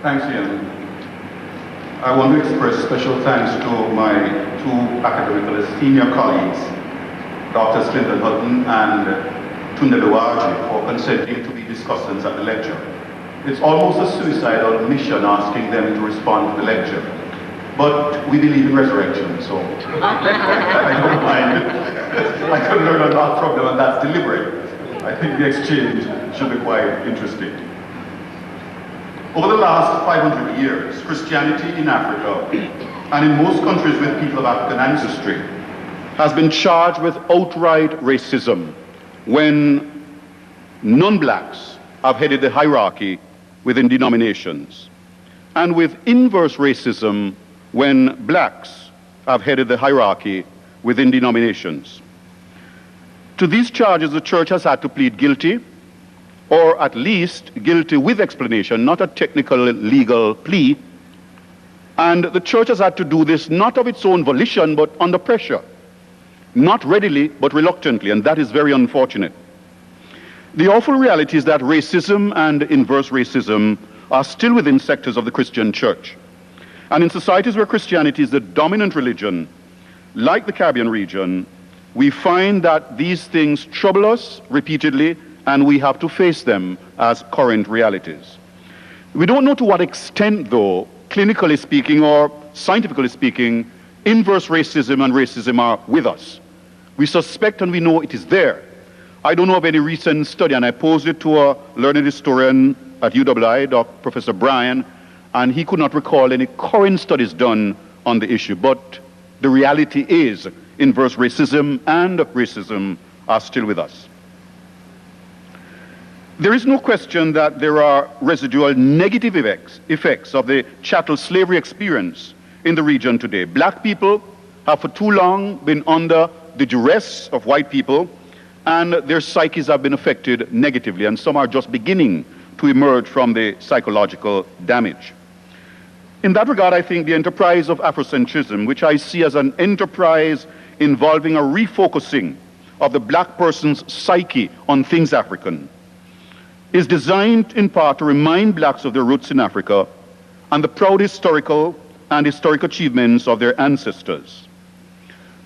Thanks, Ian. I want to express special thanks to my two academically senior colleagues, Drs. Clinton Hutton and Tunde Luwaji, for consenting to be discussants at the lecture. It's almost a suicidal mission asking them to respond to the lecture. But we believe in resurrection, so I don't mind. I can learn a lot from them, and that's deliberate. I think the exchange should be quite interesting. Over the last 500 years, Christianity in Africa, and in most countries with people of African ancestry, has been charged with outright racism when non-blacks have headed the hierarchy within denominations, and with inverse racism when blacks have headed the hierarchy within denominations. To these charges, the church has had to plead guilty, or at least guilty with explanation, not a technical legal plea. And the church has had to do this not of its own volition, but under pressure. Not readily, but reluctantly, and that is very unfortunate. The awful reality is that racism and inverse racism are still within sectors of the Christian church. And in societies where Christianity is the dominant religion, like the Caribbean region, we find that these things trouble us repeatedly, and we have to face them as current realities. We don't know to what extent, though, clinically speaking or scientifically speaking, inverse racism and racism are with us. We suspect and we know it is there. I don't know of any recent study, and I posed it to a learned historian at UWI, Professor Bryan, and he could not recall any current studies done on the issue. But the reality is inverse racism and racism are still with us. There is no question that there are residual negative effects of the chattel slavery experience in the region today. Black people have for too long been under the duress of white people, and their psyches have been affected negatively, and some are just beginning to emerge from the psychological damage. In that regard, I think the enterprise of Afrocentrism, which I see as an enterprise involving a refocusing of the black person's psyche on things African, is designed in part to remind blacks of their roots in Africa and the proud historical and historic achievements of their ancestors.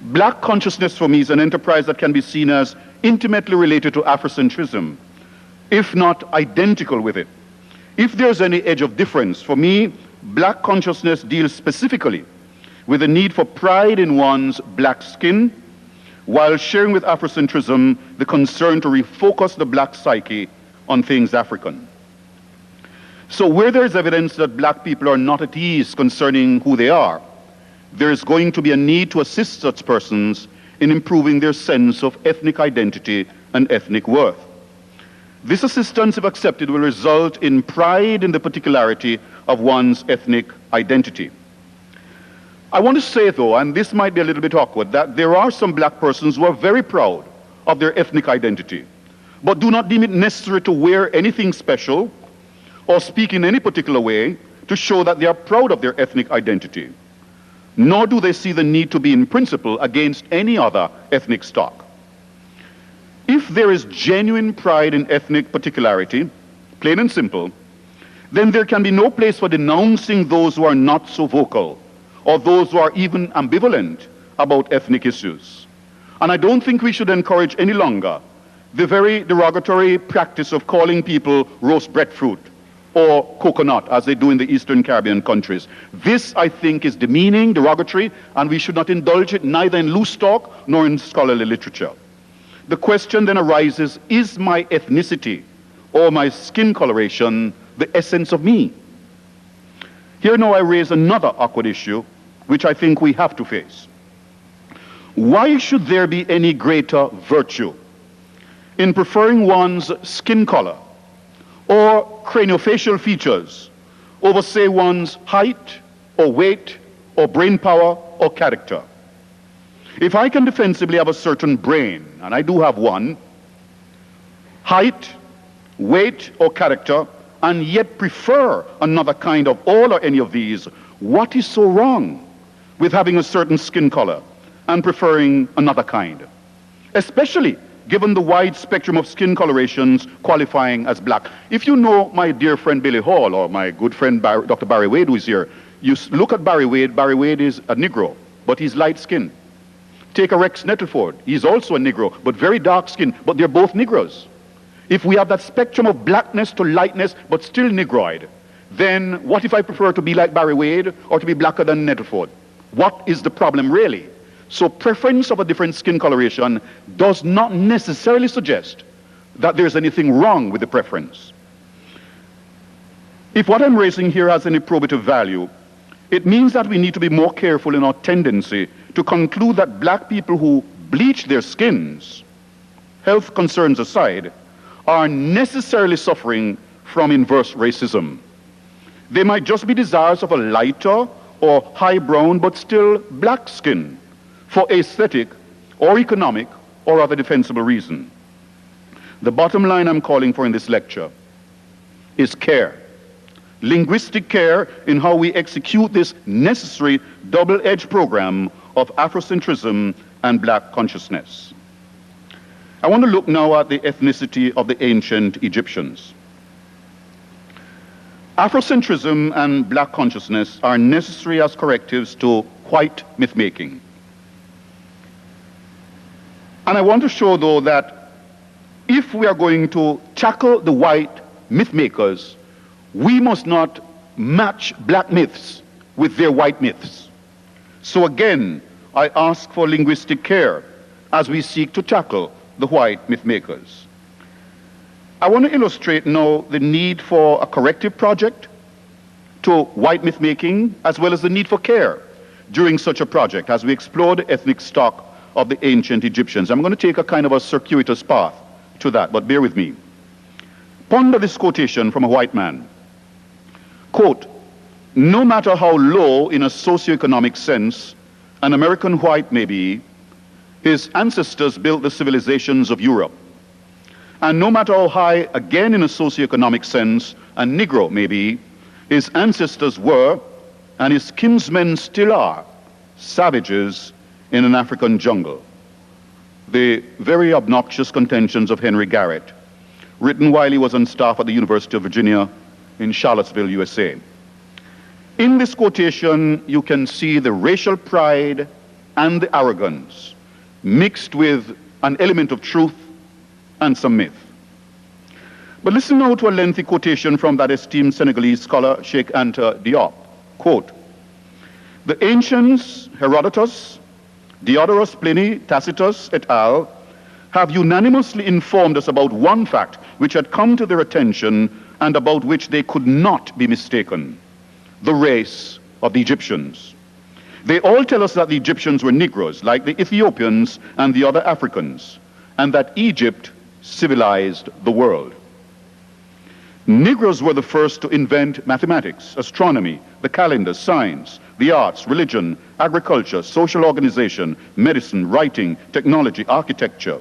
Black consciousness for me is an enterprise that can be seen as intimately related to Afrocentrism, if not identical with it. If there's any edge of difference, for me, black consciousness deals specifically with the need for pride in one's black skin, while sharing with Afrocentrism the concern to refocus the black psyche on things African. So where there is evidence that black people are not at ease concerning who they are, there is going to be a need to assist such persons in improving their sense of ethnic identity and ethnic worth. This assistance, if accepted, will result in pride in the particularity of one's ethnic identity. I want to say, though, and this might be a little bit awkward, that there are some black persons who are very proud of their ethnic identity, but do not deem it necessary to wear anything special or speak in any particular way to show that they are proud of their ethnic identity. Nor do they see the need to be in principle against any other ethnic stock. If there is genuine pride in ethnic particularity, plain and simple, then there can be no place for denouncing those who are not so vocal or those who are even ambivalent about ethnic issues. And I don't think we should encourage any longer the very derogatory practice of calling people roast breadfruit or coconut, as they do in the Eastern Caribbean countries. This, I think, is demeaning, derogatory, and we should not indulge it neither in loose talk nor in scholarly literature. The question then arises, is my ethnicity or my skin coloration the essence of me? Here now I raise another awkward issue, which I think we have to face. Why should there be any greater virtue in preferring one's skin color or craniofacial features over, say, one's height or weight or brain power or character? If I can defensively have a certain brain, and I do have one, height, weight, or character, and yet prefer another kind of all or any of these, what is so wrong with having a certain skin color and preferring another kind? Especially given the wide spectrum of skin colorations qualifying as black. If you know my dear friend Billy Hall, or my good friend Dr. Barry Wade, who is here, you look at Barry Wade is a Negro, but he's light-skinned. Take a Rex Nettleford, he's also a Negro, but very dark-skinned, but they're both Negroes. If we have that spectrum of blackness to lightness, but still Negroid, then what if I prefer to be like Barry Wade or to be blacker than Nettleford? What is the problem really? So preference of a different skin coloration does not necessarily suggest that there's anything wrong with the preference. If what I'm raising here has any probative value, it means that we need to be more careful in our tendency to conclude that black people who bleach their skins, health concerns aside, are necessarily suffering from inverse racism. They might just be desirous of a lighter or high brown but still black skin for aesthetic or economic or other defensible reason. The bottom line I'm calling for in this lecture is care. Linguistic care in how we execute this necessary double-edged program of Afrocentrism and black consciousness. I want to look now at the ethnicity of the ancient Egyptians. Afrocentrism and black consciousness are necessary as correctives to white myth-making. And I want to show, though, that if we are going to tackle the white myth-makers, we must not match black myths with their white myths. So again, I ask for linguistic care as we seek to tackle the white myth-makers. I want to illustrate now the need for a corrective project to white myth-making, as well as the need for care during such a project as we explore the ethnic stock of the ancient Egyptians. I'm going to take a kind of a circuitous path to that, but bear with me. Ponder this quotation from a white man. Quote, "No matter how low in a socioeconomic sense an American white may be, his ancestors built the civilizations of Europe. And no matter how high, again in a socioeconomic sense, a Negro may be, his ancestors were, and his kinsmen still are, savages in an African jungle." The very obnoxious contentions of Henry Garrett, written while he was on staff at the University of Virginia in Charlottesville, USA. In this quotation, you can see the racial pride and the arrogance mixed with an element of truth and some myth. But listen now to a lengthy quotation from that esteemed Senegalese scholar, Sheikh Anta Diop. Quote, "The ancients, Herodotus, Diodorus, Pliny, Tacitus, et al., have unanimously informed us about one fact which had come to their attention and about which they could not be mistaken: the race of the Egyptians. They all tell us that the Egyptians were Negroes, like the Ethiopians and the other Africans, and that Egypt civilized the world. Negroes were the first to invent mathematics, astronomy, the calendar, science, the arts, religion, agriculture, social organization, medicine, writing, technology, architecture.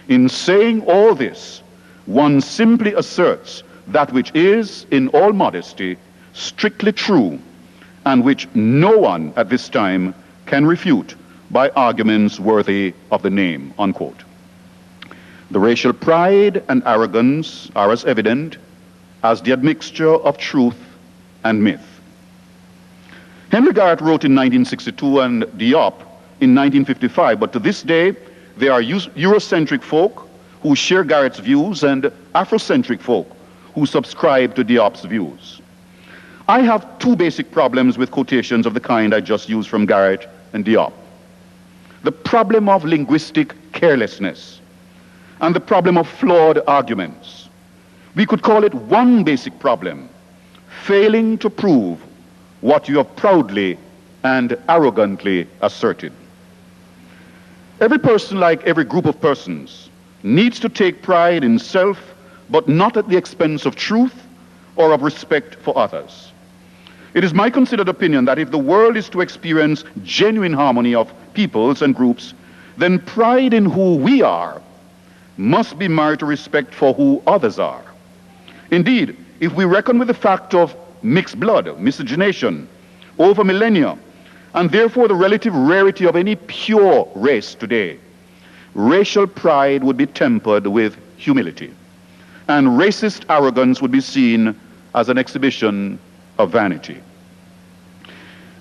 In saying all this, one simply asserts that which is, in all modesty, strictly true, and which no one at this time can refute by arguments worthy of the name," unquote. The racial pride and arrogance are as evident as the admixture of truth and myth. Henry Garrett wrote in 1962 and Diop in 1955, but to this day, there are Eurocentric folk who share Garrett's views and Afrocentric folk who subscribe to Diop's views. I have two basic problems with quotations of the kind I just used from Garrett and Diop. The problem of linguistic carelessness and the problem of flawed arguments. We could call it one basic problem: failing to prove what you have proudly and arrogantly asserted. Every person, like every group of persons, needs to take pride in self, but not at the expense of truth or of respect for others. It is my considered opinion that if the world is to experience genuine harmony of peoples and groups, then pride in who we are must be married to respect for who others are. Indeed, if we reckon with the fact of mixed blood, miscegenation, over millennia, and therefore the relative rarity of any pure race today, racial pride would be tempered with humility, and racist arrogance would be seen as an exhibition of vanity.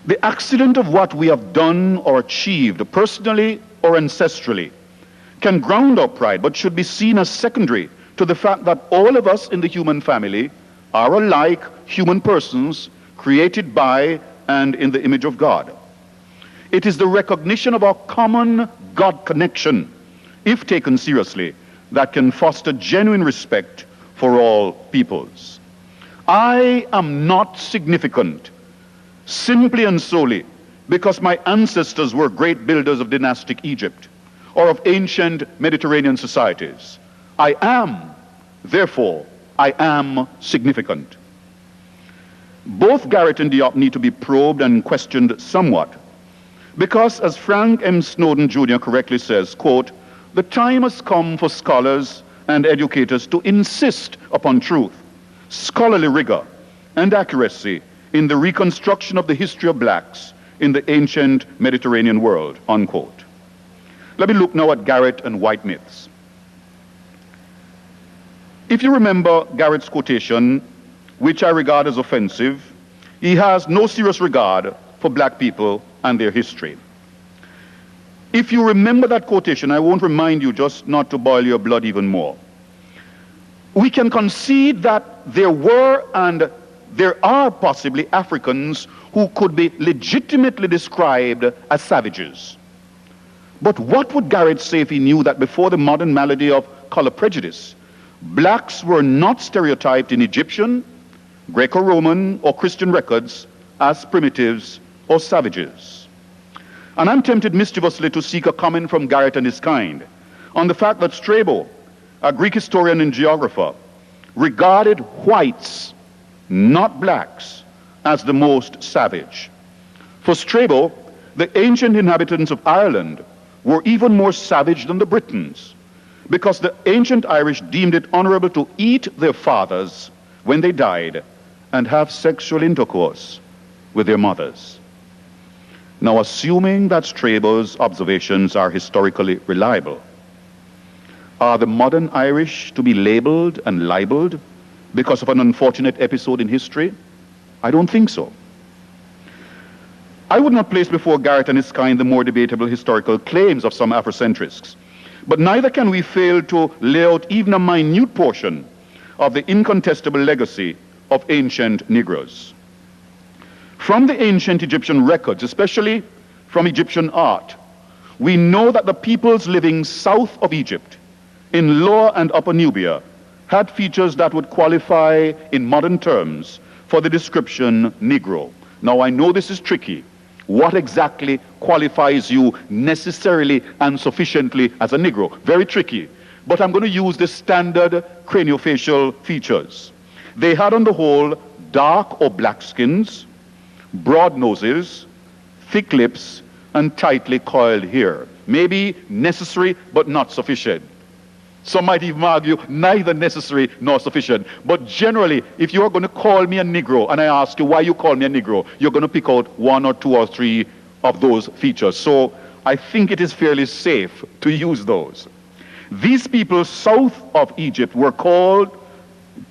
The accident of what we have done or achieved, personally or ancestrally, can ground our pride, but should be seen as secondary to the fact that all of us in the human family are alike human persons created by and in the image of God. It is the recognition of our common God connection, if taken seriously, that can foster genuine respect for all peoples. I am not significant simply and solely because my ancestors were great builders of dynastic Egypt or of ancient Mediterranean societies. I am, therefore, I am significant. Both Garrett and Diop need to be probed and questioned somewhat, because, as Frank M. Snowden Jr. correctly says, quote, "The time has come for scholars and educators to insist upon truth, scholarly rigor, and accuracy in the reconstruction of the history of blacks in the ancient Mediterranean world," unquote. Let me look now at Garrett and white myths. If you remember Garrett's quotation, which I regard as offensive, he has no serious regard for black people and their history. If you remember that quotation, I won't remind you just not to boil your blood even more. We can concede that there were and there are possibly Africans who could be legitimately described as savages. But what would Garrett say if he knew that before the modern malady of color prejudice, blacks were not stereotyped in Egyptian, Greco-Roman, or Christian records as primitives or savages? And I'm tempted mischievously to seek a comment from Garrett and his kind on the fact that Strabo, a Greek historian and geographer, regarded whites, not blacks, as the most savage. For Strabo, the ancient inhabitants of Ireland were even more savage than the Britons, because the ancient Irish deemed it honorable to eat their fathers when they died and have sexual intercourse with their mothers. Now, assuming that Strabo's observations are historically reliable, are the modern Irish to be labeled and libeled because of an unfortunate episode in history? I don't think so. I would not place before Garrett and his kind the more debatable historical claims of some Afrocentrists, but neither can we fail to lay out even a minute portion of the incontestable legacy of ancient Negroes. From the ancient Egyptian records, especially from Egyptian art, we know that the peoples living south of Egypt, in Lower and Upper Nubia, had features that would qualify in modern terms for the description Negro. Now, I know this is tricky. What exactly qualifies you necessarily and sufficiently as a Negro? Very tricky. But I'm going to use the standard craniofacial features. They had on the whole dark or black skins, broad noses, thick lips, and tightly coiled hair. Maybe necessary but not sufficient. Some might even argue neither necessary nor sufficient. But generally, if you're going to call me a Negro and I ask you why you call me a Negro, you're going to pick out one or two or three of those features. So I think it is fairly safe to use those. These people south of Egypt were called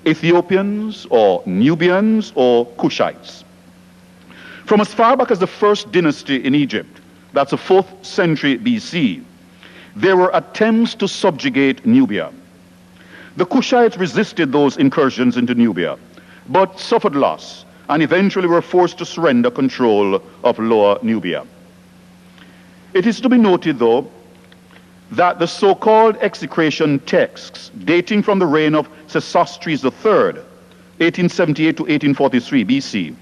Ethiopians or Nubians or Cushites. From as far back as the first dynasty in Egypt, that's the 4th century BC, there were attempts to subjugate Nubia. The Kushites resisted those incursions into Nubia, but suffered loss and eventually were forced to surrender control of Lower Nubia. It is to be noted, though, that the so-called execration texts dating from the reign of Sesostris III, 1878 to 1843 BC,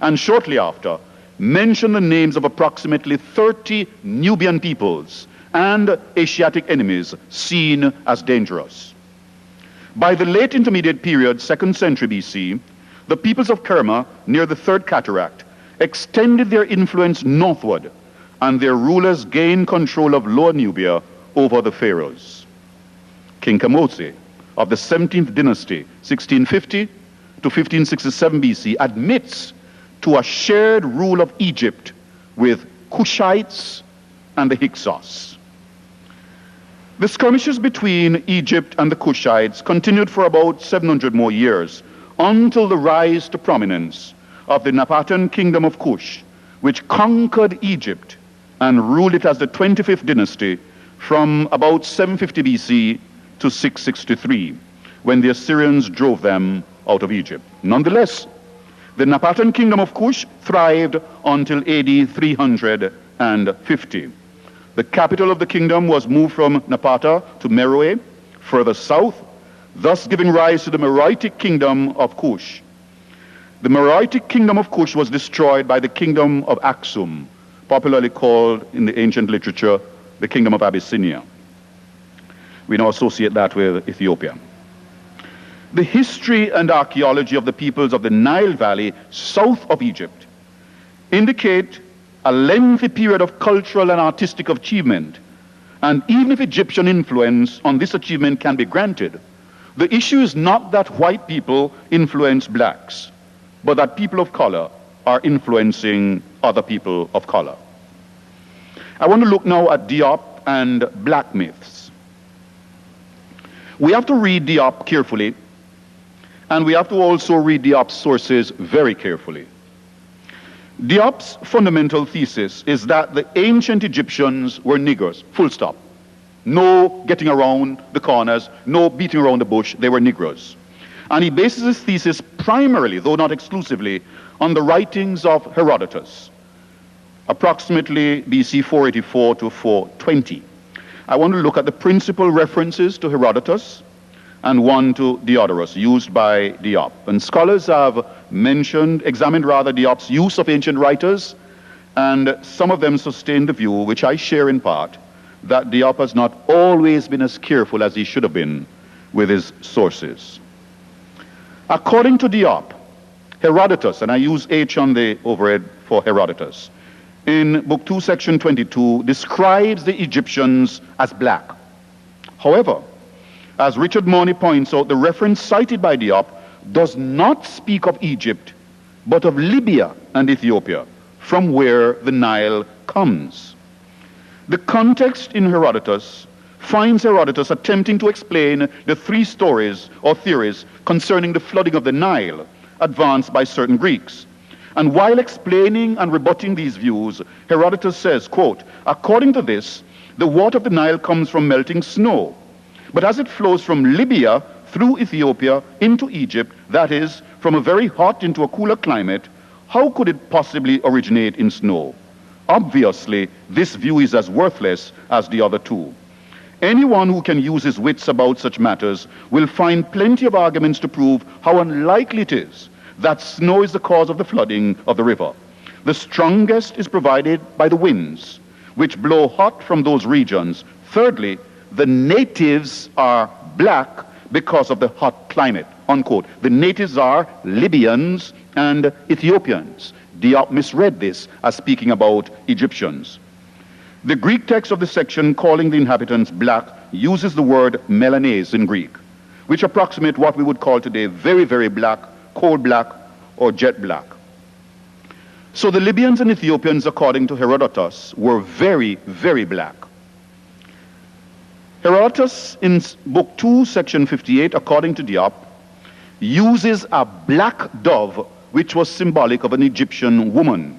and shortly after, mention the names of approximately 30 Nubian peoples and Asiatic enemies seen as dangerous. By the late intermediate period, 2nd century BC, the peoples of Kerma, near the Third Cataract, extended their influence northward, and their rulers gained control of Lower Nubia over the pharaohs. King Kamose of the 17th dynasty, 1650 to 1567 BC, admits to a shared rule of Egypt with Kushites and the Hyksos. The skirmishes between Egypt and the Kushites continued for about 700 more years, until the rise to prominence of the Napatan kingdom of Kush, which conquered Egypt and ruled it as the 25th dynasty from about 750 BC to 663, when the Assyrians drove them out of Egypt. Nonetheless, the Napatan kingdom of Kush thrived until AD 350. The capital of the kingdom was moved from Napata to Meroe, further south, thus giving rise to the Meroitic kingdom of Kush. The Meroitic kingdom of Kush was destroyed by the kingdom of Aksum, popularly called in the ancient literature the kingdom of Abyssinia. We now associate that with Ethiopia. The history and archaeology of the peoples of the Nile Valley south of Egypt indicate a lengthy period of cultural and artistic achievement, and even if Egyptian influence on this achievement can be granted, the issue is not that white people influence blacks, but that people of color are influencing other people of color. I want to look now at Diop and black myths. We have to read Diop carefully, and we have to also read Diop's sources very carefully. Diop's fundamental thesis is that the ancient Egyptians were niggers, full stop. No getting around the corners, no beating around the bush, they were Negroes. And he bases his thesis primarily, though not exclusively, on the writings of Herodotus, approximately BC 484 to 420. I want to look at the principal references to Herodotus and one to Diodorus, used by Diop. And scholars have examined Diop's use of ancient writers, and some of them sustain the view, which I share in part, that Diop has not always been as careful as he should have been with his sources. According to Diop, Herodotus, and I use H on the overhead for Herodotus, in Book 2, Section 22, describes the Egyptians as black. However, as Richard Morney points out, the reference cited by Diop does not speak of Egypt, but of Libya and Ethiopia, from where the Nile comes. The context in Herodotus finds Herodotus attempting to explain the three stories or theories concerning the flooding of the Nile advanced by certain Greeks. And while explaining and rebutting these views, Herodotus says, quote, according to this, the water of the Nile comes from melting snow, but as it flows from Libya through Ethiopia into Egypt, that is, from a very hot into a cooler climate, how could it possibly originate in snow? Obviously, this view is as worthless as the other two. Anyone who can use his wits about such matters will find plenty of arguments to prove how unlikely it is that snow is the cause of the flooding of the river. The strongest is provided by the winds, which blow hot from those regions. Thirdly, the natives are black because of the hot climate, unquote. The natives are Libyans and Ethiopians. Diop misread this as speaking about Egyptians. The Greek text of the section calling the inhabitants black uses the word melanese in Greek, which approximate what we would call today very, very black, coal black, or jet black. So the Libyans and Ethiopians, according to Herodotus, were very, very black. Herodotus, in Book 2, Section 58, according to Diop, uses a black dove, which was symbolic of an Egyptian woman.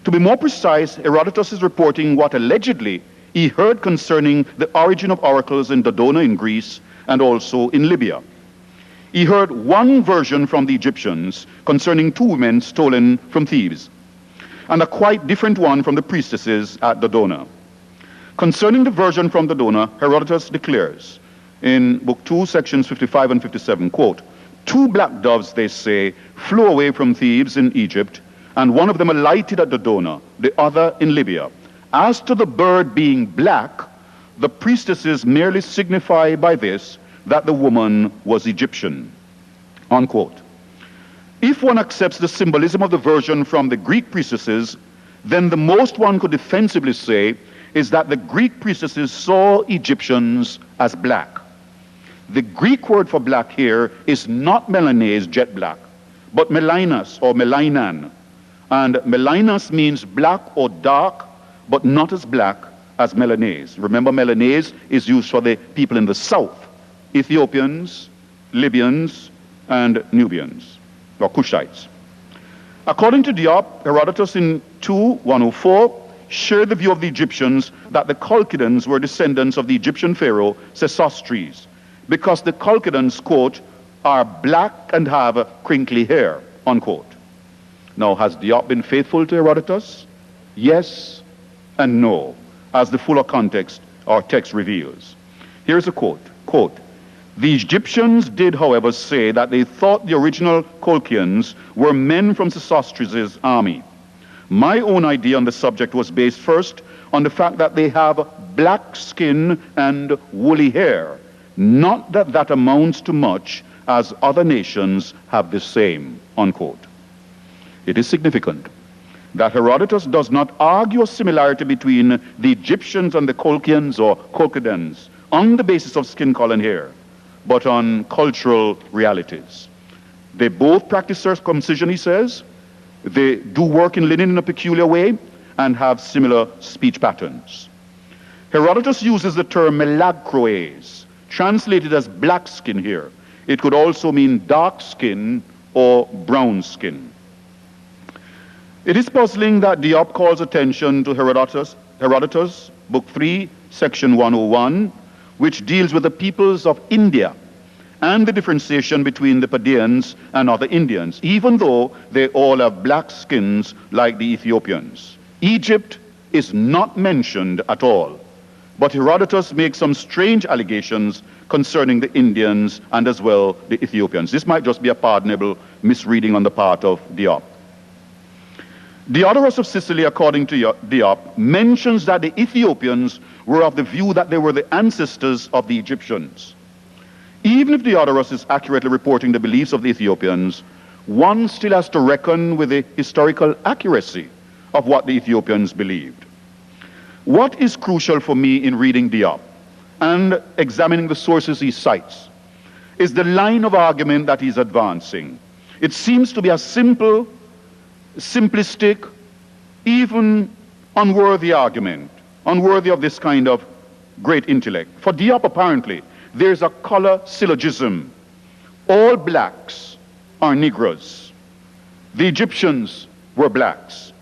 To be more precise, Herodotus is reporting what allegedly he heard concerning the origin of oracles in Dodona in Greece and also in Libya. He heard one version from the Egyptians concerning 2 women stolen from thieves, and a quite different one from the priestesses at Dodona. Concerning the version from Dodona, Herodotus declares in Book 2, sections 55 and 57, quote, 2 black doves, they say, flew away from thieves in Egypt, and one of them alighted at Dodona, the other in Libya. As to the bird being black, the priestesses merely signify by this that the woman was Egyptian, unquote. If one accepts the symbolism of the version from the Greek priestesses, then the most one could defensively say is that the Greek priestesses saw Egyptians as black. The Greek word for black here is not melanese, jet black, but melinas or melinan. And melinas means black or dark, but not as black as melanese. Remember, melanese is used for the people in the south, Ethiopians, Libyans, and Nubians, or Cushites. According to Diop, Herodotus in 2:104 shared the view of the Egyptians that the Chalcedons were descendants of the Egyptian pharaoh Sesostris, because the Chalcedons, quote, are black and have crinkly hair, unquote. Now, has Diop been faithful to Herodotus? Yes and no, as the fuller context or text reveals. Here's a quote, quote, the Egyptians did, however, say that they thought the original Colchians were men from Sesostris' army. My own idea on the subject was based first on the fact that they have black skin and woolly hair, not that that amounts to much, as other nations have the same, unquote. It is significant that Herodotus does not argue a similarity between the Egyptians and the Colchians or Chalcedons on the basis of skin color and hair, but on cultural realities. They both practice circumcision, he says. They do work in linen in a peculiar way and have similar speech patterns. Herodotus uses the term melagchroes, translated as black skin here. It could also mean dark skin or brown skin. It is puzzling that Diop calls attention to Herodotus, Book 3, Section 101, which deals with the peoples of India and the differentiation between the Padians and other Indians, even though they all have black skins like the Ethiopians. Egypt is not mentioned at all, but Herodotus makes some strange allegations concerning the Indians and as well the Ethiopians. This might just be a pardonable misreading on the part of Diop. Diodorus of Sicily, according to Diop, mentions that the Ethiopians were of the view that they were the ancestors of the Egyptians. Even if Diodorus is accurately reporting the beliefs of the Ethiopians, one still has to reckon with the historical accuracy of what the Ethiopians believed. What is crucial for me in reading Diop and examining the sources he cites is the line of argument that he's advancing. It seems to be a simple, simplistic, even unworthy argument, unworthy of this kind of great intellect. For Diop, apparently, there's a color syllogism. All blacks are Negroes. The Egyptians were blacks.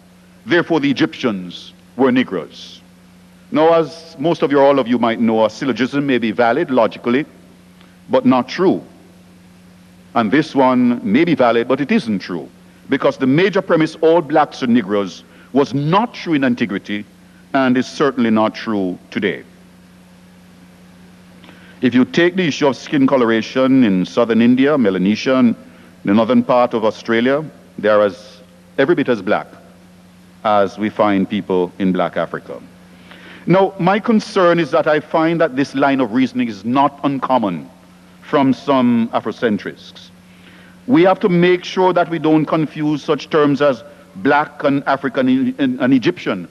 Therefore, the Egyptians were Negroes. Now, as most of you, or all of you might know, a syllogism may be valid logically, but not true. And this one may be valid, but it isn't true, because the major premise, all blacks are Negroes, was not true in antiquity and is certainly not true today. If you take the issue of skin coloration in southern India, Melanesia, and the northern part of Australia, they are every bit as black as we find people in black Africa. Now, my concern is that I find that this line of reasoning is not uncommon from some Afrocentrists. We have to make sure that we don't confuse such terms as black and African and Egyptian.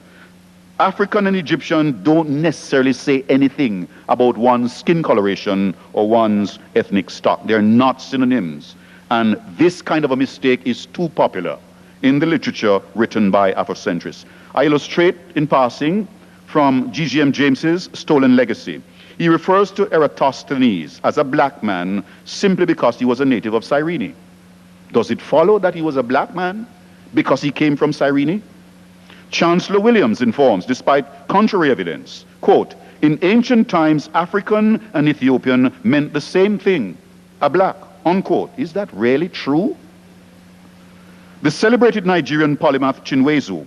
African and Egyptian don't necessarily say anything about one's skin coloration or one's ethnic stock. They're not synonyms. And this kind of a mistake is too popular in the literature written by Afrocentrists. I illustrate in passing from G.G.M. James's Stolen Legacy. He refers to Eratosthenes as a black man simply because he was a native of Cyrene. Does it follow that he was a black man because he came from Cyrene? Chancellor Williams informs, despite contrary evidence, quote, In ancient times, African and Ethiopian meant the same thing, a black, unquote. Is that really true? The celebrated Nigerian polymath Chinwezu,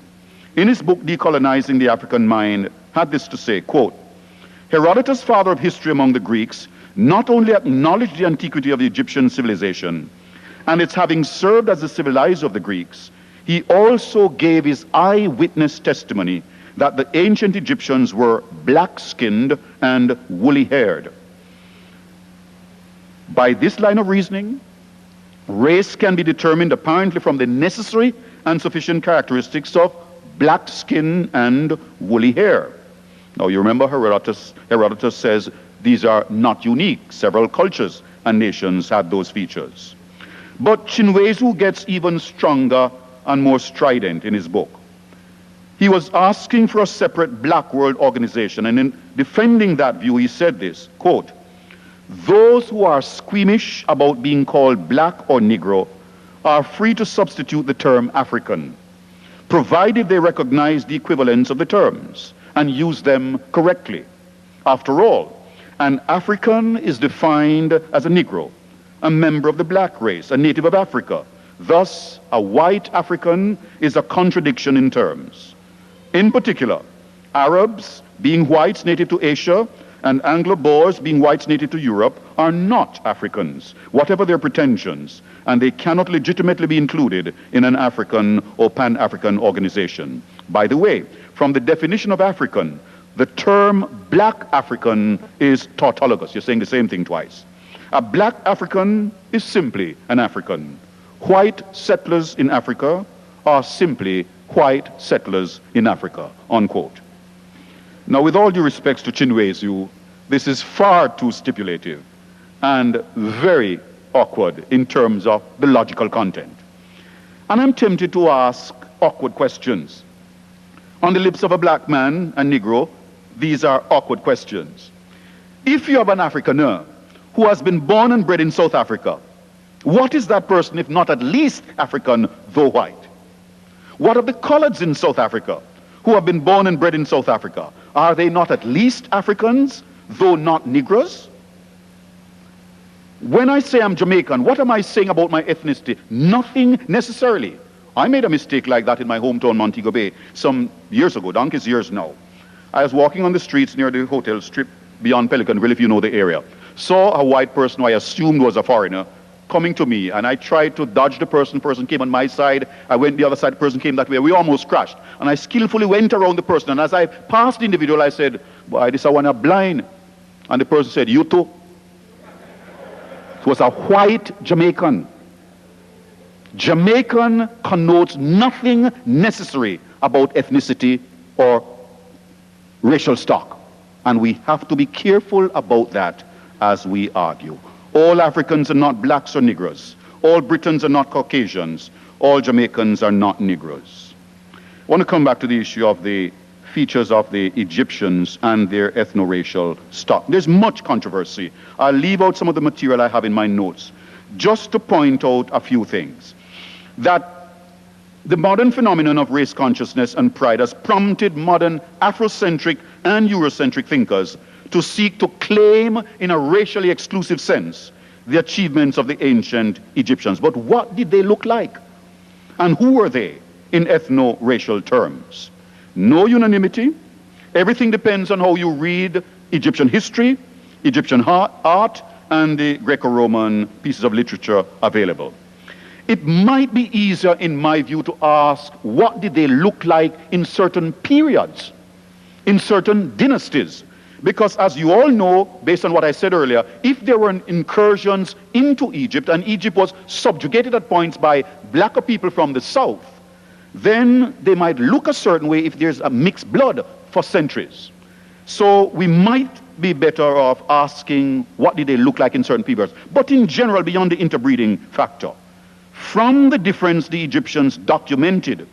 in his book Decolonizing the African Mind, had this to say, quote, Herodotus, father of history among the Greeks, not only acknowledged the antiquity of the Egyptian civilization and its having served as the civilizer of the Greeks, he also gave his eyewitness testimony that the ancient Egyptians were black-skinned and woolly-haired. By this line of reasoning, race can be determined apparently from the necessary and sufficient characteristics of black skin and woolly hair. Now you remember Herodotus says these are not unique. Several cultures and nations had those features. But Chinwezu gets even stronger and more strident in his book. He was asking for a separate black world organization, and in defending that view he said this, quote, those who are squeamish about being called black or Negro are free to substitute the term African, provided they recognize the equivalence of the terms and use them correctly. After all, an African is defined as a Negro, a member of the black race, a native of Africa. Thus, a white African is a contradiction in terms. In particular, Arabs, being whites native to Asia, and Anglo-Boers, being whites native to Europe, are not Africans, whatever their pretensions, and they cannot legitimately be included in an African or Pan-African organization. By the way, from the definition of African, the term black African is tautologous. You're saying the same thing twice. A black African is simply an African. White settlers in Africa are simply white settlers in Africa, unquote. Now, with all due respects to Chinwezu, this is far too stipulative and very awkward in terms of the logical content. And I'm tempted to ask awkward questions. On the lips of a black man and Negro, these are awkward questions. If you have an Afrikaner who has been born and bred in South Africa, what is that person if not at least African, though white? What of the coloreds in South Africa who have been born and bred in South Africa? Are they not at least Africans, though not Negroes? When I say I'm Jamaican, what am I saying about my ethnicity? Nothing necessarily. I made a mistake like that in my hometown, Montego Bay, some years ago, donkey's years now. I was walking on the streets near the hotel strip beyond Pelicanville, if you know the area. Saw a white person who I assumed was a foreigner coming to me, and I tried to dodge the person. Person came on my side. I went the other side. The person came that way. We almost crashed. And I skillfully went around the person. And as I passed the individual, I said, "Boy, this one a blind." And the person said, "You too." It was a white Jamaican. Jamaican connotes nothing necessary about ethnicity or racial stock. And we have to be careful about that as we argue. All Africans are not blacks or Negroes. All Britons are not Caucasians. All Jamaicans are not Negroes. I want to come back to the issue of the features of the Egyptians and their ethno-racial stock. There's much controversy. I'll leave out some of the material I have in my notes just to point out a few things. That the modern phenomenon of race consciousness and pride has prompted modern Afrocentric and Eurocentric thinkers to seek to claim in a racially exclusive sense the achievements of the ancient Egyptians. But what did they look like? And who were they in ethno-racial terms? No unanimity. Everything depends on how you read Egyptian history, Egyptian art, and the Greco-Roman pieces of literature available. It might be easier, in my view, to ask what did they look like in certain periods, in certain dynasties. Because as you all know, based on what I said earlier, if there were incursions into Egypt and Egypt was subjugated at points by blacker people from the south, then they might look a certain way if there's a mixed blood for centuries. So we might be better off asking what did they look like in certain periods. But in general, beyond the interbreeding factor, from the difference the Egyptians documented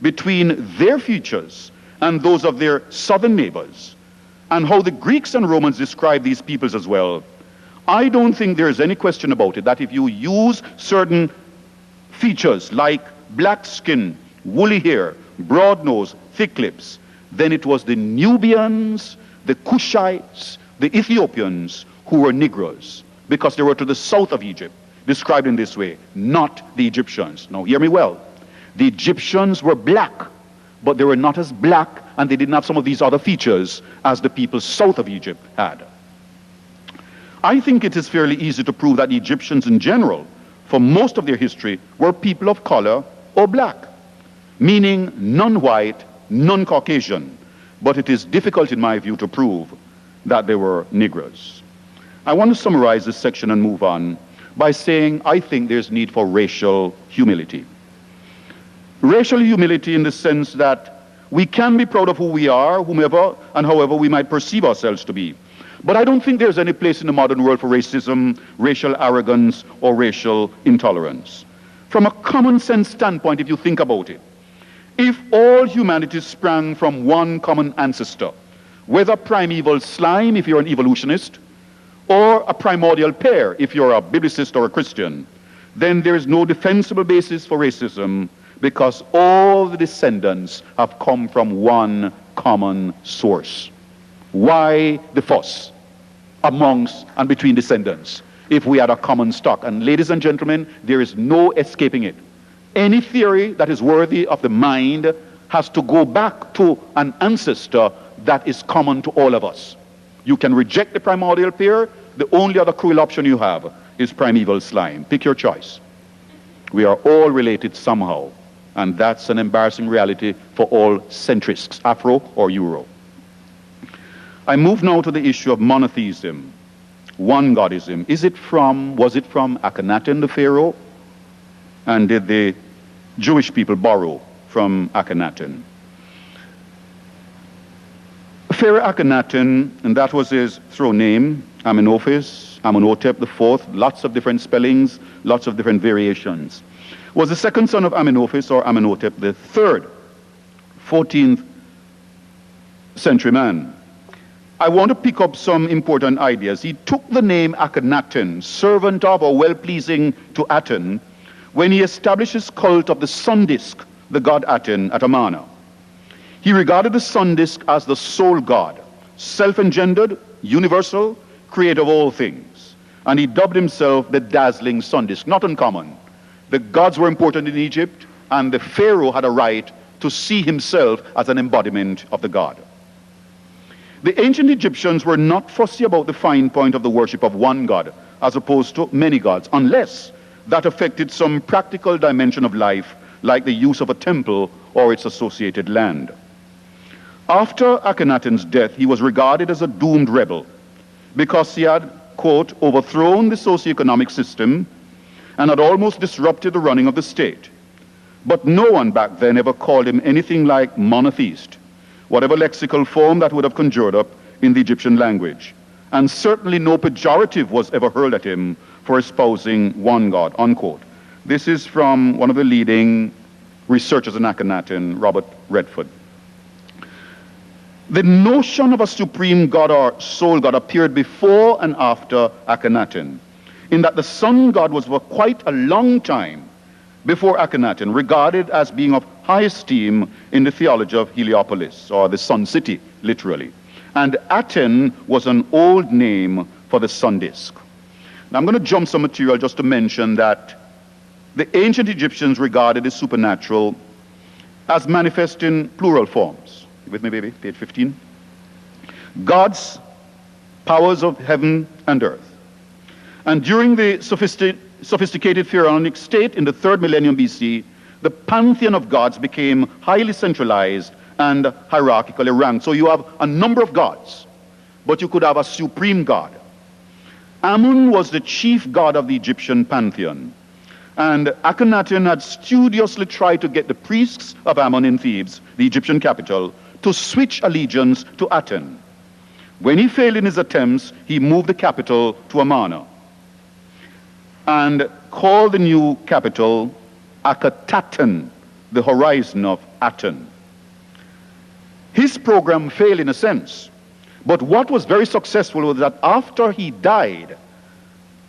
between their features and those of their southern neighbors, and how the Greeks and Romans describe these peoples as well, I don't think there's any question about it that if you use certain features like black skin, woolly hair, broad nose, thick lips, then it was the Nubians, the Cushites, the Ethiopians, who were Negroes, because they were to the south of Egypt, described in this way, not the Egyptians. Now hear me well. The Egyptians were black, but they were not as black, and they didn't have some of these other features as the people south of Egypt had. I think it is fairly easy to prove that the Egyptians in general, for most of their history, were people of color or black, meaning non-white, non-Caucasian. But it is difficult, in my view, to prove that they were Negroes. I want to summarize this section and move on by saying I think there's need for racial humility. Racial humility in the sense that we can be proud of who we are, whomever and however we might perceive ourselves to be. But I don't think there's any place in the modern world for racism, racial arrogance, or racial intolerance. From a common sense standpoint, if you think about it, if all humanity sprang from one common ancestor, whether primeval slime if you're an evolutionist, or a primordial pair if you're a biblicist or a Christian, then there is no defensible basis for racism, because all the descendants have come from one common source. Why the fuss amongst and between descendants if we had a common stock? And ladies and gentlemen, there is no escaping it. Any theory that is worthy of the mind has to go back to an ancestor that is common to all of us. You can reject the primordial pair. The only other cruel option you have is primeval slime. Pick your choice. We are all related somehow, and that's an embarrassing reality for all centrists, Afro or Euro. I move now to the issue of monotheism, one godism. Was it from Akhenaten the Pharaoh? And did the Jewish people borrow from Akhenaten? Pharaoh Akhenaten, and that was his throne name, Amenophes, Amenhotep IV, lots of different spellings, lots of different variations, was the second son of Amenophes or Amenhotep III, 14th century man. I want to pick up some important ideas. He took the name Akhenaten, servant of or well-pleasing to Aten, when he established his cult of the sun disk, the god Aten, at Amarna. He regarded the sun disk as the sole god, self-engendered, universal, creator of all things. And he dubbed himself the dazzling sun disk, not uncommon. The gods were important in Egypt, and the pharaoh had a right to see himself as an embodiment of the god. The ancient Egyptians were not fussy about the fine point of the worship of one god, as opposed to many gods, unless that affected some practical dimension of life, like the use of a temple or its associated land. After Akhenaten's death, he was regarded as a doomed rebel because he had, quote, overthrown the socioeconomic system and had almost disrupted the running of the state. But no one back then ever called him anything like monotheist, whatever lexical form that would have conjured up in the Egyptian language. And certainly no pejorative was ever hurled at him for espousing one God, unquote. This is from one of the leading researchers in Akhenaten, Robert Redford. The notion of a supreme God or sole God appeared before and after Akhenaten, in that the sun god was for quite a long time before Akhenaten regarded as being of high esteem in the theology of Heliopolis, or the sun city, literally. And Aten was an old name for the sun disk. Now I'm going to jump some material just to mention that the ancient Egyptians regarded the supernatural as manifest in plural forms. You with me, baby? Page 15. Gods, powers of heaven and earth. And during the sophisticated pharaonic state in the 3rd millennium BC, the pantheon of gods became highly centralized and hierarchically ranked. So you have a number of gods, but you could have a supreme god. Amun was the chief god of the Egyptian pantheon. And Akhenaten had studiously tried to get the priests of Amun in Thebes, the Egyptian capital, to switch allegiance to Aten. When he failed in his attempts, he moved the capital to Amarna and called the new capital Akhetaten, the horizon of Aten. His program failed in a sense, but what was very successful was that after he died,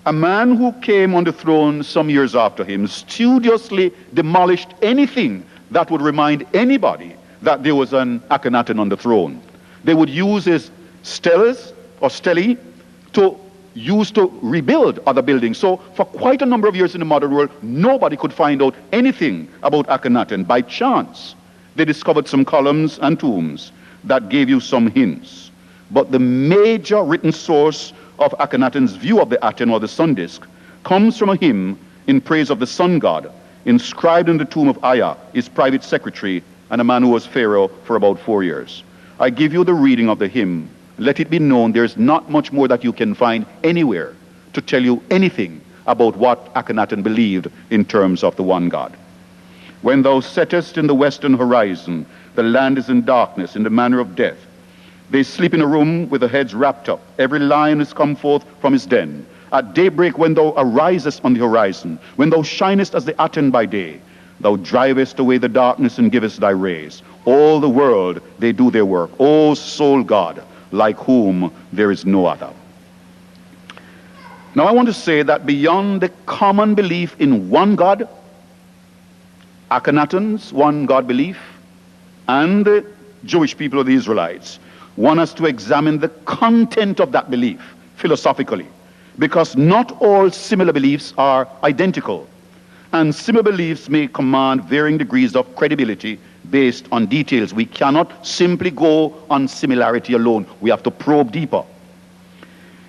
a man who came on the throne some years after him studiously demolished anything that would remind anybody that there was an Akhenaten on the throne. They would use his steles or stelae to use to rebuild other buildings. So for quite a number of years in the modern world, nobody could find out anything about Akhenaten. By chance, they discovered some columns and tombs that gave you some hints. But the major written source of Akhenaten's view of the Aten or the sun disk comes from a hymn in praise of the sun god, inscribed in the tomb of Aya, his private secretary, and a man who was pharaoh for about 4 years. I give you the reading of the hymn. Let it be known there's not much more that you can find anywhere to tell you anything about what Akhenaten believed in terms of the one God. When thou settest in the western horizon, the land is in darkness, in the manner of death. They sleep in a room with their heads wrapped up. Every lion is come forth from his den. At daybreak, when thou arisest on the horizon, when thou shinest as the Aten by day, thou drivest away the darkness and givest thy rays. All the world, they do their work. O sole God, like whom there is no other. Now I want to say that beyond the common belief in one God, Akhenaten's one God belief, and the Jewish people or the Israelites, one has to examine the content of that belief philosophically, because not all similar beliefs are identical, and similar beliefs may command varying degrees of credibility based on details. We cannot simply go on similarity alone. We have to probe deeper.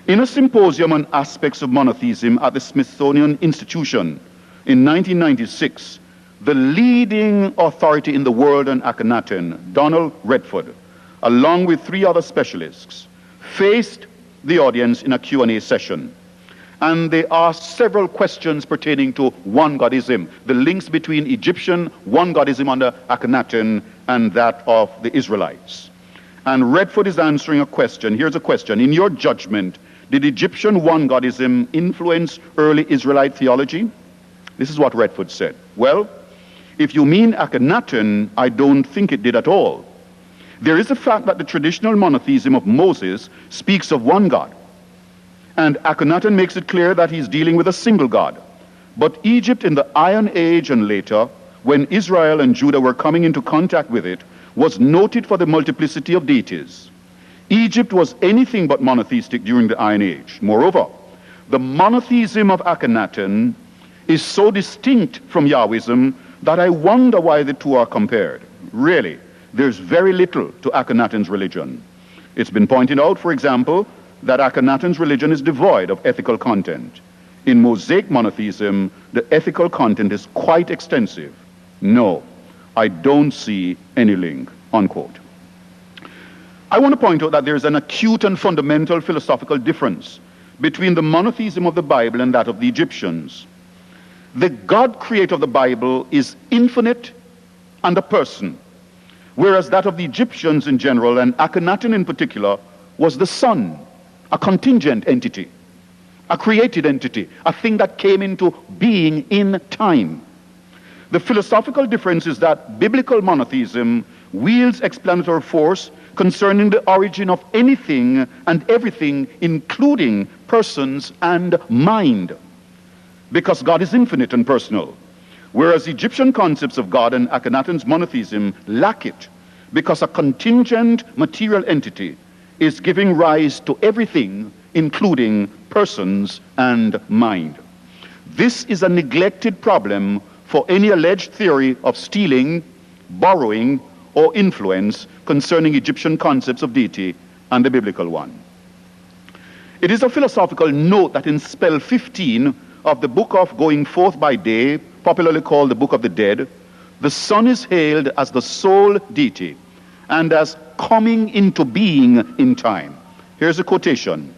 In a symposium on aspects of monotheism at the Smithsonian Institution in 1996, the leading authority in the world on Akhenaten, Donald Redford, along with 3 other specialists, faced the audience in a Q&A session. And they asked several questions pertaining to one Godism, the links between Egyptian one Godism under Akhenaten and that of the Israelites. And Redford is answering a question. Here's a question. In your judgment, did Egyptian one Godism influence early Israelite theology? This is what Redford said. Well, if you mean Akhenaten, I don't think it did at all. There is the fact that the traditional monotheism of Moses speaks of one God. And Akhenaten makes it clear that he's dealing with a single God. But Egypt in the Iron Age and later, when Israel and Judah were coming into contact with it, was noted for the multiplicity of deities. Egypt was anything but monotheistic during the Iron Age. Moreover, the monotheism of Akhenaten is so distinct from Yahwism that I wonder why the two are compared. Really, there's very little to Akhenaten's religion. It's been pointed out, for example, that Akhenaten's religion is devoid of ethical content. In Mosaic monotheism, the ethical content is quite extensive. No, I don't see any link, unquote. I want to point out that there is an acute and fundamental philosophical difference between the monotheism of the Bible and that of the Egyptians. The God creator of the Bible is infinite and a person, whereas that of the Egyptians in general, and Akhenaten in particular, was the sun, a contingent entity, a created entity, a thing that came into being in time. The philosophical difference is that biblical monotheism wields explanatory force concerning the origin of anything and everything, including persons and mind, because God is infinite and personal, whereas Egyptian concepts of God and Akhenaten's monotheism lack it, because a contingent material entity is giving rise to everything, including persons and mind. This is a neglected problem for any alleged theory of stealing, borrowing, or influence concerning Egyptian concepts of deity and the biblical one. It is a philosophical note that in spell 15 of the book of Going Forth by Day, popularly called the Book of the Dead, the sun is hailed as the sole deity and as coming into being in time. Here's a quotation.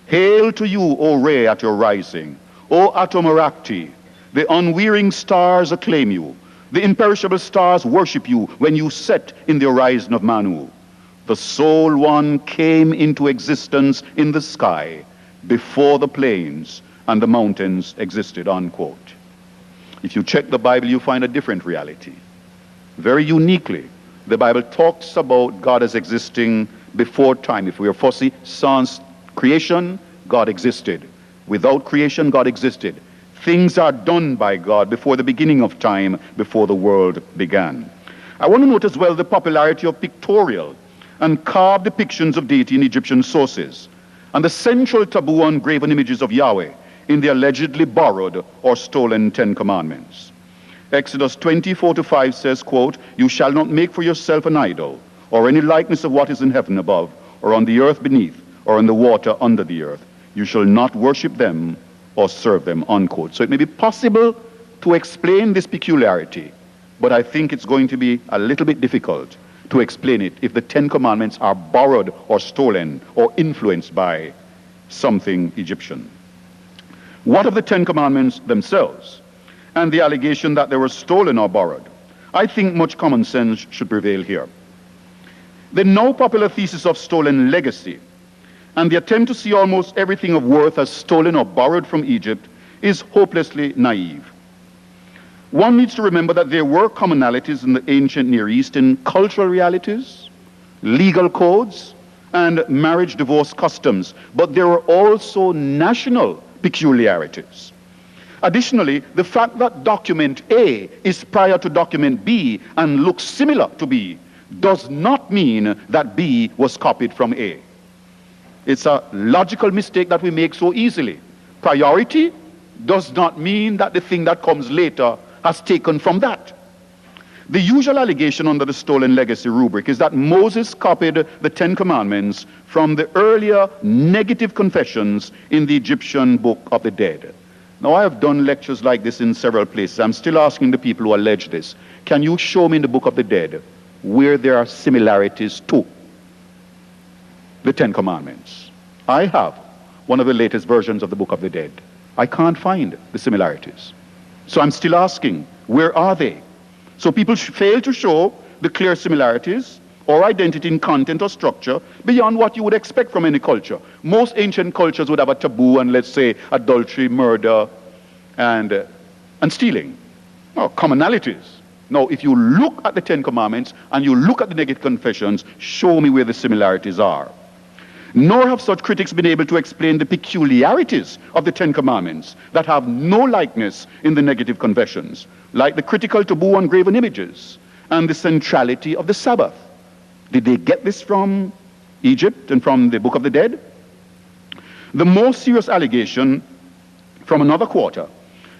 Hail to you, O Re, at your rising. O Atomarakti, the unwearying stars acclaim you. The imperishable stars worship you when you set in the horizon of Manu. The sole one came into existence in the sky before the plains and the mountains existed, unquote. If you check the Bible, you find a different reality. Very uniquely, the Bible talks about God as existing before time. If we are fussy, sans creation, God existed. Without creation, God existed. Things are done by God before the beginning of time, before the world began. I want to note as well the popularity of pictorial and carved depictions of deity in Egyptian sources, and the central taboo on graven images of Yahweh in the allegedly borrowed or stolen Ten Commandments. Exodus 24:5 says, quote, "You shall not make for yourself an idol, or any likeness of what is in heaven above, or on the earth beneath, or in the water under the earth. You shall not worship them or serve them," unquote. So it may be possible to explain this peculiarity, but I think it's going to be a little bit difficult to explain it if the Ten Commandments are borrowed or stolen or influenced by something Egyptian. What of the Ten Commandments themselves and the allegation that they were stolen or borrowed? I think much common sense should prevail here. The now popular thesis of stolen legacy and the attempt to see almost everything of worth as stolen or borrowed from Egypt is hopelessly naive. One needs to remember that there were commonalities in the ancient Near East in cultural realities, legal codes, and marriage divorce customs, but there were also national peculiarities. Additionally, the fact that document A is prior to document B and looks similar to B does not mean that B was copied from A. It's a logical mistake that we make so easily. Priority does not mean that the thing that comes later has taken from that. The usual allegation under the stolen legacy rubric is that Moses copied the Ten Commandments from the earlier negative confessions in the Egyptian Book of the Dead. Now, I have done lectures like this in several places. I'm still asking the people who allege this, can you show me in the Book of the Dead where there are similarities to the Ten Commandments? I have one of the latest versions of the Book of the Dead. I can't find the similarities. So I'm still asking, where are they? So people fail to show the clear similarities or identity in content or structure beyond what you would expect from any culture. Most ancient cultures would have a taboo on, let's say, adultery, murder, and stealing, or commonalities. Now, if you look at the Ten Commandments and you look at the negative confessions, show me where the similarities are. Nor have such critics been able to explain the peculiarities of the Ten Commandments that have no likeness in the negative confessions, like the critical taboo on graven images and the centrality of the Sabbath. Did they get this from Egypt and from the Book of the Dead? The more serious allegation from another quarter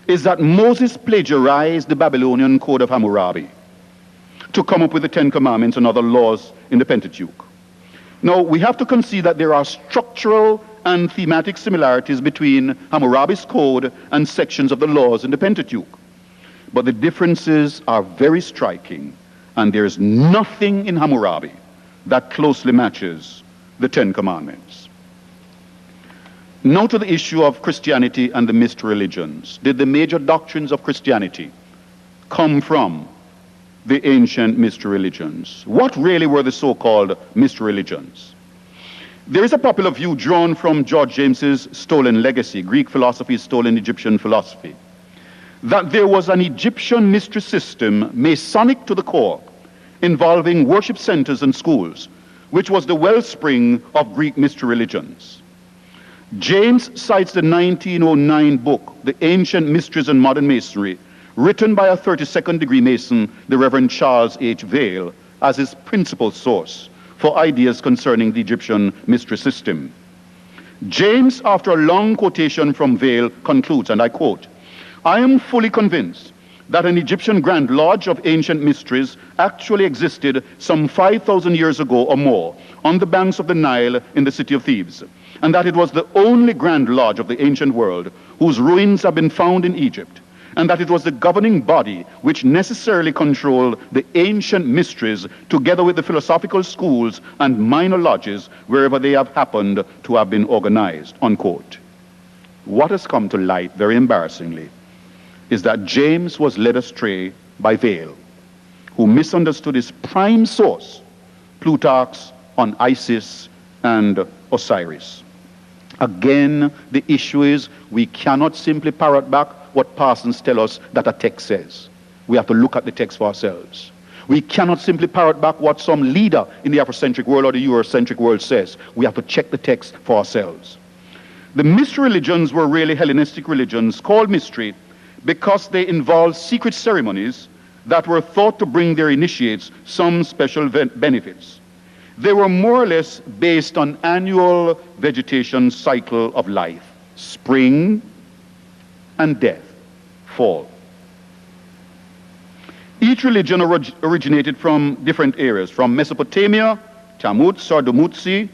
is that Moses plagiarized the Babylonian Code of Hammurabi to come up with the Ten Commandments and other laws in the Pentateuch. Now, we have to concede that there are structural and thematic similarities between Hammurabi's code and sections of the laws in the Pentateuch. But the differences are very striking, and there's nothing in Hammurabi that closely matches the Ten Commandments. Now to the issue of Christianity and the mystery religions. Did the major doctrines of Christianity come from the ancient mystery religions? What really were the so-called mystery religions? There is a popular view drawn from George James's Stolen Legacy, Greek philosophy, stolen Egyptian philosophy, that there was an Egyptian mystery system, Masonic to the core, involving worship centers and schools, which was the wellspring of Greek mystery religions. James cites the 1909 book, The Ancient Mysteries and Modern Masonry, written by a 32nd degree Mason, the Reverend Charles H. Vail, as his principal source for ideas concerning the Egyptian mystery system. James, after a long quotation from Vail, concludes, and I quote, "I am fully convinced that an Egyptian Grand Lodge of ancient mysteries actually existed some 5,000 years ago or more on the banks of the Nile in the city of Thebes, and that it was the only Grand Lodge of the ancient world whose ruins have been found in Egypt, and that it was the governing body which necessarily controlled the ancient mysteries together with the philosophical schools and minor lodges wherever they have happened to have been organized," unquote. What has come to light, very embarrassingly, is that James was led astray by Vail, who misunderstood his prime source, Plutarch's on Isis and Osiris. Again, the issue is we cannot simply parrot back what parsons tell us that a text says. We have to look at the text for ourselves. We cannot simply parrot back what some leader in the Afrocentric world or the Eurocentric world says. We have to check the text for ourselves. The mystery religions were really Hellenistic religions called mystery because they involved secret ceremonies that were thought to bring their initiates some special benefits. They were more or less based on annual vegetation cycle of life: spring and death, fall. Each religion originated from different areas: from Mesopotamia, Tammuz or Dumuzi;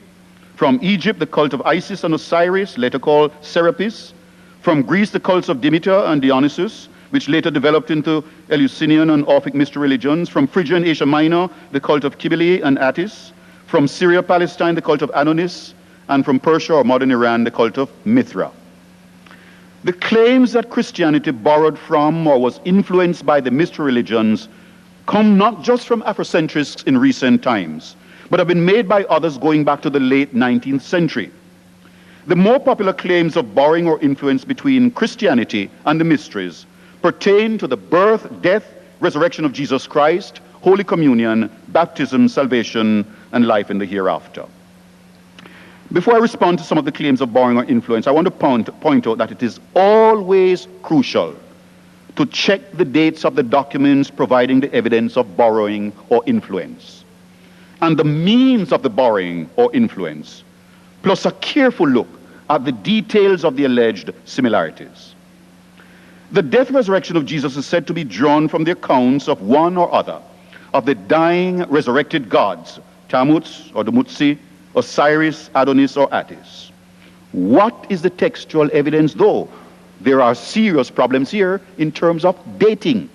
from Egypt, the cult of Isis and Osiris, later called Serapis; from Greece, the cults of Demeter and Dionysus, which later developed into Eleusinian and Orphic mystery religions; from Phrygia and Asia Minor, the cult of Cybele and Attis; from Syria, Palestine, the cult of Adonis; and from Persia or modern Iran, the cult of Mithra. The claims that Christianity borrowed from or was influenced by the mystery religions come not just from Afrocentrists in recent times, but have been made by others going back to the late 19th century. The more popular claims of borrowing or influence between Christianity and the mysteries pertain to the birth, death, resurrection of Jesus Christ, Holy Communion, baptism, salvation, and life in the hereafter. Before I respond to some of the claims of borrowing or influence, I want to point out that it is always crucial to check the dates of the documents providing the evidence of borrowing or influence, and the means of the borrowing or influence, plus a careful look at the details of the alleged similarities. The death resurrection of Jesus is said to be drawn from the accounts of one or other of the dying resurrected gods, Tammuz or Dumuzi, Osiris, Adonis, or Attis. What is the textual evidence, though? There are serious problems here in terms of dating.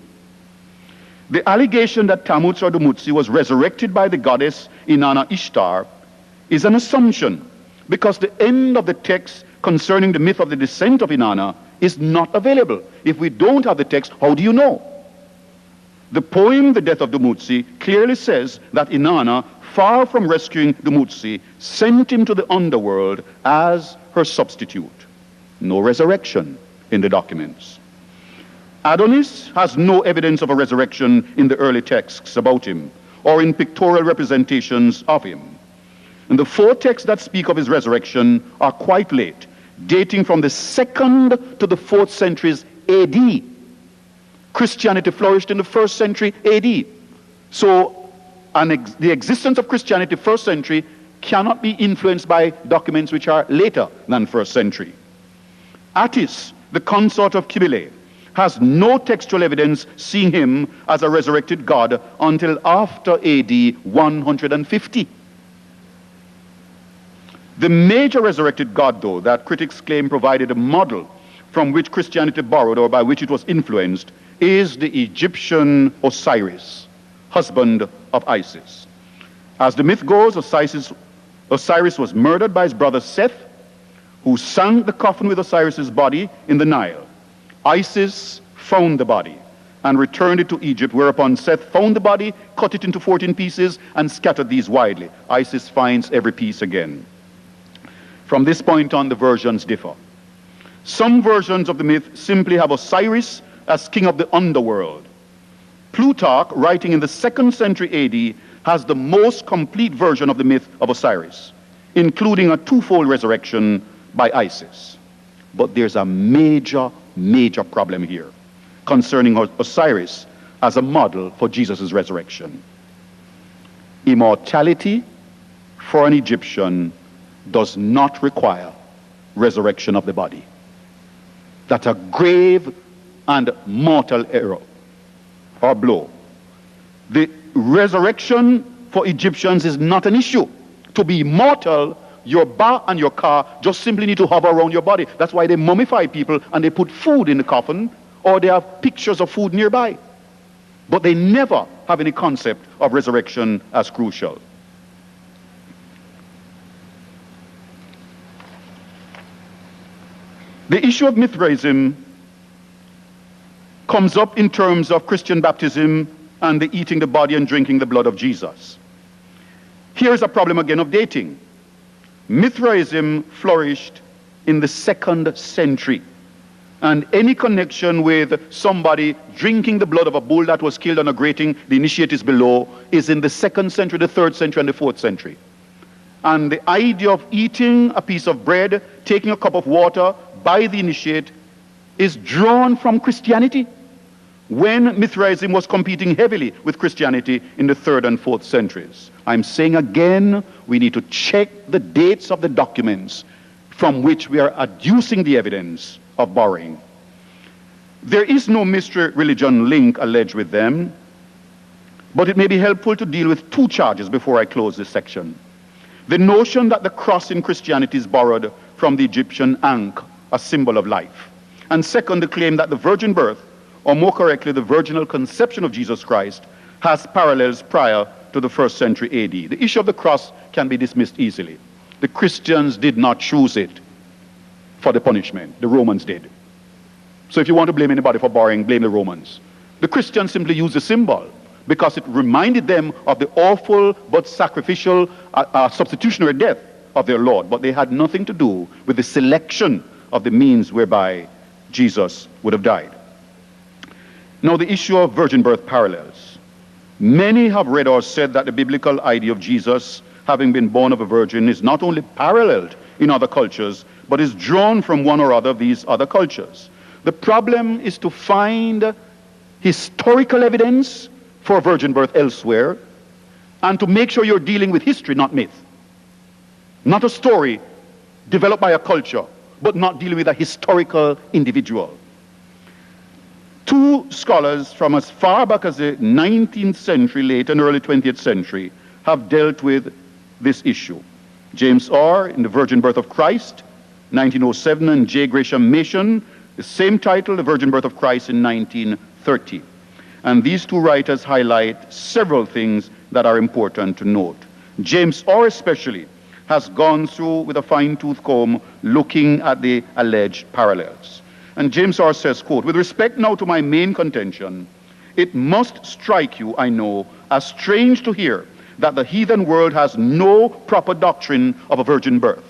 The allegation that Tammuz or Dumuzi was resurrected by the goddess Inanna Ishtar is an assumption, because the end of the text concerning the myth of the descent of Inanna is not available. If we don't have the text, how do you know? The poem, The Death of Dumuzi, clearly says that Inanna, far from rescuing Dumuzi, sent him to the underworld as her substitute. No resurrection in the documents. Adonis has no evidence of a resurrection in the early texts about him or in pictorial representations of him. And the four texts that speak of his resurrection are quite late, dating from the 2nd to the 4th centuries AD. Christianity flourished in the 1st century AD. So the existence of Christianity 1st century cannot be influenced by documents which are later than 1st century. Attis, the consort of Cybele, has no textual evidence seeing him as a resurrected god until after AD 150. The major resurrected god, though, that critics claim provided a model from which Christianity borrowed or by which it was influenced, is the Egyptian Osiris, husband of Isis. As the myth goes, Osiris was murdered by his brother Seth, who sank the coffin with Osiris's body in the Nile. Isis found the body and returned it to Egypt, whereupon Seth found the body, cut it into 14 pieces, and scattered these widely. Isis finds every piece again. From this point on, the versions differ. Some versions of the myth simply have Osiris as king of the underworld. Plutarch, writing in the 2nd century AD, has the most complete version of the myth of Osiris, including a twofold resurrection by Isis. But there's a major problem here concerning Osiris as a model for Jesus' resurrection. Immortality for an Egyptian does not require resurrection of the body. That's a grave and mortal error or blow. The resurrection for Egyptians is not an issue. To be immortal, your bar and your car just simply need to hover around your body. That's why they mummify people and they put food in the coffin, or they have pictures of food nearby. But they never have any concept of resurrection as crucial. The issue of Mithraism comes up in terms of Christian baptism and the eating the body and drinking the blood of Jesus. Here's a problem again of dating. Mithraism flourished in the 2nd century, and any connection with somebody drinking the blood of a bull that was killed on a grating, the initiate is below, is in the 2nd century, the 3rd century, and the 4th century. And the idea of eating a piece of bread, taking a cup of water by the initiate, is drawn from Christianity. when Mithraism was competing heavily with Christianity in the 3rd and 4th centuries. I'm saying again, we need to check the dates of the documents from which we are adducing the evidence of borrowing. There is no mystery religion link alleged with them, but it may be helpful to deal with 2 charges before I close this section. The notion that the cross in Christianity is borrowed from the Egyptian ankh, a symbol of life. And second, the claim that the virgin birth, or more correctly, the virginal conception of Jesus Christ, has parallels prior to the 1st century AD. The issue of the cross can be dismissed easily. The Christians did not choose it for the punishment. The Romans did. So if you want to blame anybody for borrowing, blame the Romans. The Christians simply used the symbol because it reminded them of the awful but sacrificial substitutionary death of their Lord. But they had nothing to do with the selection of the means whereby Jesus would have died. Now, the issue of virgin birth parallels. Many have read or said that the biblical idea of Jesus having been born of a virgin is not only paralleled in other cultures, but is drawn from one or other of these other cultures. The problem is to find historical evidence for virgin birth elsewhere, and to make sure you're dealing with history, not myth. Not a story developed by a culture, but not dealing with a historical individual. 2 scholars from as far back as the 19th century, late and early 20th century, have dealt with this issue. James R. in The Virgin Birth of Christ, 1907, and J. Gresham Machen, the same title, The Virgin Birth of Christ, in 1930. And these 2 writers highlight several things that are important to note. James R. especially has gone through with a fine-tooth comb looking at the alleged parallels. And James R. says, quote, "With respect now to my main contention, it must strike you, I know, as strange to hear that the heathen world has no proper doctrine of a virgin birth.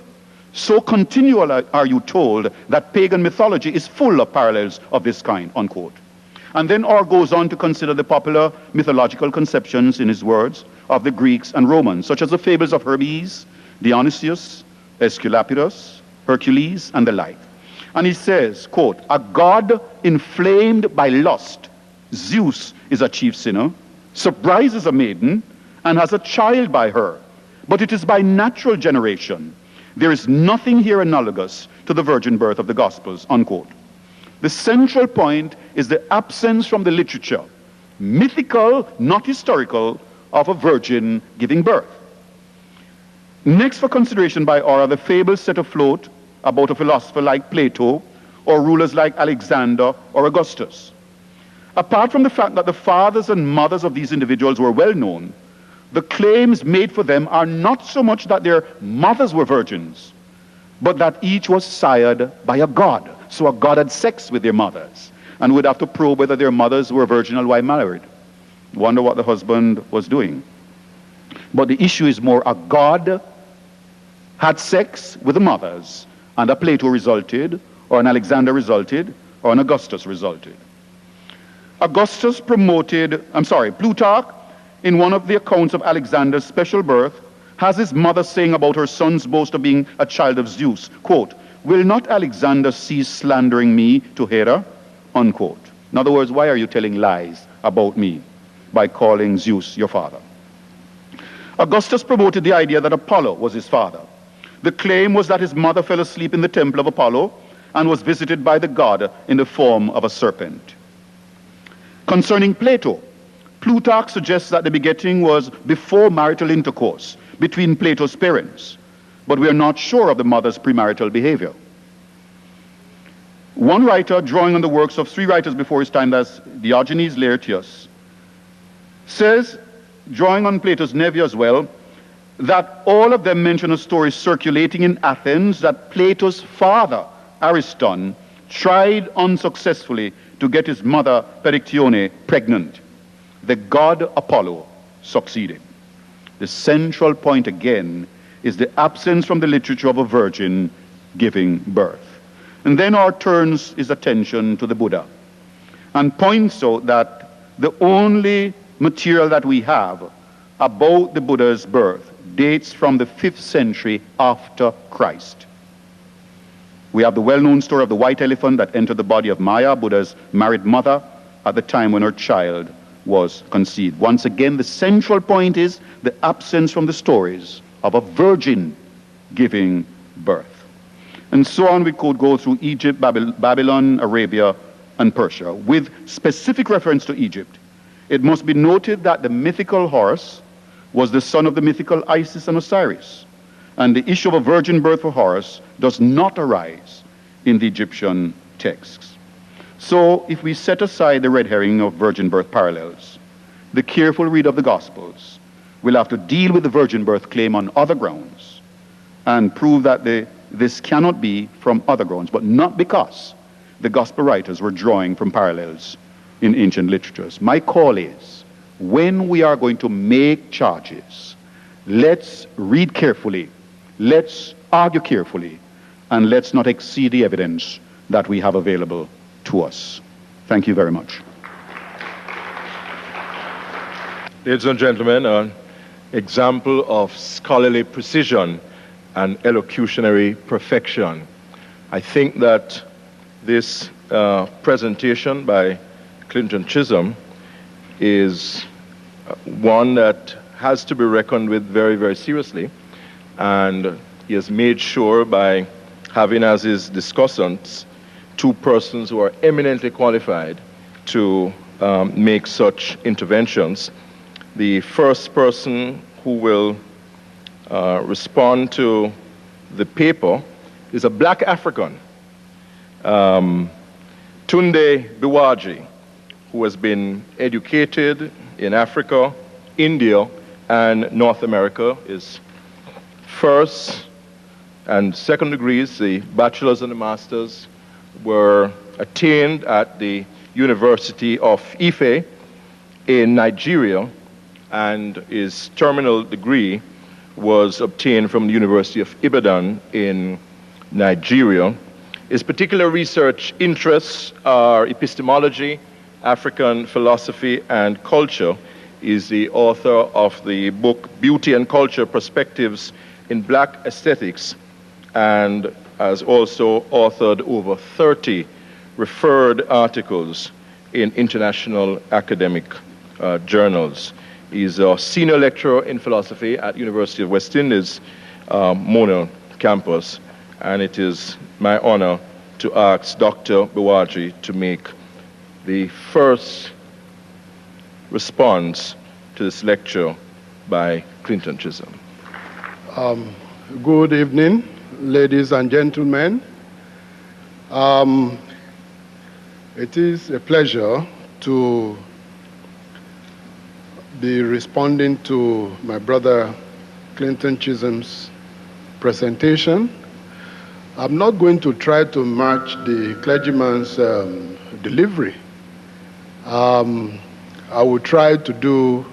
So continually are you told that pagan mythology is full of parallels of this kind," unquote. And then R goes on to consider the popular mythological conceptions, in his words, of the Greeks and Romans, such as the fables of Hermes, Dionysius, Aesculapius, Hercules, and the like. And he says, quote, "A god inflamed by lust, Zeus is a chief sinner, surprises a maiden, and has a child by her. But it is by natural generation. There is nothing here analogous to the virgin birth of the Gospels," unquote. The central point is the absence from the literature, mythical, not historical, of a virgin giving birth. Next for consideration by R are the fables set afloat about a philosopher like Plato or rulers like Alexander or Augustus. Apart from the fact that the fathers and mothers of these individuals were well known, the claims made for them are not so much that their mothers were virgins, but that each was sired by a god. So a god had sex with their mothers and would have to probe whether their mothers were virginal while married. Wonder what the husband was doing. But the issue is more, a god had sex with the mothers, and a Plato resulted, or an Alexander resulted, or an Augustus resulted. Plutarch, in one of the accounts of Alexander's special birth, has his mother saying about her son's boast of being a child of Zeus, quote, "Will not Alexander cease slandering me to Hera?" unquote. In other words, why are you telling lies about me by calling Zeus your father? Augustus promoted the idea that Apollo was his father. The claim was that his mother fell asleep in the temple of Apollo and was visited by the god in the form of a serpent. Concerning Plato, Plutarch suggests that the begetting was before marital intercourse between Plato's parents, but we are not sure of the mother's premarital behavior. One writer, drawing on the works of 3 writers before his time, that's Diogenes Laertius, says, drawing on Plato's nephew as well, that all of them mention a story circulating in Athens that Plato's father, Ariston, tried unsuccessfully to get his mother, Perictione, pregnant. The god Apollo succeeded. The central point again is the absence from the literature of a virgin giving birth. And then R turns his attention to the Buddha and points out that the only material that we have about the Buddha's birth dates from the 5th century after Christ. We have the well-known story of the white elephant that entered the body of Maya, Buddha's married mother, at the time when her child was conceived. Once again, the central point is the absence from the stories of a virgin giving birth. And so on we could go through Egypt, Babylon, Arabia, and Persia. With specific reference to Egypt, it must be noted that the mythical Horus was the son of the mythical Isis and Osiris. And the issue of a virgin birth for Horus does not arise in the Egyptian texts. So if we set aside the red herring of virgin birth parallels, the careful read of the Gospels will have to deal with the virgin birth claim on other grounds and prove that this cannot be from other grounds, but not because the Gospel writers were drawing from parallels in ancient literatures. My call is, when we are going to make charges, let's read carefully, let's argue carefully, and let's not exceed the evidence that we have available to us. Thank you very much. Ladies and gentlemen, an example of scholarly precision and elocutionary perfection. I think that this presentation by Clinton Chisholm is one that has to be reckoned with very, very seriously, and he has made sure by having as his discussants two persons who are eminently qualified to make such interventions. The first person who will respond to the paper is a black African, Tunde Biwaji, who has been educated in Africa, India, and North America. His first and second degrees, the bachelor's and the master's, were attained at the University of Ife in Nigeria, and his terminal degree was obtained from the University of Ibadan in Nigeria. His particular research interests are epistemology, African philosophy, and culture. He is the author of the book Beauty and Culture: Perspectives in Black Aesthetics, and has also authored over 30 referred articles in international academic journals. He's a senior lecturer in philosophy at University of West Indies, Mona campus, and it is my honor to ask Dr. Biwaji to make the first response to this lecture by Clinton Chisholm. Good evening, ladies and gentlemen. It is a pleasure to be responding to my brother Clinton Chisholm's presentation. I'm not going to try to match the clergyman's delivery. I will try to do,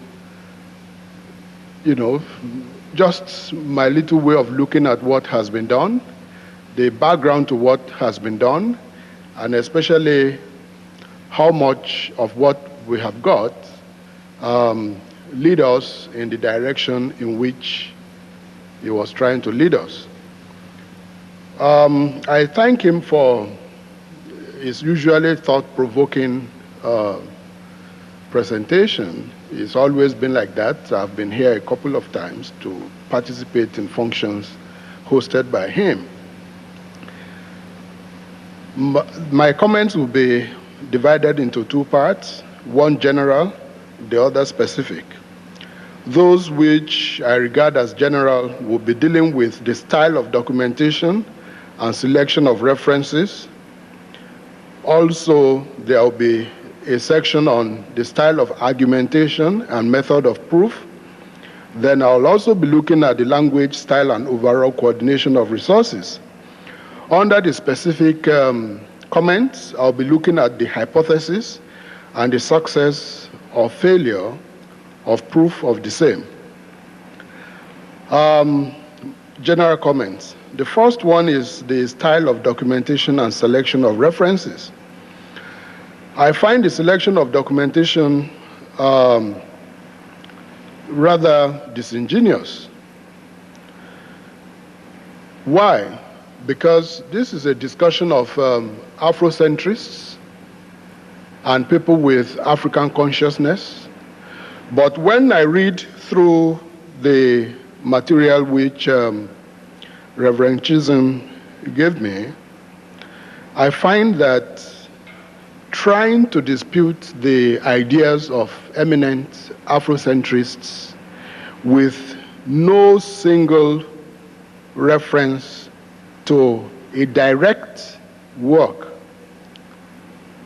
just my little way of looking at what has been done, the background to what has been done, and especially how much of what we have got lead us in the direction in which he was trying to lead us. I thank him for his usually thought-provoking presentation. It's always been like that. I've been here a couple of times to participate in functions hosted by him. My comments will be divided into two parts, one general, the other specific. Those which I regard as general will be dealing with the style of documentation and selection of references. Also, there will be a section on the style of argumentation and method of proof. Then I'll also be looking at the language, style, and overall coordination of resources. Under the specific comments, I'll be looking at the hypothesis and the success or failure of proof of the same. General comments. The first one is the style of documentation and selection of references. I find the selection of documentation rather disingenuous. Why? Because this is a discussion of Afrocentrists and people with African consciousness. But when I read through the material which Reverend Chisholm gave me, I find that trying to dispute the ideas of eminent Afrocentrists with no single reference to a direct work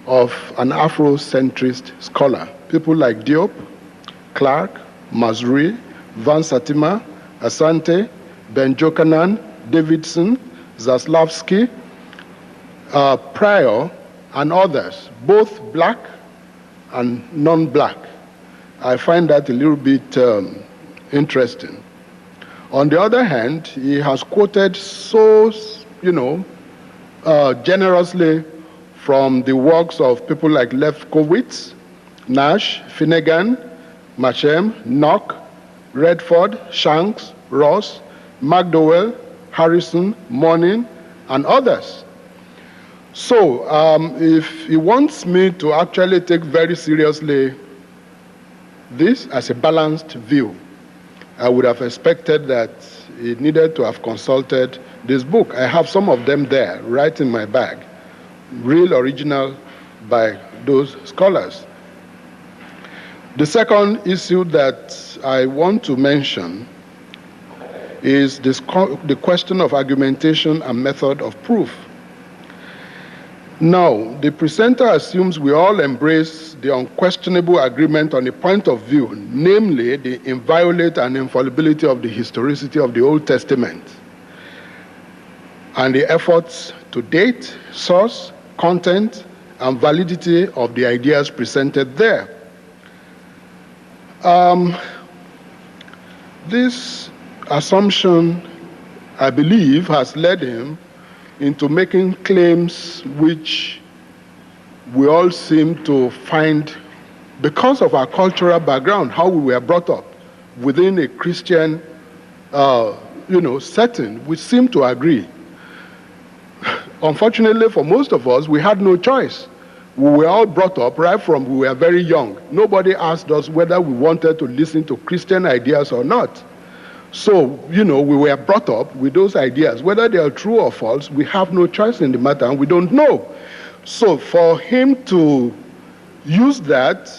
of an Afrocentrist scholar, people like Diop, Clark, Masri, Van Satima, Asante, Ben Jokanan, Davidson, Zaslavsky, Pryor, and others, both black and non-black. I find that a little bit interesting. On the other hand, he has quoted so, generously from the works of people like Lefkowitz, Nash, Finnegan, Machem, Nock, Redford, Shanks, Ross, McDowell, Harrison, Morning, and others. So if he wants me to actually take very seriously this as a balanced view, I would have expected that he needed to have consulted this book. I have some of them there, right in my bag, real original by those scholars. The second issue that I want to mention is the question of argumentation and method of proof. Now, the presenter assumes we all embrace the unquestionable agreement on a point of view, namely the inviolate and infallibility of the historicity of the Old Testament, and the efforts to date, source, content, and validity of the ideas presented there. This assumption, I believe, has led him into making claims which we all seem to find, because of our cultural background, how we were brought up within a Christian setting, we seem to agree. Unfortunately, for most of us, we had no choice. We were all brought up right from we were very young. Nobody asked us whether we wanted to listen to Christian ideas or not. So, we were brought up with those ideas. Whether they are true or false, we have no choice in the matter, and we don't know. So for him to use that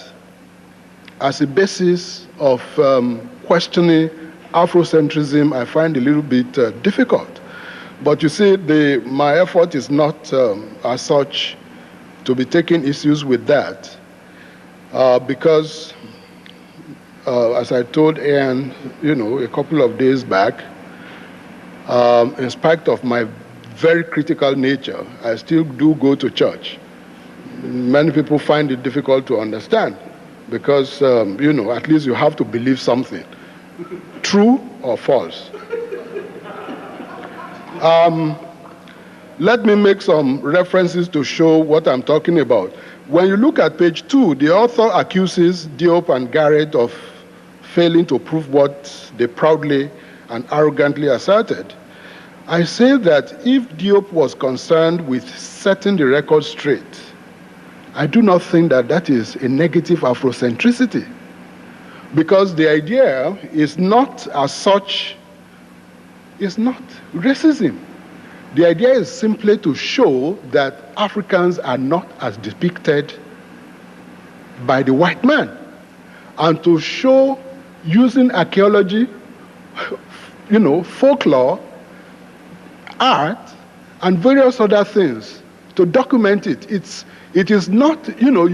as a basis of questioning Afrocentrism, I find a little bit difficult. But you see, my effort is not as such to be taking issues with that, because as I told Ian, a couple of days back, in spite of my very critical nature, I still do go to church. Many people find it difficult to understand because, at least you have to believe something, true or false. Let me make some references to show what I'm talking about. When you look at page 2, the author accuses Diop and Garrett of failing to prove what they proudly and arrogantly asserted. I say that if Diop was concerned with setting the record straight, I do not think that that is a negative Afrocentricity, because the idea is not as such, is not racism. The idea is simply to show that Africans are not as depicted by the white man, and to show, using archaeology, folklore, art, and various other things to document it. It is not,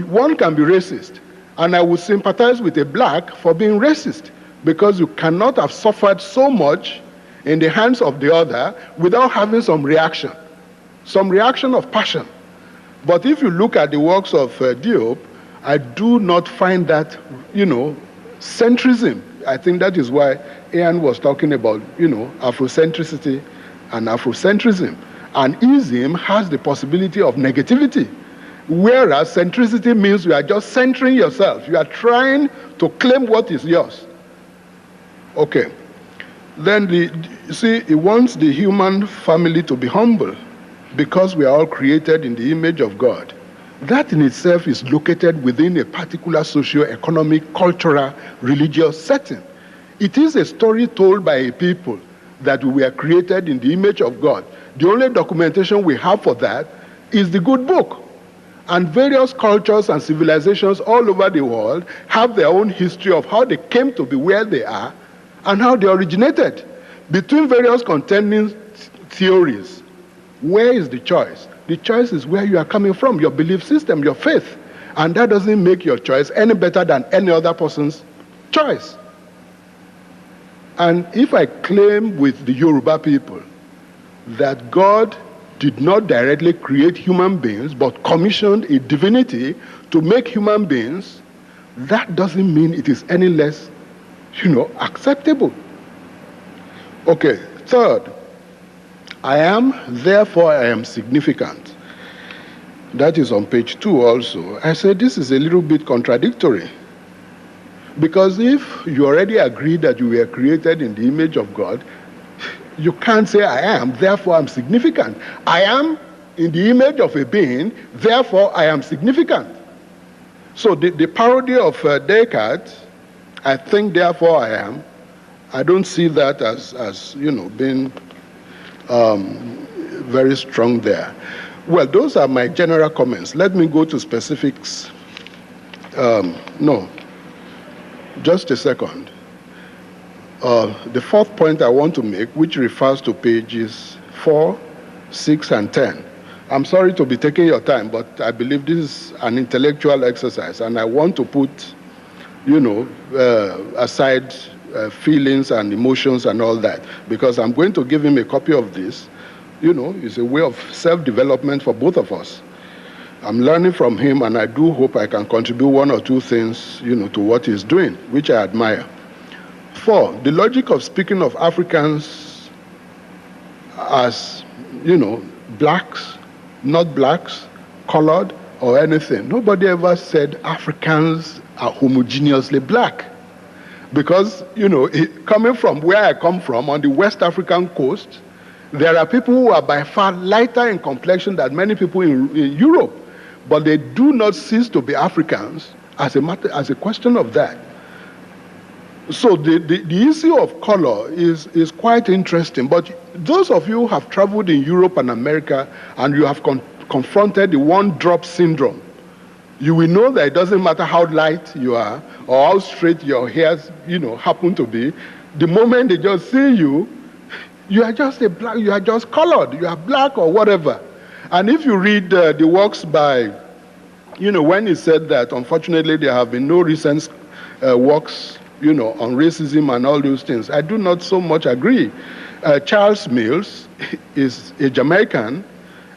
one can be racist, and I would sympathize with a black for being racist, because you cannot have suffered so much in the hands of the other without having some reaction of passion. But if you look at the works of Diop, I do not find that, centrism. I think that is why Ian was talking about, Afrocentricity and Afrocentrism. And ism has the possibility of negativity, whereas centricity means you are just centering yourself. You are trying to claim what is yours. Okay. Then, he wants the human family to be humble, because we are all created in the image of God. that in itself is located within a particular socio-economic, cultural, religious setting. It is a story told by a people that we were created in the image of God. The only documentation we have for that is the good book. And various cultures and civilizations all over the world have their own history of how they came to be where they are and how they originated. Between various contending theories, where is the choice? The choice is where you are coming from, your belief system, your faith. And that doesn't make your choice any better than any other person's choice. And if I claim with the Yoruba people that God did not directly create human beings, but commissioned a divinity to make human beings, that doesn't mean it is any less, acceptable. Okay, third, I am, therefore I am significant. That is on page 2 also. I said this is a little bit contradictory. Because if you already agree that you were created in the image of God, you can't say I am, therefore I'm significant. I am in the image of a being, therefore I am significant. So the parody of Descartes, I think therefore I am, I don't see that as being very strong there. Well, those are my general comments. Let me go to specifics. No, just a second. The fourth point I want to make, which refers to pages 4, 6, and 10. I'm sorry to be taking your time, but I believe this is an intellectual exercise, and I want to put, aside feelings and emotions and all that, because I'm going to give him a copy of this. It's a way of self-development for both of us. I'm learning from him, and I do hope I can contribute one or two things, to what he's doing, which I admire. 4, the logic of speaking of Africans as, blacks, not blacks, colored, or anything. Nobody ever said Africans are homogeneously black. Because, coming from where I come from, on the West African coast, there are people who are by far lighter in complexion than many people in Europe. But they do not cease to be Africans as a question of that. So the issue of color is quite interesting. But those of you who have traveled in Europe and America and you have confronted the one-drop syndrome, you will know that it doesn't matter how light you are or how straight your hairs, happen to be. The moment they just see you, you are just black, you are just colored, you are black or whatever. And if you read the works by, when he said that, unfortunately, there have been no recent works, on racism and all those things, I do not so much agree. Charles Mills is a Jamaican,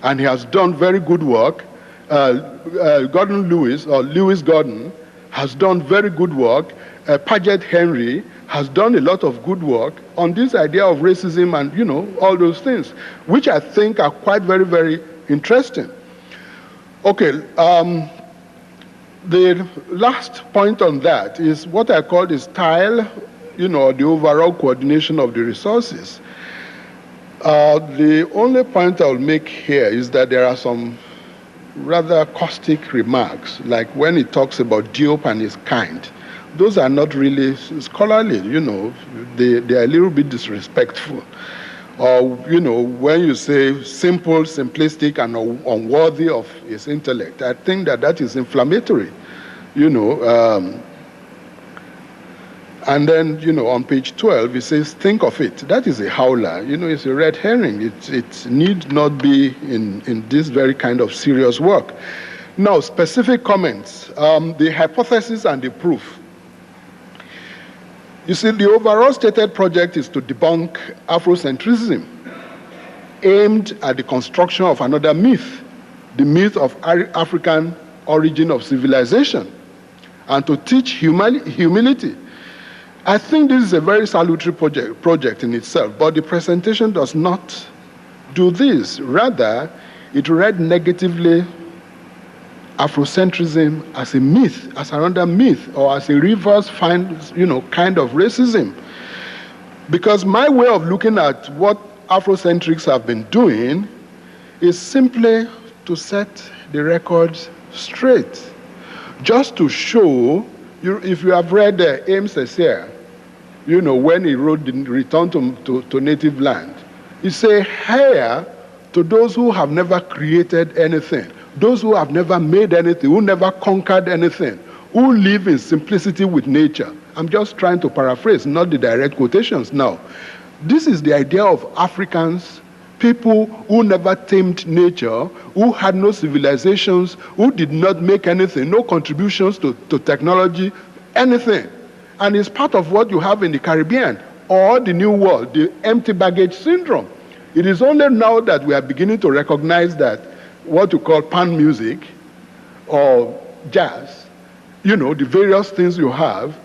and he has done very good work. Gordon Lewis, or Lewis Gordon, has done very good work. Paget Henry has done a lot of good work on this idea of racism and, all those things, which I think are quite very, very interesting. Okay, the last point on that is what I call the style, the overall coordination of the resources. The only point I'll make here is that there are some rather caustic remarks, like when he talks about Diop and his kind. Those are not really scholarly, they are a little bit disrespectful. Or, when you say simple, simplistic, and unworthy of his intellect, I think that is inflammatory, And then, on page 12, he says, think of it. That is a howler. It's a red herring. It need not be in this very kind of serious work. Now, specific comments. The hypothesis and the proof. You see, the overall stated project is to debunk Afrocentrism, aimed at the construction of another myth, the myth of African origin of civilization, and to teach humility. I think this is a very salutary project in itself, but the presentation does not do this. Rather, it read negatively Afrocentrism as a myth, as another myth, or as a reverse kind of racism. Because my way of looking at what Afrocentrics have been doing is simply to set the records straight. Just to show, if you have read Ames Cecil, when he wrote Return to Native Land, he said, "Here to those who have never created anything, those who have never made anything, who never conquered anything, who live in simplicity with nature." I'm just trying to paraphrase, not the direct quotations now. This is the idea of Africans, people who never tamed nature, who had no civilizations, who did not make anything, no contributions to technology, anything. And it's part of what you have in the Caribbean or the New World, the empty baggage syndrome. It is only now that we are beginning to recognize that what you call pan music or jazz, the various things you have,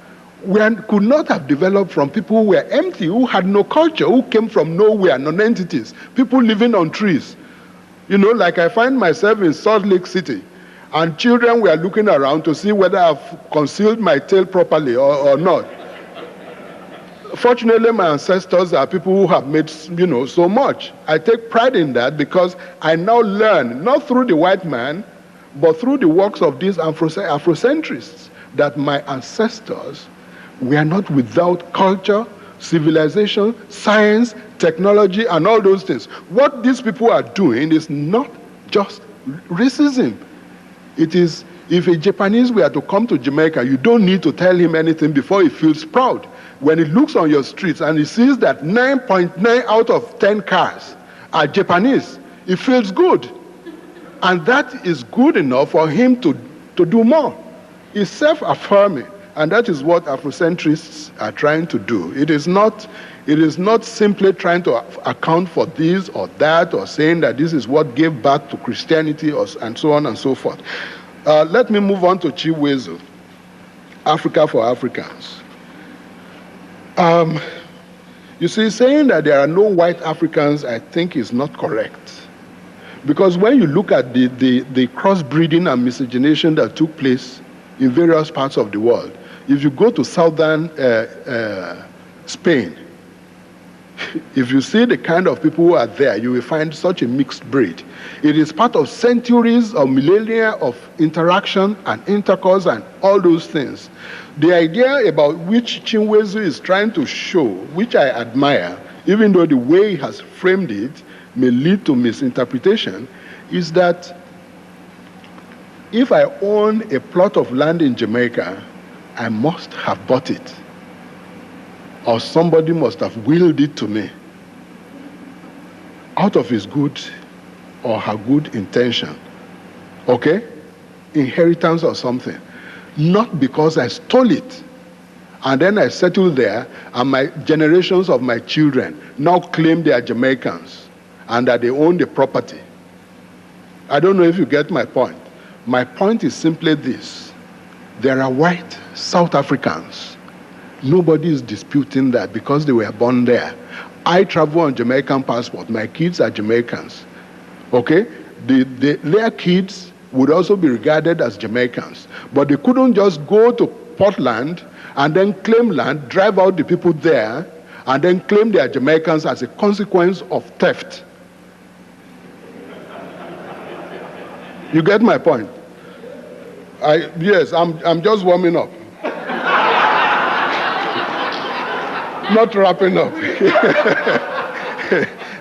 could not have developed from people who were empty, who had no culture, who came from nowhere, non-entities, people living on trees. Like I find myself in Salt Lake City, and children were looking around to see whether I've concealed my tail properly or not. Fortunately, my ancestors are people who have made, so much. I take pride in that because I now learn, not through the white man, but through the works of these Afrocentrists, that my ancestors were not without culture, civilization, science, technology, and all those things. What these people are doing is not just racism. It is, if a Japanese were to come to Jamaica, you don't need to tell him anything before he feels proud. When he looks on your streets and he sees that 9.9 out of 10 cars are Japanese, he feels good. And that is good enough for him to do more. It's self-affirming. And that is what Afrocentrists are trying to do. It is not simply trying to account for this or that, or saying that this is what gave birth to Christianity, and so on and so forth. Let me move on to Chiwezu, Africa for Africans. You see, saying that there are no white Africans, I think is not correct. Because when you look at the crossbreeding and miscegenation that took place in various parts of the world, if you go to southern Spain, if you see the kind of people who are there, you will find such a mixed breed. It is part of centuries or millennia of interaction and intercourse and all those things. The idea about which Chiwezu is trying to show, which I admire, even though the way he has framed it may lead to misinterpretation, is that if I own a plot of land in Jamaica, I must have bought it, or somebody must have willed it to me out of his good or her good intention. Okay? Inheritance or something. Not because I stole it and then I settled there and my generations of my children now claim they are Jamaicans and that they own the property. I don't know if you get my point. My point is simply this. There are white South Africans. Nobody is disputing that because they were born there. I travel on Jamaican passport. My kids are Jamaicans. Okay? Their kids would also be regarded as Jamaicans. But they couldn't just go to Portland and then claim land, drive out the people there, and then claim they are Jamaicans as a consequence of theft. You get my point? Yes, I'm just warming up. Not wrapping up.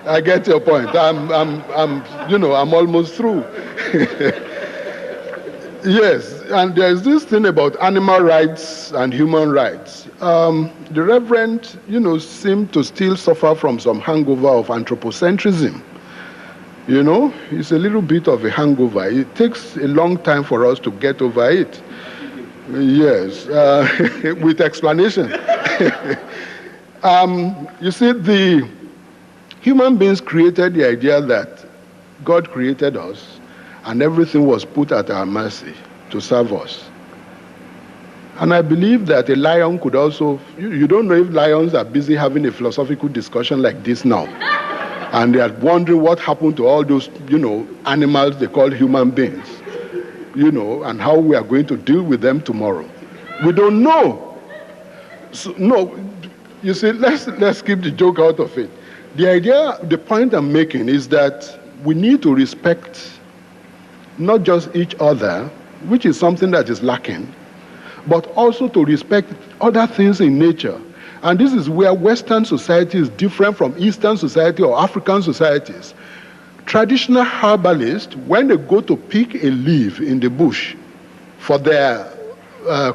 I get your point. I'm almost through. Yes, and there's this thing about animal rights and human rights. The Reverend, seemed to still suffer from some hangover of anthropocentrism. It's a little bit of a hangover. It takes a long time for us to get over it. Yes, with explanation. You see, the human beings created the idea that God created us and everything was put at our mercy to serve us. And I believe that a lion could also, you don't know if lions are busy having a philosophical discussion like this now. And they are wondering what happened to all those, animals they call human beings, and how we are going to deal with them tomorrow. We don't know. So, no, you see, let's keep the joke out of it. The point I'm making is that we need to respect not just each other, which is something that is lacking, but also to respect other things in nature. And this is where Western society is different from Eastern society or African societies. Traditional herbalists, when they go to pick a leaf in the bush for their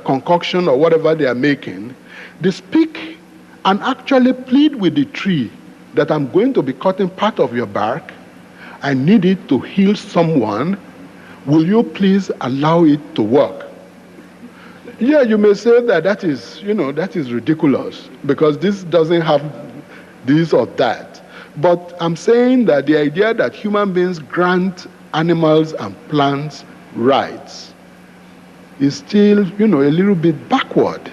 concoction or whatever they are making, they speak and actually plead with the tree that I'm going to be cutting part of your bark. I need it to heal someone. Will you please allow it to work? Yeah, you may say that that is ridiculous because this doesn't have this or that. But I'm saying that the idea that human beings grant animals and plants rights is still, a little bit backward.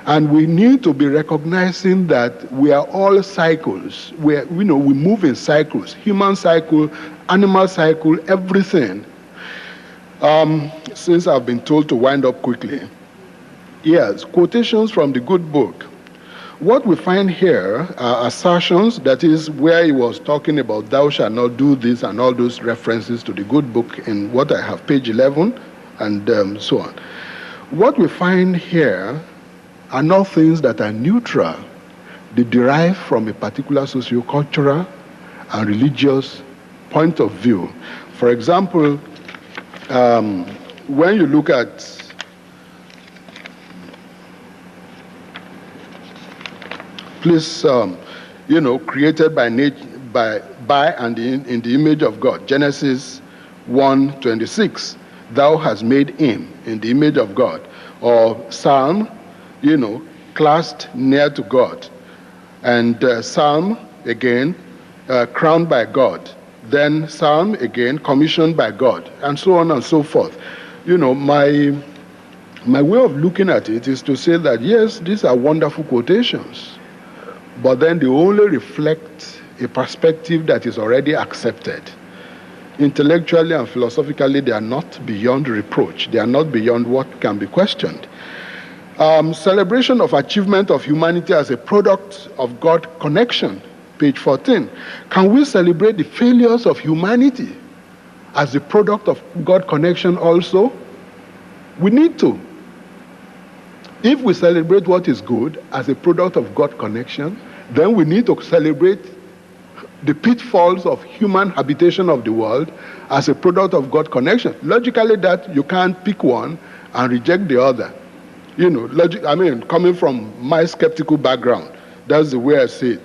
And we need to be recognizing that we are all cycles. We move in cycles, human cycle, animal cycle, everything. Since I've been told to wind up quickly, yes, quotations from the good book. What we find here are assertions, that is where he was talking about thou shalt not do this and all those references to the good book in what I have, page 11, and so on. What we find here are not things that are neutral. They derive from a particular sociocultural and religious point of view. For example, when you look at please, created by and in the image of God, Genesis 1:26, thou hast made him in the image of God. Or Psalm, classed near to God. And Psalm, again, crowned by God. Then Psalm, again, commissioned by God. And so on and so forth. My way of looking at it is to say that, yes, these are wonderful quotations, but then they only reflect a perspective that is already accepted. Intellectually and philosophically, they are not beyond reproach. They are not beyond what can be questioned. Celebration of achievement of humanity as a product of God connection, page 14. Can we celebrate the failures of humanity as a product of God connection also? We need to. If we celebrate what is good as a product of God connection, then we need to celebrate the pitfalls of human habitation of the world as a product of God connection. Logically, that you can't pick one and reject the other. Coming from my skeptical background, that's the way I see it.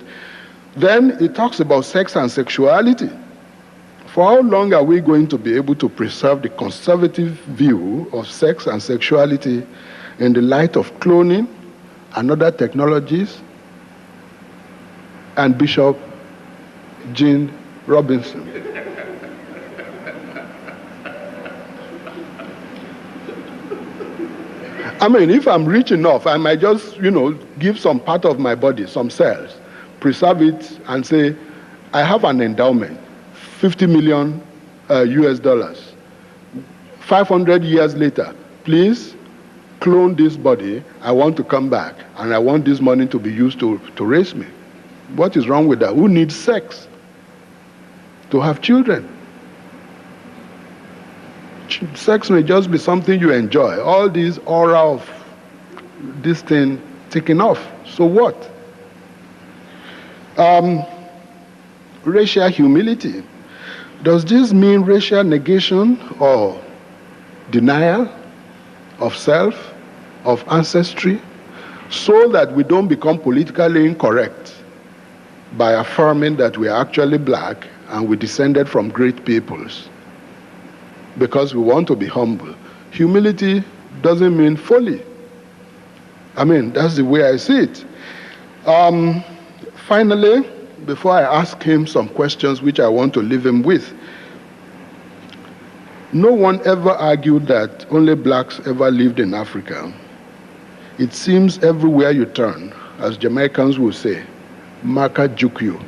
Then it talks about sex and sexuality. For how long are we going to be able to preserve the conservative view of sex and sexuality in the light of cloning and other technologies? And Bishop Jean Robinson. If I'm rich enough, I might just, give some part of my body, some cells, preserve it, and say, I have an endowment, $50 million US. 500 years later, please clone this body. I want to come back, and I want this money to be used to raise me. What is wrong with that? Who needs sex to have children? Sex may just be something you enjoy. All these aura of this thing taken off. So what? Racial humility. Does this mean racial negation or denial of self, of ancestry, so that we don't become politically incorrect by affirming that we are actually black and we descended from great peoples because we want to be humble? Humility doesn't mean folly. That's the way I see it. Finally, before I ask him some questions which I want to leave him with, no one ever argued that only blacks ever lived in Africa. It seems everywhere you turn, as Jamaicans will say, Maka juke you.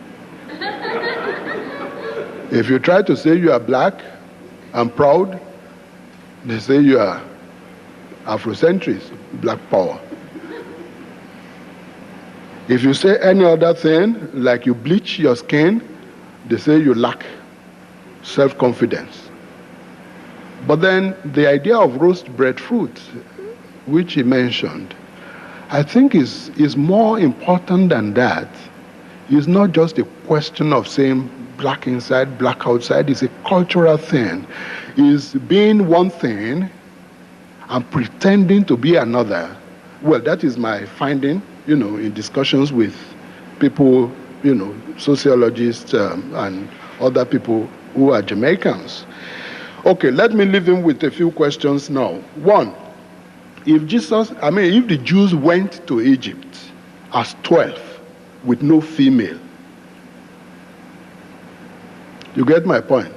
If you try to say you are black and proud, they say you are Afrocentrist, black power. If you say any other thing, like you bleach your skin, they say you lack self-confidence. But then the idea of roast breadfruit, which he mentioned, I think is more important than that. It's not just a question of saying black inside, black outside. It's a cultural thing. It's being one thing and pretending to be another. Well, that is my finding, in discussions with people, sociologists and other people who are Jamaicans. Okay, let me leave him with a few questions now. One, if the Jews went to Egypt as 12 with no female, you get my point?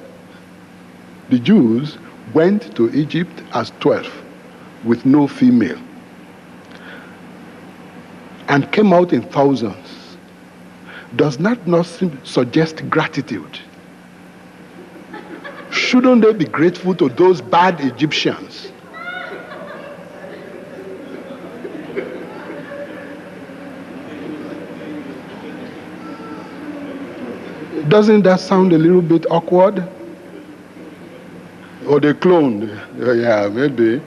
The Jews went to Egypt as 12 with no female and came out in thousands. Does that not suggest gratitude? Shouldn't they be grateful to those bad Egyptians? Doesn't that sound a little bit awkward? Or they cloned? Yeah, maybe.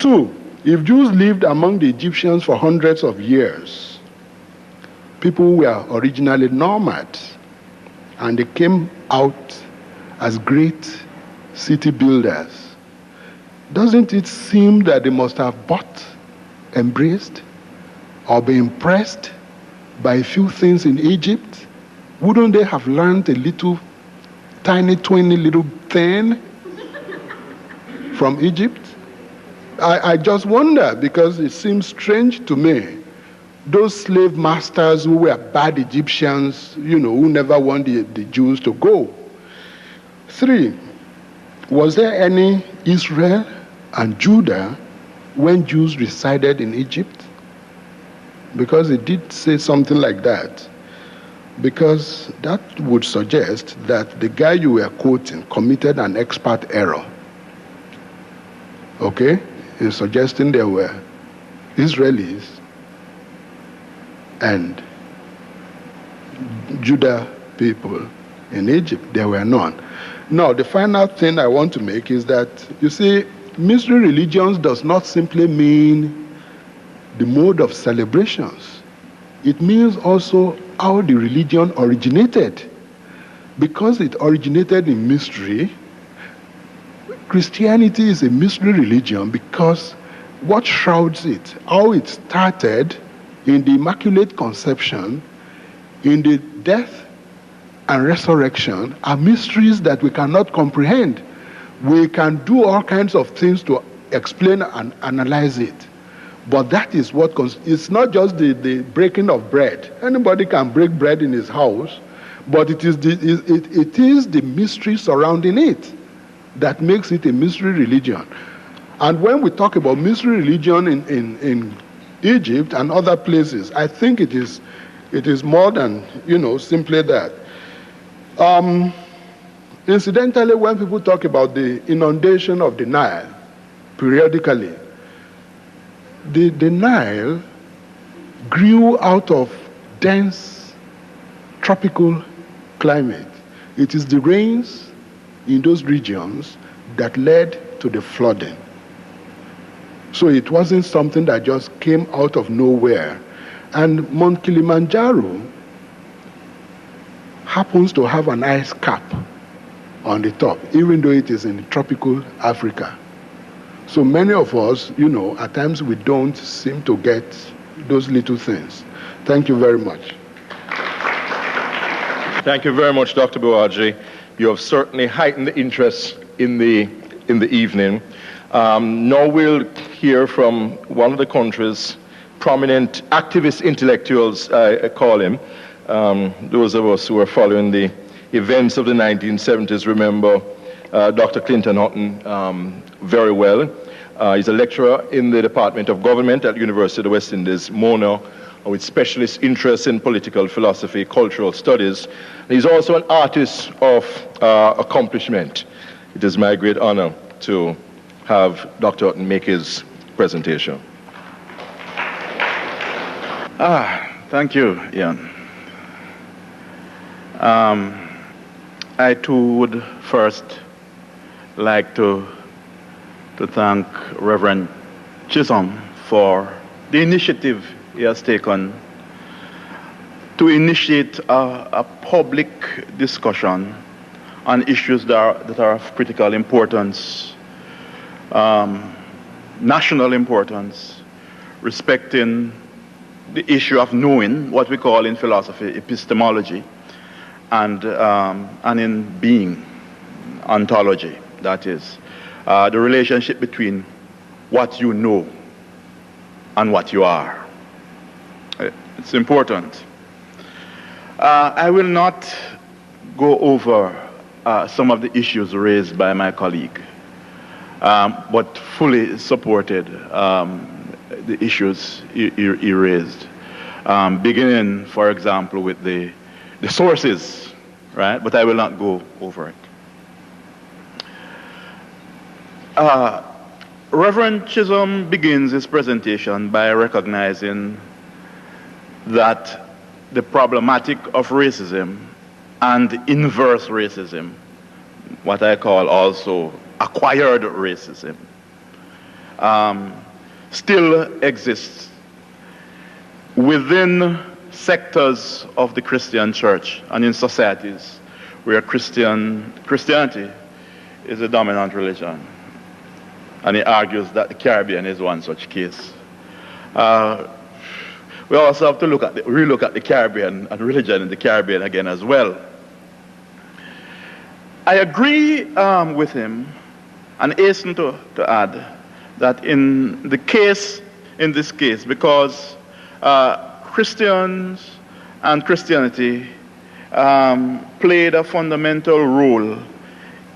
Two, if Jews lived among the Egyptians for hundreds of years, people were originally nomads, and they came out as great city builders. Doesn't it seem that they must have bought, embraced, or been impressed by a few things in Egypt? Wouldn't they have learned a little, tiny little thing from Egypt? I just wonder, because it seems strange to me. Those slave masters who were bad Egyptians, who never wanted the Jews to go. Three, was there any Israel and Judah when Jews resided in Egypt? Because it did say something like that. Because that would suggest that the guy you were quoting committed an expert error. Okay? In suggesting there were Israelis and Judah people in Egypt. There were none. Now, the final thing I want to make is that, you see, mystery religions does not simply mean the mode of celebrations. It means also how the religion originated. Because it originated in mystery, Christianity is a mystery religion because what shrouds it, how it started in the Immaculate Conception, in the death and resurrection, are mysteries that we cannot comprehend. We can do all kinds of things to explain and analyze it. But that is what, it's not just the breaking of bread. Anybody can break bread in his house, but it is the mystery surrounding it that makes it a mystery religion. And when we talk about mystery religion in Egypt and other places, I think it is more than, simply that. Incidentally, when people talk about the inundation of the Nile, periodically, the Nile grew out of dense tropical climate. It is the rains in those regions that led to the flooding. So it wasn't something that just came out of nowhere. And Mount Kilimanjaro happens to have an ice cap on the top, even though it is in tropical Africa. So many of us, at times we don't seem to get those little things. Thank you very much. Thank you very much, Dr. Buaji. You have certainly heightened the interest in the evening. Now we'll hear from one of the country's prominent activist intellectuals, I call him. Those of us who are following the events of the 1970s remember Dr. Clinton Hutton very well. He's a lecturer in the Department of Government at the University of the West Indies, Mona, with specialist interests in political philosophy, cultural studies. He's also an artist of accomplishment. It is my great honor to have Dr. Hutton make his presentation. Thank you, Ian. I too would first like to to thank Reverend Chisholm for the initiative he has taken to initiate a public discussion on issues that are of critical importance, national importance, respecting the issue of knowing, what we call in philosophy epistemology, and in being, ontology, that is, the relationship between what you know and what you are. It's important. I will not go over some of the issues raised by my colleague, but fully supported the issues he raised, beginning, for example, with the sources, right? But I will not go over it. Reverend Chisholm begins his presentation by recognizing that the problematic of racism and inverse racism, what I call also acquired racism, still exists within sectors of the Christian church and in societies where Christianity is a dominant religion. And he argues that the Caribbean is one such case. We also have to relook at the Caribbean and religion in the Caribbean again as well. I agree with him and hasten to add that in this case, because Christians and Christianity played a fundamental role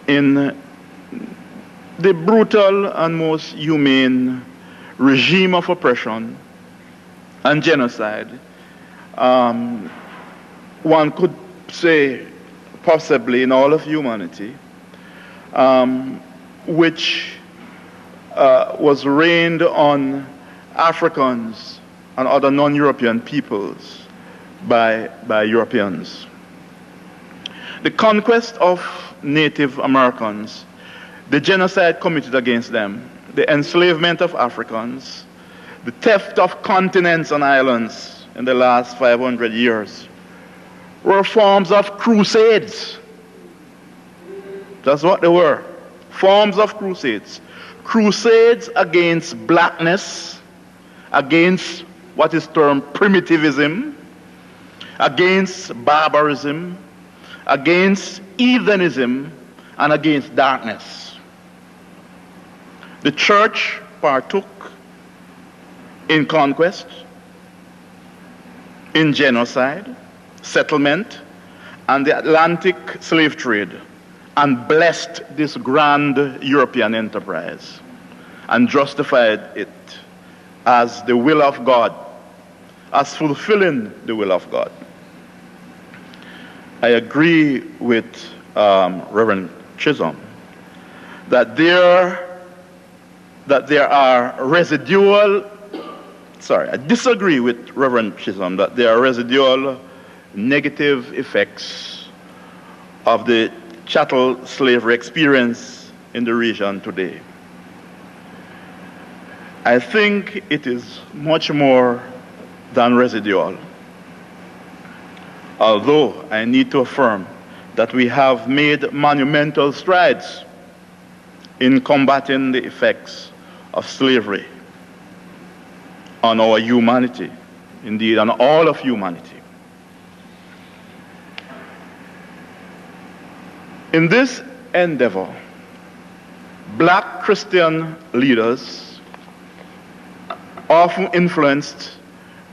in the brutal and most humane regime of oppression and genocide, one could say possibly in all of humanity, which was reigned on Africans and other non-European peoples by Europeans. The conquest of Native Americans, the genocide committed against them, the enslavement of Africans, the theft of continents and islands in the last 500 years were forms of crusades. That's what they were, forms of crusades. Crusades against blackness, against what is termed primitivism, against barbarism, against heathenism, and against darkness. The church partook in conquest, in genocide, settlement, and the Atlantic slave trade, and blessed this grand European enterprise and justified it as the will of God, as fulfilling the will of God. I agree with Reverend Chisholm that I disagree with Reverend Chisholm that there are residual negative effects of the chattel slavery experience in the region today. I think it is much more than residual. Although I need to affirm that we have made monumental strides in combating the effects of slavery on our humanity, indeed on all of humanity. In this endeavor, black Christian leaders, often influenced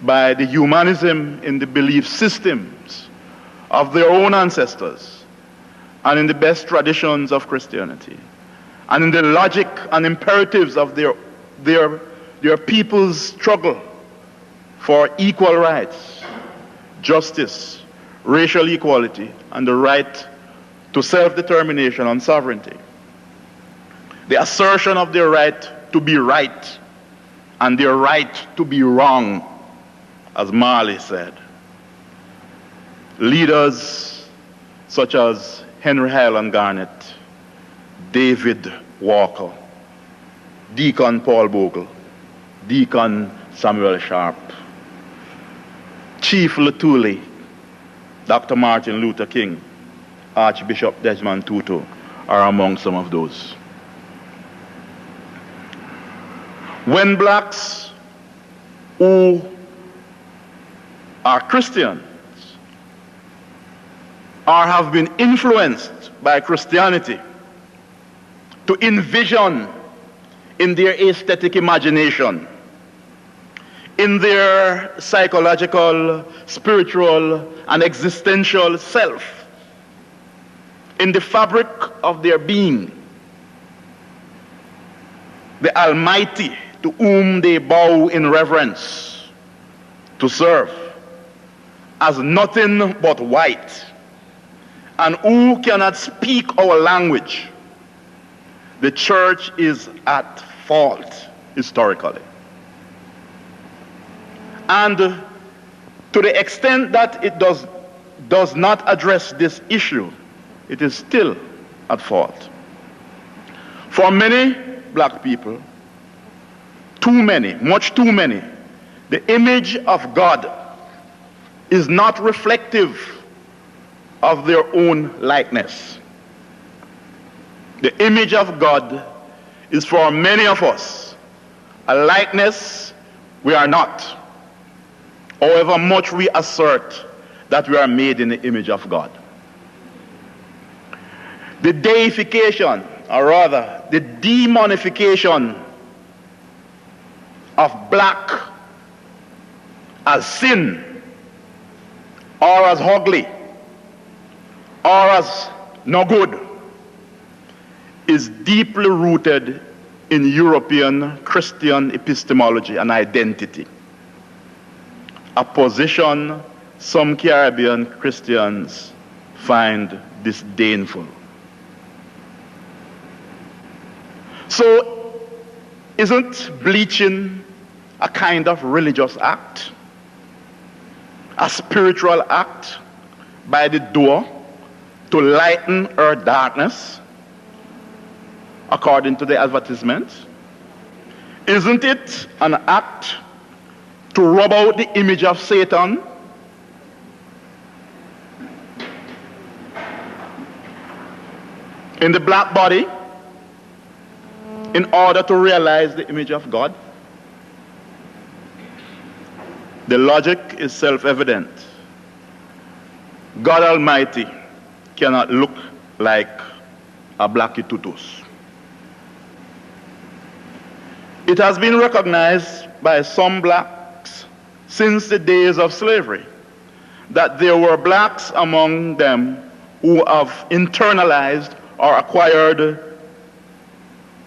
by the humanism in the belief systems of their own ancestors and in the best traditions of Christianity, and in the logic and imperatives of their people's struggle for equal rights, justice, racial equality, and the right to self-determination and sovereignty. The assertion of their right to be right and their right to be wrong, as Marley said. Leaders such as Henry Highland Garnet, David Walker, Deacon Paul Bogle, Deacon Samuel Sharp, Chief Lutuli, Dr. Martin Luther King, Archbishop Desmond Tutu are among some of those. When blacks who are Christians or have been influenced by Christianity to envision in their aesthetic imagination, in their psychological, spiritual, and existential self, in the fabric of their being, the Almighty to whom they bow in reverence to serve as nothing but white, and who cannot speak our language, the church is at fault historically. And to the extent that it does not address this issue, it is still at fault. For many black people, too many, much too many, the image of God is not reflective of their own likeness. The image of God is for many of us a likeness we are not, however much we assert that we are made in the image of God. The deification, or rather the demonification of black as sin, or as ugly, or as no good, is deeply rooted in European Christian epistemology and identity, a position some Caribbean Christians find disdainful. So, isn't bleaching a kind of religious act, a spiritual act by the door to lighten our darkness, according to the advertisement? Isn't it an act to rub out the image of Satan? In the black body, in order to realize the image of God? The logic is self-evident. God Almighty cannot look like a Blackie Tutus. It has been recognized by some blacks since the days of slavery that there were blacks among them who have internalized or acquired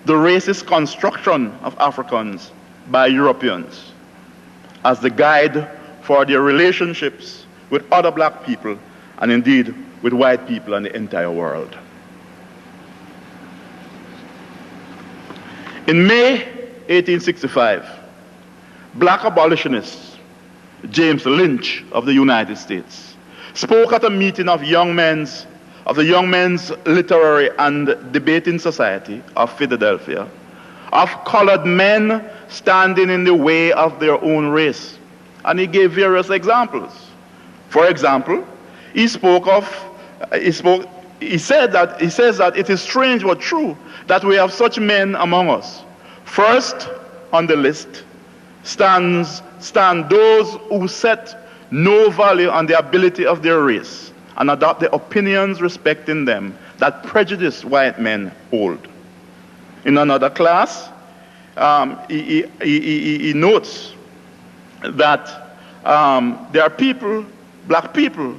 the racist construction of Africans by Europeans as the guide for their relationships with other black people and indeed with white people and the entire world. In May 1865, black abolitionist James Lynch of the United States spoke at a meeting of the Young Men's Literary and Debating Society of Philadelphia of colored men standing in the way of their own race. And he gave various examples. For example, he says that it is strange but true that we have such men among us. First on the list stand those who set no value on the ability of their race and adopt the opinions respecting them that prejudiced white men hold. In another class, he notes that there are people, black people,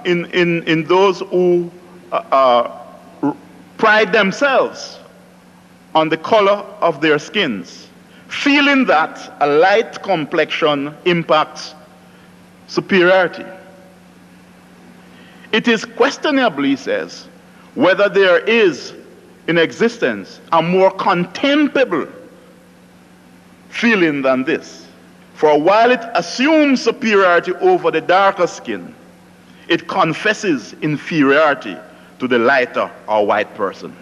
in those who pride themselves on the color of their skins, feeling that a light complexion impacts superiority. It is questionable, he says, whether there is in existence a more contemptible feeling than this. For while it assumes superiority over the darker skin, it confesses inferiority to the lighter or white person.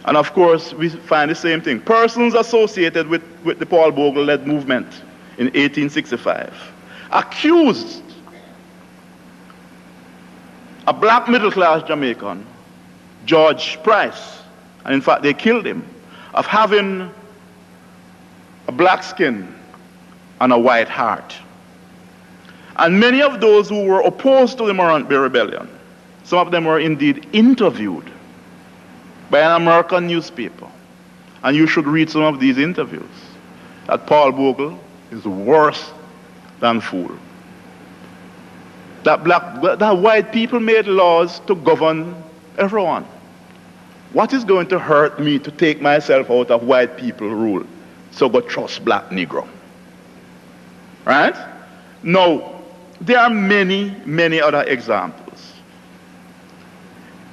And of course, we find the same thing. Persons associated with the Paul Bogle-led movement in 1865 accused a black middle-class Jamaican, George Price, and in fact they killed him, of having a black skin and a white heart. And many of those who were opposed to the Morant Bay Rebellion, some of them were indeed interviewed by an American newspaper. And you should read some of these interviews. That Paul Bogle is worse than fool. That white people made laws to govern everyone. What is going to hurt me to take myself out of white people rule? So go trust black Negro. Right? Now, there are many, many other examples.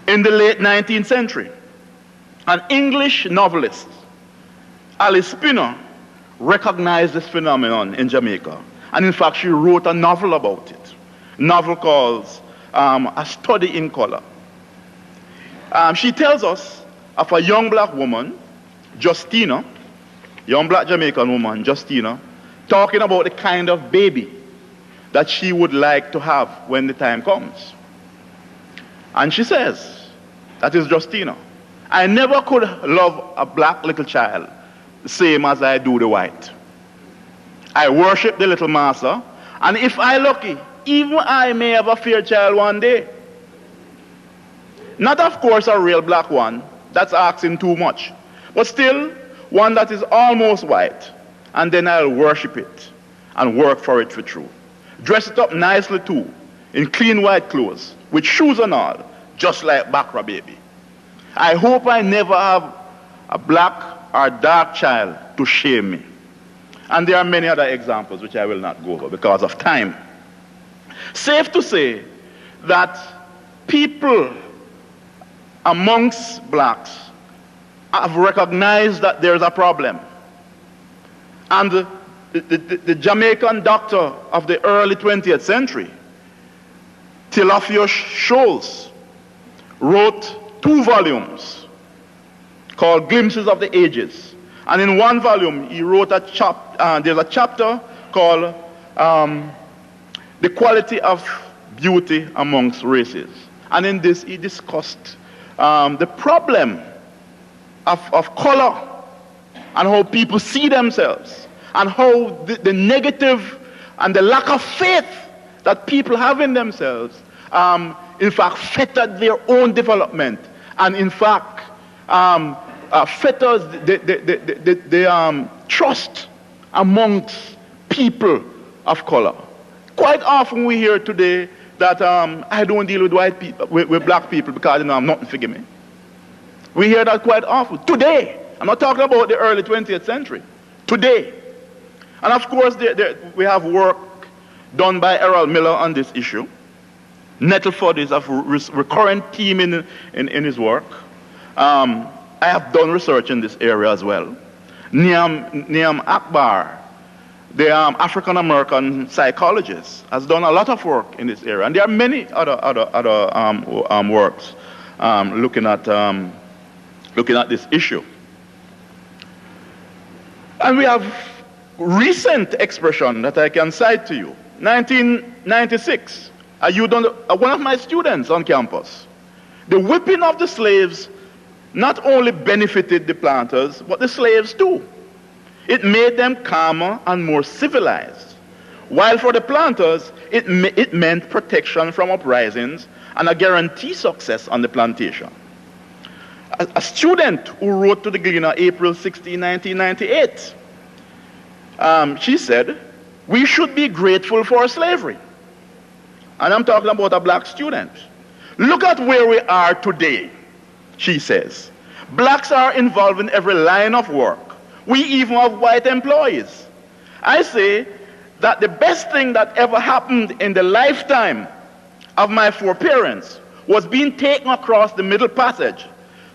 In the late 19th century, an English novelist, Alice Spinner, recognized this phenomenon in Jamaica. And in fact, she wrote a novel about it. A novel called A Study in Color. She tells us of a young black woman, Justina, young black Jamaican woman, Justina, talking about the kind of baby that she would like to have when the time comes. And she says, that is Justina, I never could love a black little child the same as I do the white. I worship the little master, and if I'm lucky, even I may have a fair child one day. Not, of course, a real black one, that's asking too much, but still one that is almost white, and then I'll worship it and work for it for true. Dress it up nicely too, in clean white clothes, with shoes and all, just like Bakra baby. I hope I never have a black or dark child to shame me. And there are many other examples which I will not go over because of time. Safe to say that people amongst blacks have recognized that there's a problem. And the Jamaican doctor of the early 20th century, Theophilus Scholes, wrote 2 volumes called Glimpses of the Ages. And in one volume, he wrote there's a chapter called The Quality of Beauty Amongst Races. And in this, he discussed the problem of color and how people see themselves and how the negative and the lack of faith that people have in themselves in fact fettered their own development and in fact fetters the trust amongst people of color. Quite often we hear today that I don't deal with white people, with black people because I'm nothing for me. We hear that quite often. Today, I'm not talking about the early 20th century. Today. And of course, we have work done by Errol Miller on this issue. Nettleford is a recurrent theme in his work. I have done research in this area as well. Niam Akbar, the African-American psychologist, has done a lot of work in this area. And there are many other works looking at this issue. And we have recent expression that I can cite to you. 1996, one of my students on campus. The whipping of the slaves not only benefited the planters, but the slaves too. It made them calmer and more civilized. While for the planters, it meant protection from uprisings and a guaranteed success on the plantation. A student who wrote to the Gleaner April 16, 1998, she said, we should be grateful for slavery. And I'm talking about a black student. Look at where we are today, she says. Blacks are involved in every line of work. We even have white employees. I say that the best thing that ever happened in the lifetime of my 4 parents was being taken across the Middle Passage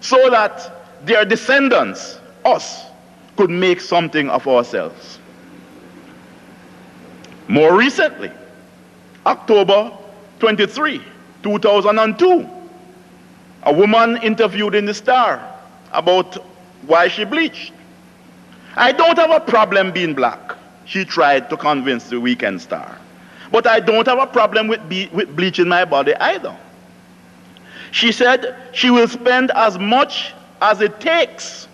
so that their descendants, us, could make something of ourselves. More recently, October 23, 2002, a woman interviewed in the Star about why she bleached. I don't have a problem being black, she tried to convince the Weekend Star. But I don't have a problem with bleaching my body either. She said she will spend as much as it takes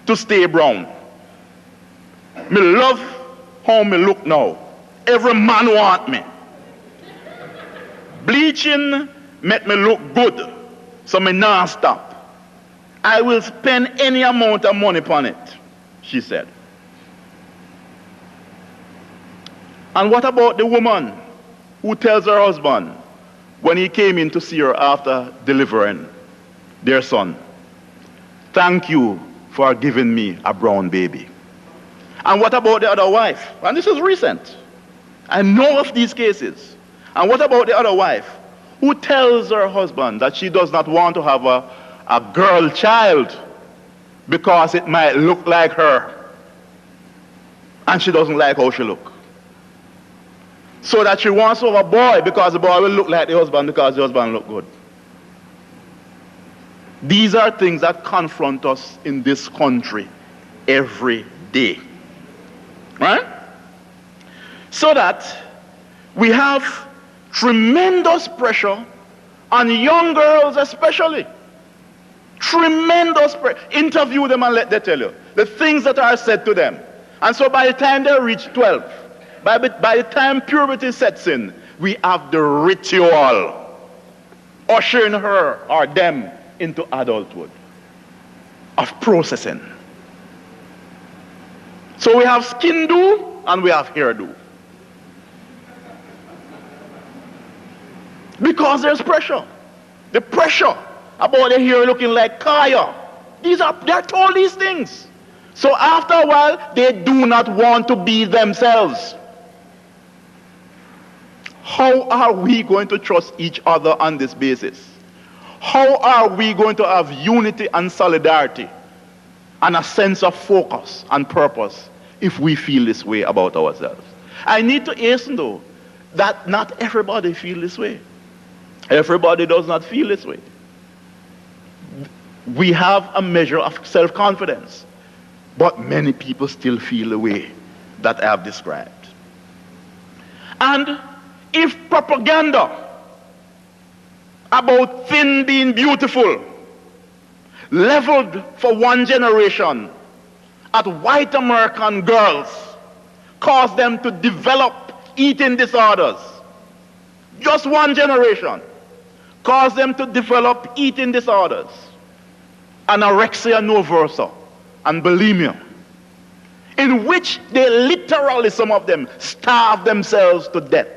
to stay brown. Me love how me look now. Every man want me. Bleaching make me look good, so me not stop. I will spend any amount of money upon it, she said. And what about the woman who tells her husband when he came in to see her after delivering their son, "Thank you for giving me a brown baby"? And what about the other wife? And this is recent. I know of these cases. And what about the other wife who tells her husband that she does not want to have a girl child because it might look like her and she doesn't like how she looks? So that she wants to have a boy because the boy will look like the husband because the husband look good. These are things that confront us in this country every day. Right? So that we have tremendous pressure on young girls especially. Tremendous pressure. Interview them and let them tell you the things that are said to them. And so by the time they reach 12, by the time puberty sets in, we have the ritual ushering her or them into adulthood of processing. So we have skin do and we have hair do. Because there's pressure. The pressure about the hair looking like Kaya. They're told these things. So after a while, they do not want to be themselves. How are we going to trust each other on this basis? How are we going to have unity and solidarity and a sense of focus and purpose if we feel this way about ourselves? I need to hasten though that not everybody feels this way. Everybody does not feel this way. We have a measure of self-confidence, but many people still feel the way that I have described. And if propaganda about thin being beautiful leveled for one generation at white American girls caused them to develop eating disorders, just one generation caused them to develop eating disorders, anorexia nervosa and bulimia, in which they literally, some of them, starve themselves to death.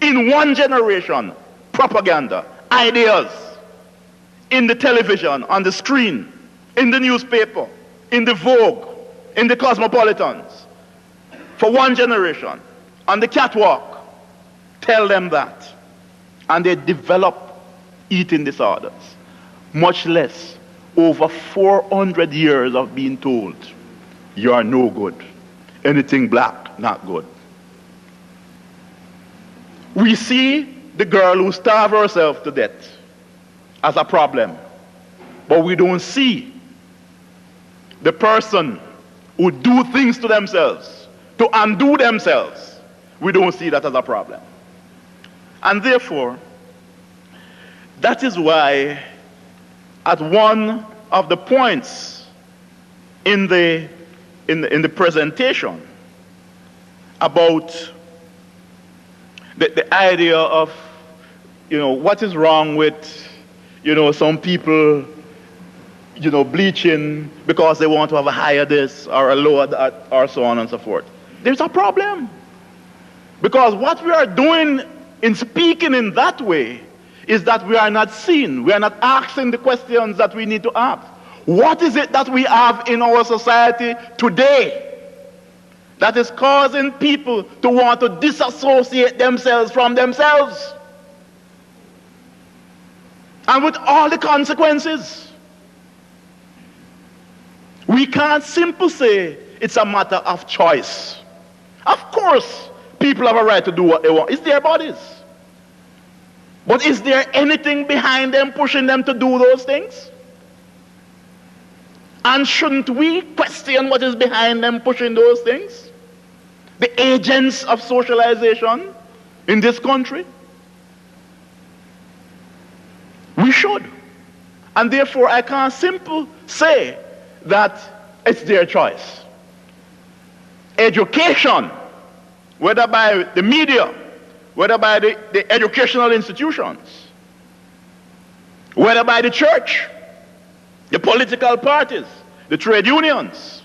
In one generation, propaganda, ideas, in the television, on the screen, in the newspaper, in the Vogue, in the Cosmopolitans, for one generation, on the catwalk, tell them that. And they develop eating disorders. Much less over 400 years of being told, you are no good. Anything black, not good. We see the girl who starved herself to death as a problem. But we don't see the person who do things to themselves, to undo themselves. We don't see that as a problem. And therefore, that is why at one of the points in the presentation about the idea of, what is wrong with, some people, bleaching because they want to have a higher this or a lower that or so on and so forth. There's a problem. Because what we are doing in speaking in that way is that we are not seen. We are not asking the questions that we need to ask. What is it that we have in our society today that is causing people to want to disassociate themselves from themselves? And with all the consequences. We can't simply say it's a matter of choice. Of course, people have a right to do what they want. It's their bodies. But is there anything behind them pushing them to do those things? And shouldn't we question what is behind them pushing those things? The agents of socialization in this country? We should. And therefore, I can't simply say that it's their choice. Education, whether by the media, whether by the educational institutions, whether by the church, the political parties, the trade unions,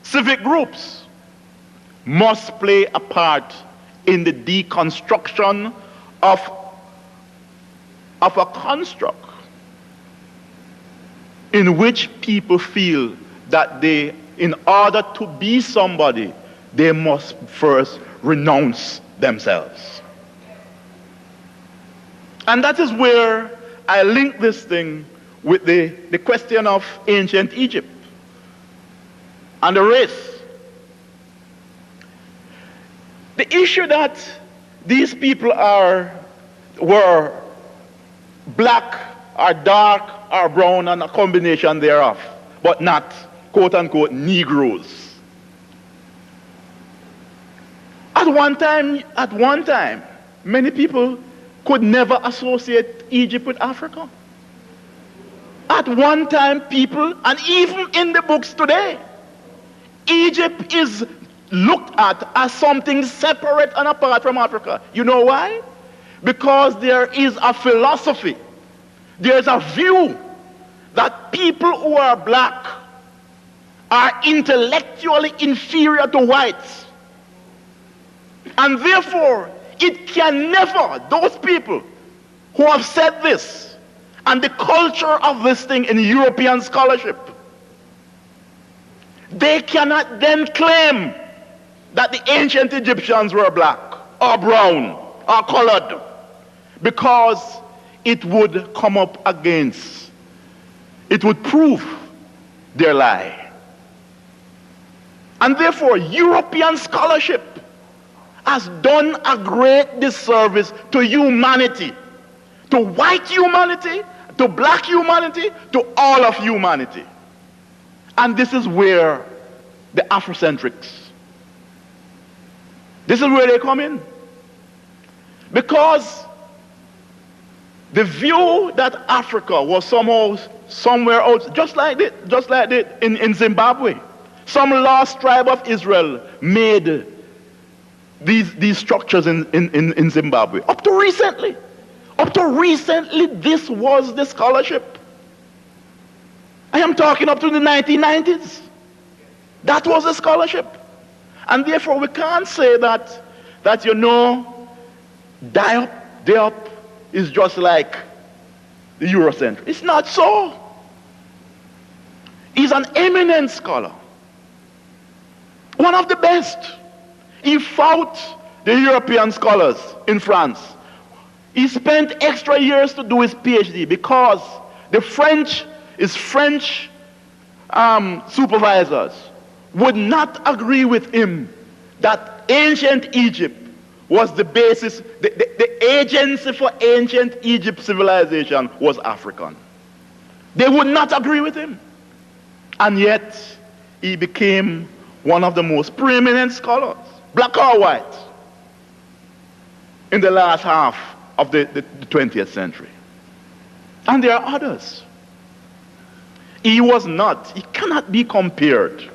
civic groups, must play a part in the deconstruction of a construct in which people feel that they, in order to be somebody, they must first renounce themselves. And that is where I link this thing with the question of ancient Egypt and the race. The issue that these people were black or dark or brown and a combination thereof, but not quote unquote Negroes. At one time, many people could never associate Egypt with Africa. At one time, people, and even in the books today, Egypt is looked at as something separate and apart from Africa. You know why? Because there is a philosophy, there's a view that people who are black are intellectually inferior to whites. And therefore, it can never, those people who have said this, and the culture of this thing in European scholarship, they cannot then claim that the ancient Egyptians were black or brown or colored, because it would come up against, it would prove their lie. And therefore, European scholarship has done a great disservice to humanity, to white humanity, to black humanity, to all of humanity. And this is where the Afrocentrics, this is where they come in. Because the view that Africa was somehow somewhere else, just like that in Zimbabwe. Some lost tribe of Israel made these structures in Zimbabwe. Up to recently, this was the scholarship. I am talking up to the 1990s. That was the scholarship. And therefore we can't say that you know, Diop is just like the Eurocentric. It's not so. He's an eminent scholar. One of the best. He fought the European scholars in France. He spent extra years to do his PhD because the French supervisors would not agree with him that ancient Egypt was the basis, the agency for ancient Egypt civilization was African. They would not agree with him. And yet, he became one of the most preeminent scholars, black or white, in the last half of the 20th century. And there are others. He cannot be compared.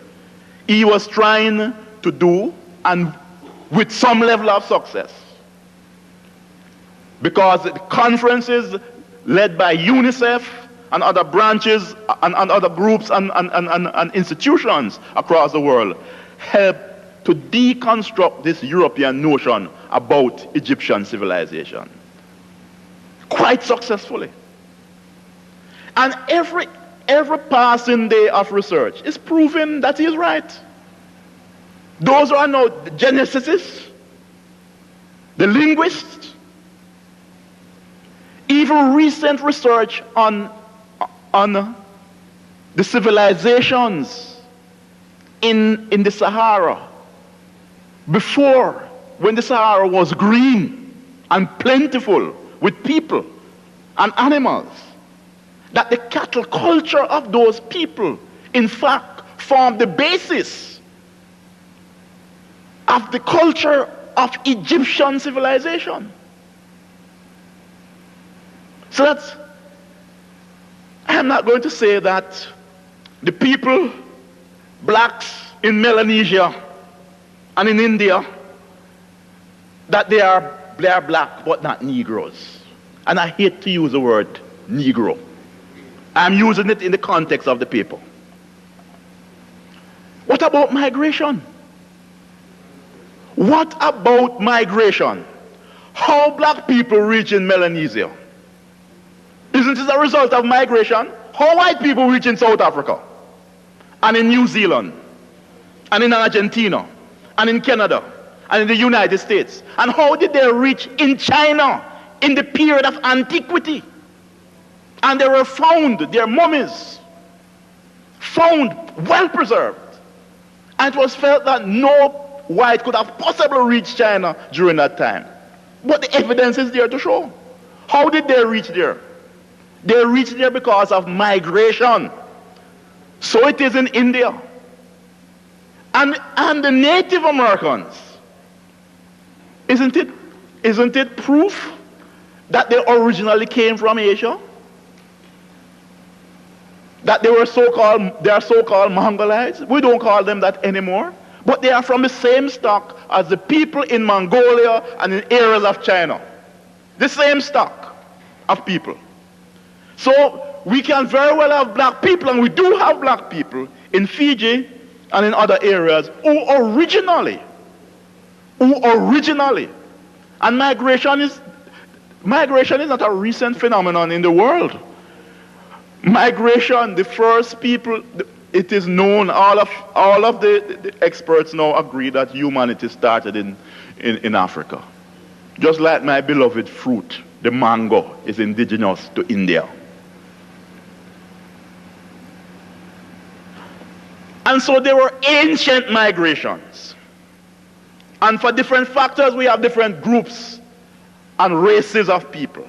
He was trying to do, and with some level of success. Because the conferences led by UNICEF and other branches and other groups and institutions across the world help to deconstruct this European notion about Egyptian civilization. Quite successfully. And every passing day of research is proving that he is right. Those who are now the geneticists, the linguists, even recent research on the civilizations in the Sahara, before, when the Sahara was green and plentiful with people and animals, that the cattle culture of those people in fact, formed the basis of the culture of Egyptian civilization. So that's, I'm not going to say that the people, blacks in Melanesia and in India, that they are black but not Negroes. And I hate to use the word Negro. I'm using it in the context of the people. What about migration? What about migration? How black people reach in Melanesia? Isn't it a result of migration? How white people reach in South Africa, and in New Zealand, and in Argentina, and in Canada, and in the United States? And how did they reach in China in the period of antiquity? And they were found, their mummies, found well preserved. And it was felt that no white could have possibly reached China during that time. But the evidence is there to show. How did they reach there? They reached there because of migration. So it is in India. And the Native Americans, isn't it proof that they originally came from Asia? That they are so-called Mongolites? We don't call them that anymore. But they are from the same stock as the people in Mongolia and in areas of China. The same stock of people. So we can very well have black people, and we do have black people in Fiji and in other areas who originally, and migration is not a recent phenomenon in the world. Migration, the first people, it is known, all of the experts now agree that humanity started in Africa. Just like my beloved fruit, the mango, is indigenous to India. And so there were ancient migrations. And for different factors, we have different groups and races of people.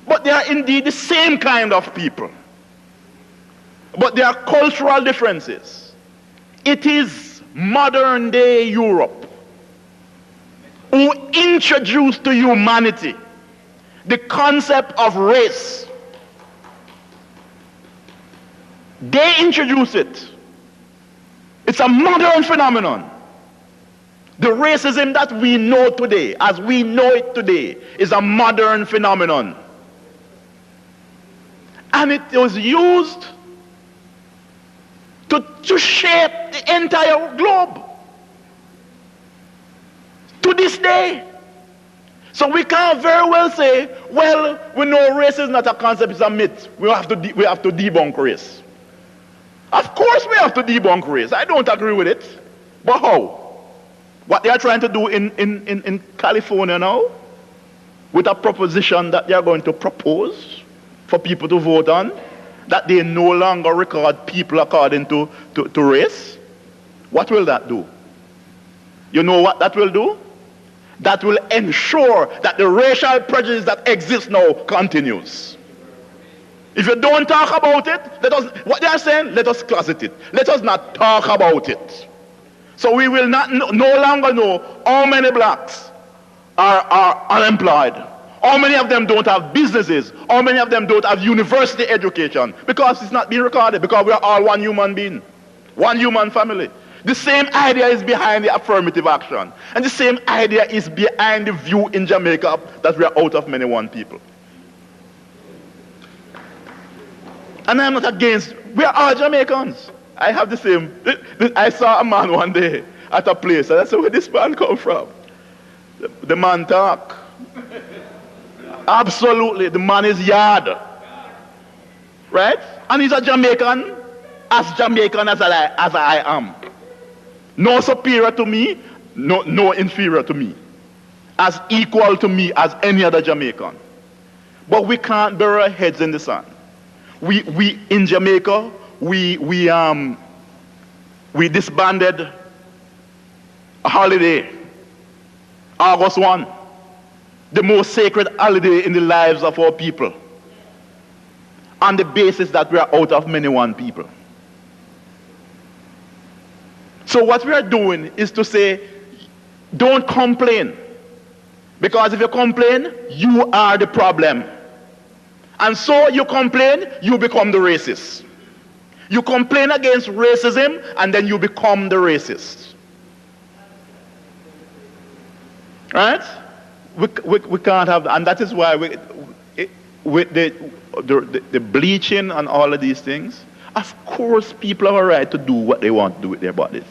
But they are indeed the same kind of people. But there are cultural differences. It is modern day Europe who introduced to humanity the concept of race. They introduced it. It's a modern phenomenon. The racism that we know today, as we know it today, is a modern phenomenon. And it was used to shape the entire globe to this day. So we can't very well say, well, we know race is not a concept, it's a myth. We have to debunk race. Of course we have to debunk race. I don't agree with it. But how? What they are trying to do in California now, with a proposition that they are going to propose for people to vote on, that they no longer record people according to race, what will that do? You know what that will do? That will ensure that the racial prejudice that exists now continues. If you don't talk about it, what they are saying, let us closet it. Let us not talk about it. So we will no longer know how many blacks are unemployed. How many of them don't have businesses? How many of them don't have university education? Because it's not being recorded, because we are all one human being, one human family. The same idea is behind the affirmative action. And the same idea is behind the view in Jamaica that we are out of many one people. And I'm not against, we are all Jamaicans. I have the same, I saw a man one day at a place, and I said, where this man come from? The man talk. Absolutely, the man is yard. Right? And he's a Jamaican as I am. No superior to me, no inferior to me. As equal to me as any other Jamaican. But we can't bury our heads in the sand. We in Jamaica, we disbanded a holiday, August 1, the most sacred holiday in the lives of our people, on the basis that we are out of many one people. So what we are doing is to say, don't complain. Because if you complain, you are the problem. And so you complain, you become the racist. You complain against racism, and then you become the racist. Right? We can't have, and that is why with the bleaching and all of these things, of course people have a right to do what they want to do with their bodies.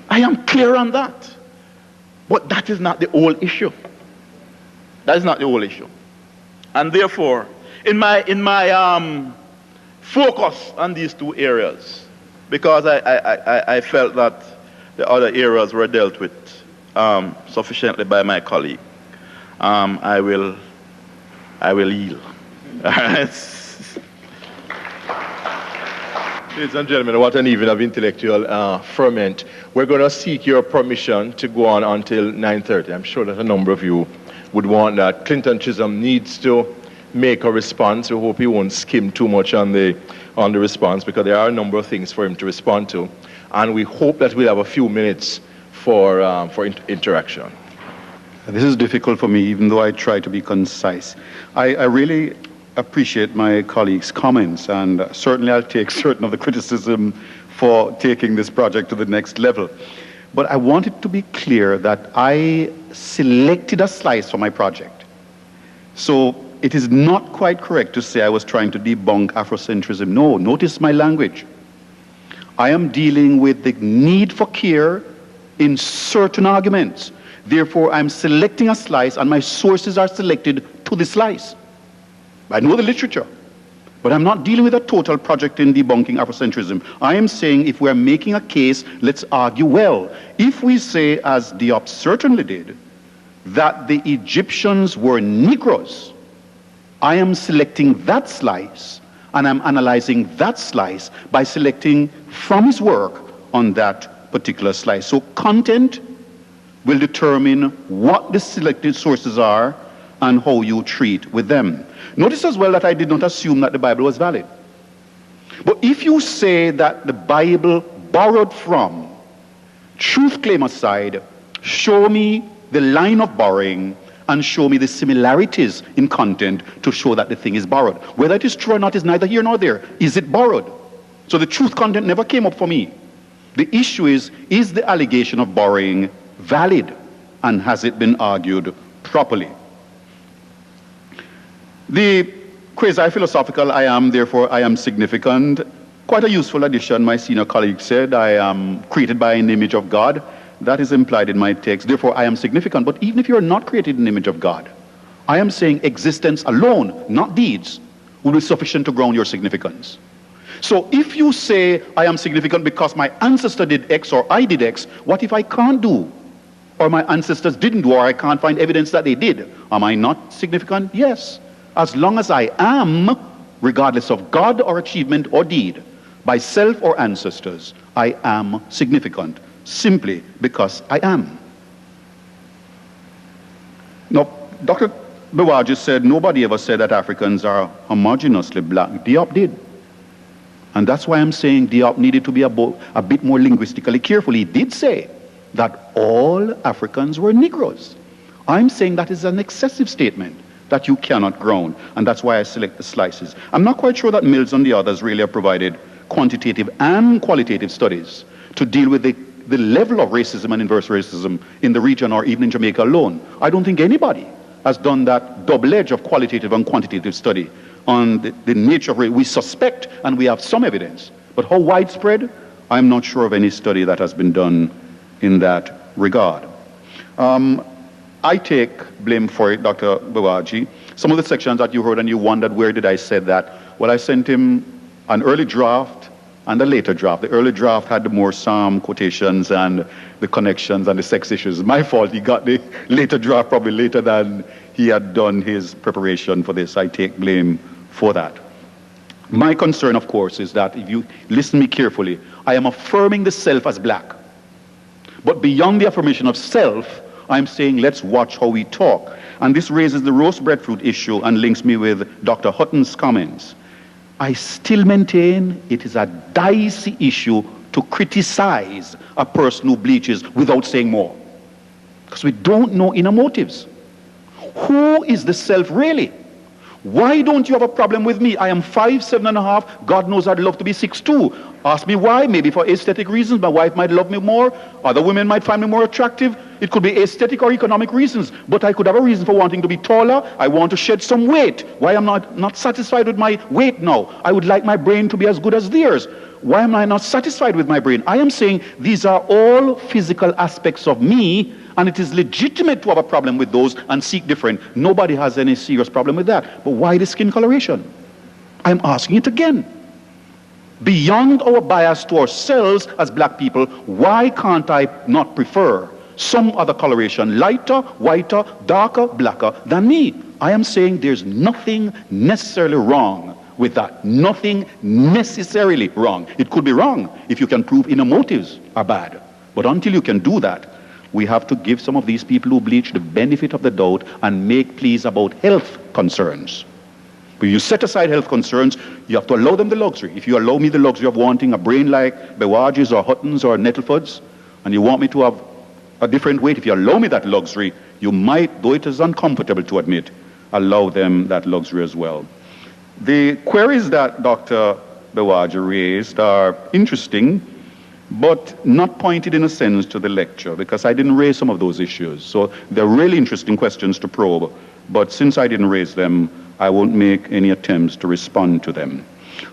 I am clear on that. But that is not the whole issue. That is not the whole issue. And therefore, in my focus on these two areas, because I felt that the other areas were dealt with sufficiently by my colleague, I will yield. Ladies and gentlemen, what an evening of intellectual ferment. We're going to seek your permission to go on until 9:30. I'm sure that a number of you would want that. Clinton Chisholm needs to make a response. We hope he won't skim too much on the response, because there are a number of things for him to respond to. And we hope that we'll have a few minutes for interaction. This is difficult for me, even though I try to be concise. I really appreciate my colleagues' comments, and certainly I'll take certain of the criticism for taking this project to the next level. But I want it to be clear that I selected a slice for my project. So it is not quite correct to say I was trying to debunk Afrocentrism. No, notice my language. I am dealing with the need for care in certain arguments. Therefore, I'm selecting a slice, and my sources are selected to the slice. I know the literature, but I'm not dealing with a total project in debunking Afrocentrism. I am saying if we're making a case, let's argue well. If we say, as Diop certainly did, that the Egyptians were Negroes, I am selecting that slice, and I'm analyzing that slice by selecting from his work on that particular slice. So content will determine what the selected sources are and how you treat with them. Notice as well that I did not assume that the Bible was valid. But if you say that the Bible borrowed from, truth claim aside, show me the line of borrowing and show me the similarities in content to show that the thing is borrowed. Whether it is true or not is neither here nor there. Is it borrowed? So the truth content never came up for me. The issue is the allegation of borrowing valid, and has it been argued properly? The quasi-philosophical I am, therefore I am significant. Quite a useful addition, my senior colleague said. I am created by an image of God. That is implied in my text. Therefore I am significant. But even if you are not created in the image of God, I am saying existence alone, not deeds, will be sufficient to ground your significance. So if you say I am significant because my ancestor did X or I did X, what if I can't do? Or my ancestors didn't do, or I can't find evidence that they did? Am I not significant? Yes. As long as I am, regardless of God or achievement or deed, by self or ancestors, I am significant, simply because I am. Now, Dr. Bewaji said nobody ever said that Africans are homogeneously black. Diop did. And that's why I'm saying Diop needed to be a bit more linguistically careful. He did say that all Africans were Negroes. I'm saying that is an excessive statement that you cannot ground, and that's why I select the slices. I'm not quite sure that Mills and the others really have provided quantitative and qualitative studies to deal with the level of racism and inverse racism in the region or even in Jamaica alone. I don't think anybody has done that double edge of qualitative and quantitative study on the nature of race. We suspect and we have some evidence, but how widespread? I'm not sure of any study that has been done in that regard. I take blame for it, Dr. Bewaji. Some of the sections that you heard and you wondered where did I say that? Well, I sent him an early draft and a later draft. The early draft had the more psalm quotations and the connections and the sex issues. My fault, he got the later draft probably later than he had done his preparation for this. I take blame for that. My concern, of course, is that if you listen to me carefully, I am affirming the self as black. But beyond the affirmation of self, I'm saying let's watch how we talk. And this raises the roast breadfruit issue and links me with Dr. Hutton's comments. I still maintain it is a dicey issue to criticize a person who bleaches without saying more. Because we don't know inner motives. Who is the self really? Why don't you have a problem with me? I am 5'7½". God knows I'd love to be 6'2". Ask me why. Maybe for aesthetic reasons. My wife might love me more. Other women might find me more attractive. It could be aesthetic or economic reasons. But I could have a reason for wanting to be taller. I want to shed some weight. Why am I not satisfied with my weight now? I would like my brain to be as good as theirs. Why am I not satisfied with my brain? I am saying these are all physical aspects of me, and it is legitimate to have a problem with those and seek different. Nobody has any serious problem with that. But why the skin coloration? I'm asking it again. Beyond our bias to ourselves as black people, why can't I not prefer some other coloration, lighter, whiter, darker, blacker than me? I am saying there's nothing necessarily wrong with that. Nothing necessarily wrong. It could be wrong if you can prove inner motives are bad. But until you can do that, we have to give some of these people who bleach the benefit of the doubt and make pleas about health concerns. When you set aside health concerns, you have to allow them the luxury. If you allow me the luxury of wanting a brain like Bewaji's or Hutton's or Nettlefoot's, and you want me to have a different weight, if you allow me that luxury, you might, though it is uncomfortable to admit, allow them that luxury as well. The queries that Dr. Bewaji raised are interesting, but not pointed in a sense to the lecture, because I didn't raise some of those issues. So they're really interesting questions to probe, but since I didn't raise them, I won't make any attempts to respond to them.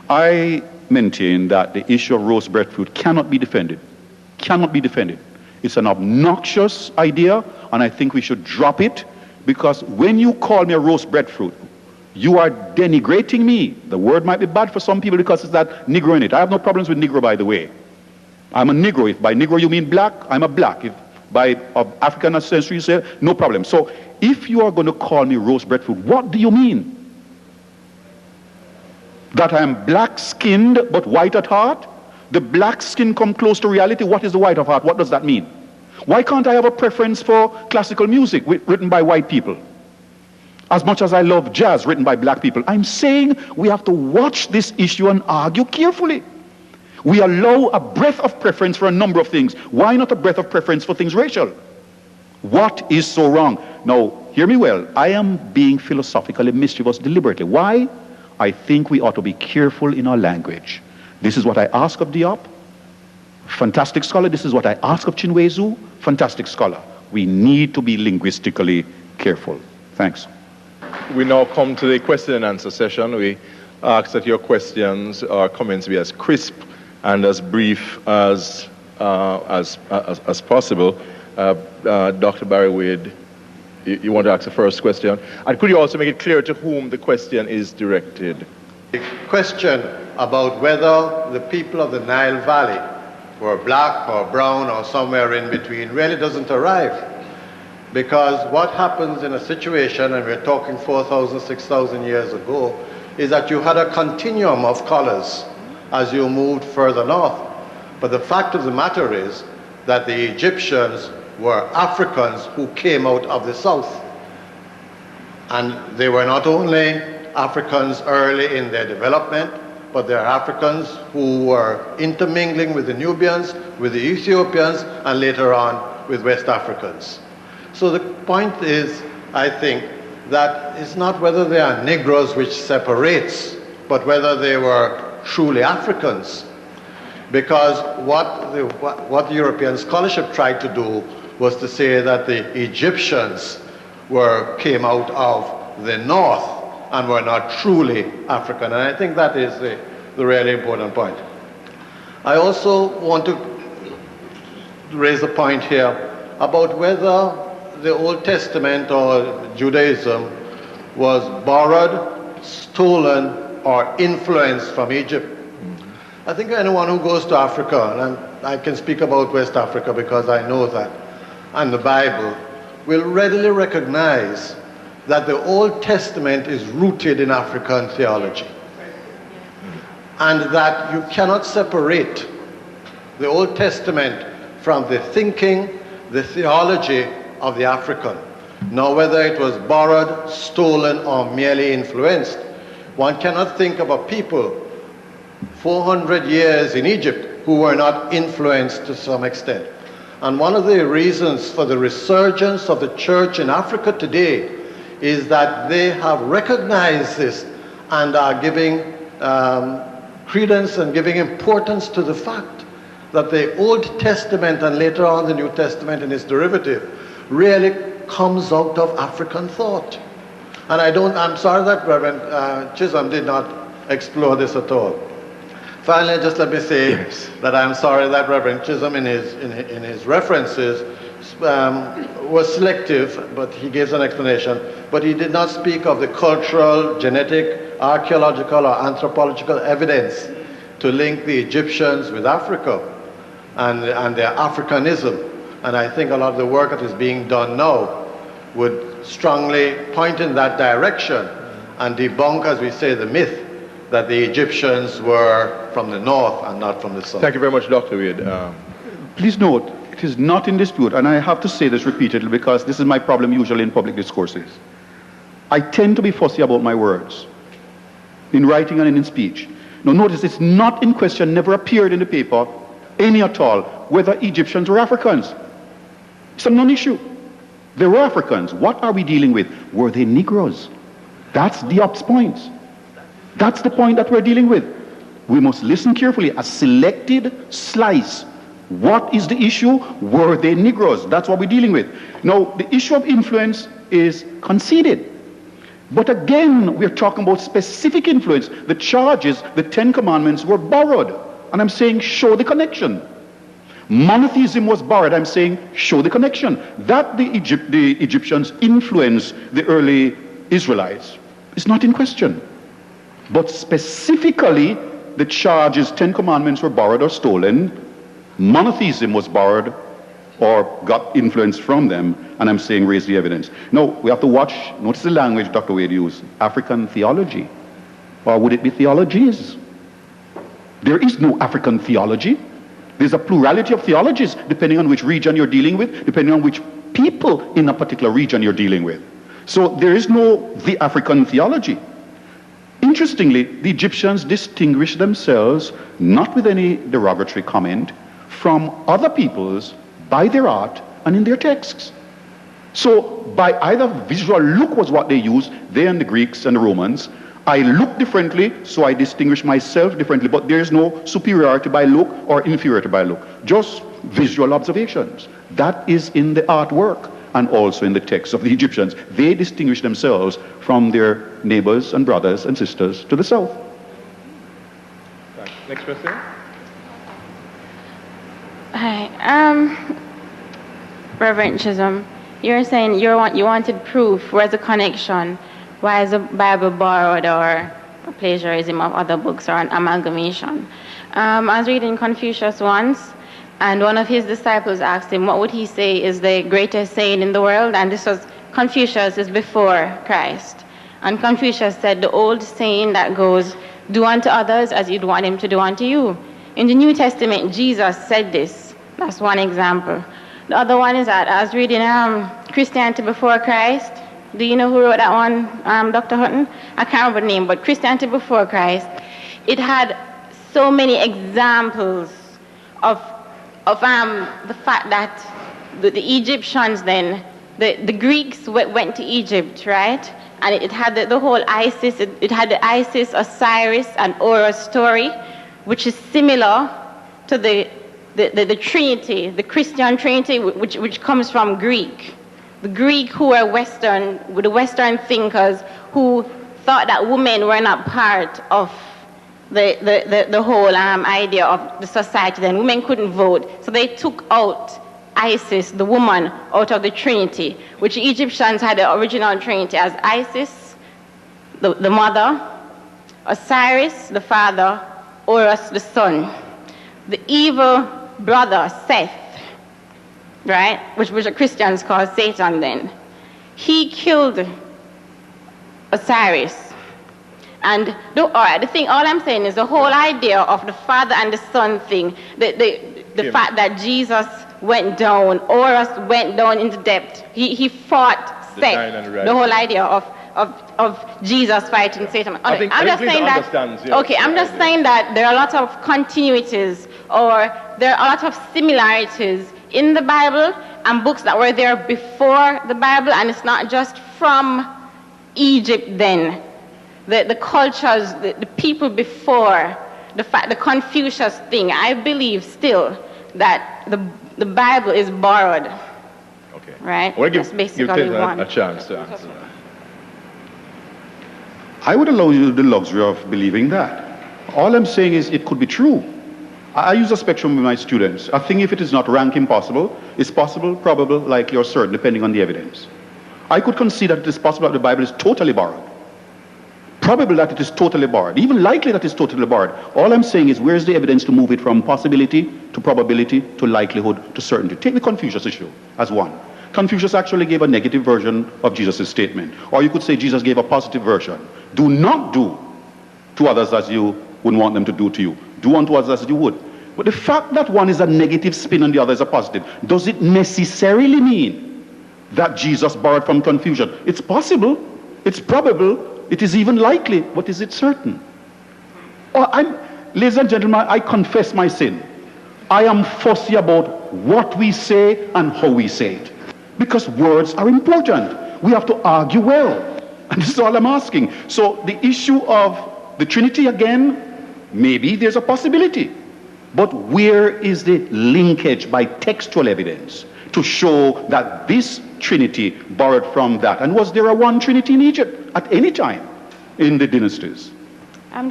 I maintain that the issue of roast breadfruit cannot be defended. Cannot be defended. It's an obnoxious idea, and I think we should drop it, because when you call me a roast breadfruit, you are denigrating me. The word might be bad for some people because it's that Negro in it. I have no problems with Negro, by the way. I'm a Negro. If by Negro you mean black, I'm a black. If by African ancestry you say, no problem. So if you are going to call me roast breadfruit, what do you mean? That I am black-skinned but white at heart? The black skin come close to reality. What is the white of heart? What does that mean? Why can't I have a preference for classical music written by white people? As much as I love jazz written by black people. I'm saying we have to watch this issue and argue carefully. We allow a breadth of preference for a number of things. Why not a breadth of preference for things racial? What is so wrong? Now, hear me well. I am being philosophically mischievous deliberately. Why? I think we ought to be careful in our language. This is what I ask of Diop, fantastic scholar. This is what I ask of Chinwezu, fantastic scholar. We need to be linguistically careful. Thanks. We now come to the question and answer session. We ask that your questions or comments be as crisp and as brief as possible. Dr. Barry Wade, you want to ask the first question? And could you also make it clear to whom the question is directed? The question about whether the people of the Nile Valley were black or brown or somewhere in between really doesn't arrive. Because what happens in a situation, and we're talking 4,000, 6,000 years ago, is that you had a continuum of colors as you moved further north. But the fact of the matter is that the Egyptians were Africans who came out of the south. And they were not only Africans early in their development, but they're Africans who were intermingling with the Nubians, with the Ethiopians, and later on with West Africans. So the point is, I think, that it's not whether they are Negroes which separates, but whether they were truly Africans. Because what the European scholarship tried to do was to say that the Egyptians came out of the north and were not truly African. And I think that is the really important point. I also want to raise a point here about whether the Old Testament or Judaism was borrowed, stolen, or influenced from Egypt. I think anyone who goes to Africa, and I can speak about West Africa because I know that, and the Bible, will readily recognize that the Old Testament is rooted in African theology. And that you cannot separate the Old Testament from the thinking, the theology of the African. Now, whether it was borrowed, stolen, or merely influenced, one cannot think of a people 400 years in Egypt who were not influenced to some extent. And one of the reasons for the resurgence of the church in Africa today is that they have recognized this and are giving credence and giving importance to the fact that the Old Testament and later on the New Testament and its derivative really comes out of African thought. And I'm sorry that Reverend Chisholm did not explore this at all. Finally, just let me say that I'm sorry that Reverend Chisholm in his references was selective, but he gives an explanation, but he did not speak of the cultural, genetic, archaeological or anthropological evidence to link the Egyptians with Africa and their Africanism. And I think a lot of the work that is being done now would strongly point in that direction and debunk, as we say, the myth that the Egyptians were from the north and not from the south. Thank you very much, Dr. Wade. Please note, it is not in dispute, and I have to say this repeatedly because this is my problem usually in public discourses. I tend to be fussy about my words, in writing and in speech. Now notice, it's not in question, never appeared in the paper, any at all, whether Egyptians were Africans. It's a non-issue. They were Africans. What are we dealing with? Were they Negroes? That's the ops point. That's the point that we're dealing with. We must listen carefully. A selected slice. What is the issue? Were they Negroes? That's what we're dealing with. Now, the issue of influence is conceded. But again, we're talking about specific influence. The charges, the 10 Commandments were borrowed. And I'm saying, show the connection. Monotheism was borrowed. I'm saying, show the connection. That the Egyptians influenced the early Israelites is not in question. But specifically, the charges, 10 Commandments were borrowed or stolen. Monotheism was borrowed or got influence from them. And I'm saying, raise the evidence. No, we have to watch, notice the language Dr. Wade used, African theology. Or would it be theologies? There is no African theology. There's a plurality of theologies depending on which region you're dealing with, depending on which people in a particular region you're dealing with. So there is no the African theology. Interestingly, the Egyptians distinguished themselves, not with any derogatory comment, from other peoples by their art and in their texts. So by either visual look was what they used, they and the Greeks and the Romans. I look differently, so I distinguish myself differently, but there is no superiority by look or inferiority by look, just visual observations. That is in the artwork and also in the texts of the Egyptians. They distinguish themselves from their neighbors and brothers and sisters to the south. Next question. Hi, Reverend Chisholm, you're saying you wanted proof. Where's the connection? Why is the Bible borrowed or a plagiarism of other books or an amalgamation? I was reading Confucius once, and one of his disciples asked him, what would he say is the greatest saying in the world? And this was, Confucius is before Christ. And Confucius said the old saying that goes, do unto others as you'd want him to do unto you. In the New Testament, Jesus said this. That's one example. The other one is that I was reading Christianity Before Christ. Do you know who wrote that one, Dr. Hutton? I can't remember the name, but Christianity Before Christ. It had so many examples of the fact that the Egyptians then, the Greeks went to Egypt, right? And it had the whole Isis, it had the Isis, Osiris, and Horus story, which is similar to the Trinity, the Christian Trinity, which comes from Greek. The Greek who were the Western thinkers who thought that women were not part of the whole idea of the society. Then women couldn't vote, so they took out Isis, the woman, out of the Trinity, which the Egyptians had the original Trinity as Isis, the mother, Osiris, the father, Horus, the son. The evil brother, Seth, right, which the Christians call Satan then, he killed Osiris. And all I'm saying is the whole idea of the father and the son thing, the fact that Jesus went down, Horus went down into depth. He fought Seth. The whole idea of Jesus fighting Satan. I'm just saying that there are a lot of continuities or there are a lot of similarities in the Bible and books that were there before the Bible, and it's not just from Egypt then. The cultures, the people before, the Confucius thing, I believe still that the Bible is borrowed. Okay. Right? Well, That's basically one. a chance to answer that. I would allow you the luxury of believing that. All I'm saying is it could be true. I use a spectrum with my students. I think if it is not rank impossible, it's possible, probable, likely, or certain, depending on the evidence. I could concede that it is possible that the Bible is totally borrowed. Probable that it is totally borrowed. Even likely that it's totally borrowed. All I'm saying is where's the evidence to move it from possibility to probability to likelihood to certainty? Take the Confucius issue as one. Confucius actually gave a negative version of Jesus' statement. Or you could say Jesus gave a positive version. Do not do to others as you would want them to do to you. Do unto others as you would. But the fact that one is a negative spin and the other is a positive, does it necessarily mean that Jesus borrowed from Confucius? It's possible, it's probable, it is even likely, but is it certain? Ladies and gentlemen, I confess my sin. I am fussy about what we say and how we say it. Because words are important. We have to argue well. And this is all I'm asking. So the issue of the Trinity again, maybe there's a possibility. But where is the linkage by textual evidence to show that this Trinity borrowed from that? And was there a one Trinity in Egypt at any time in the dynasties? I'm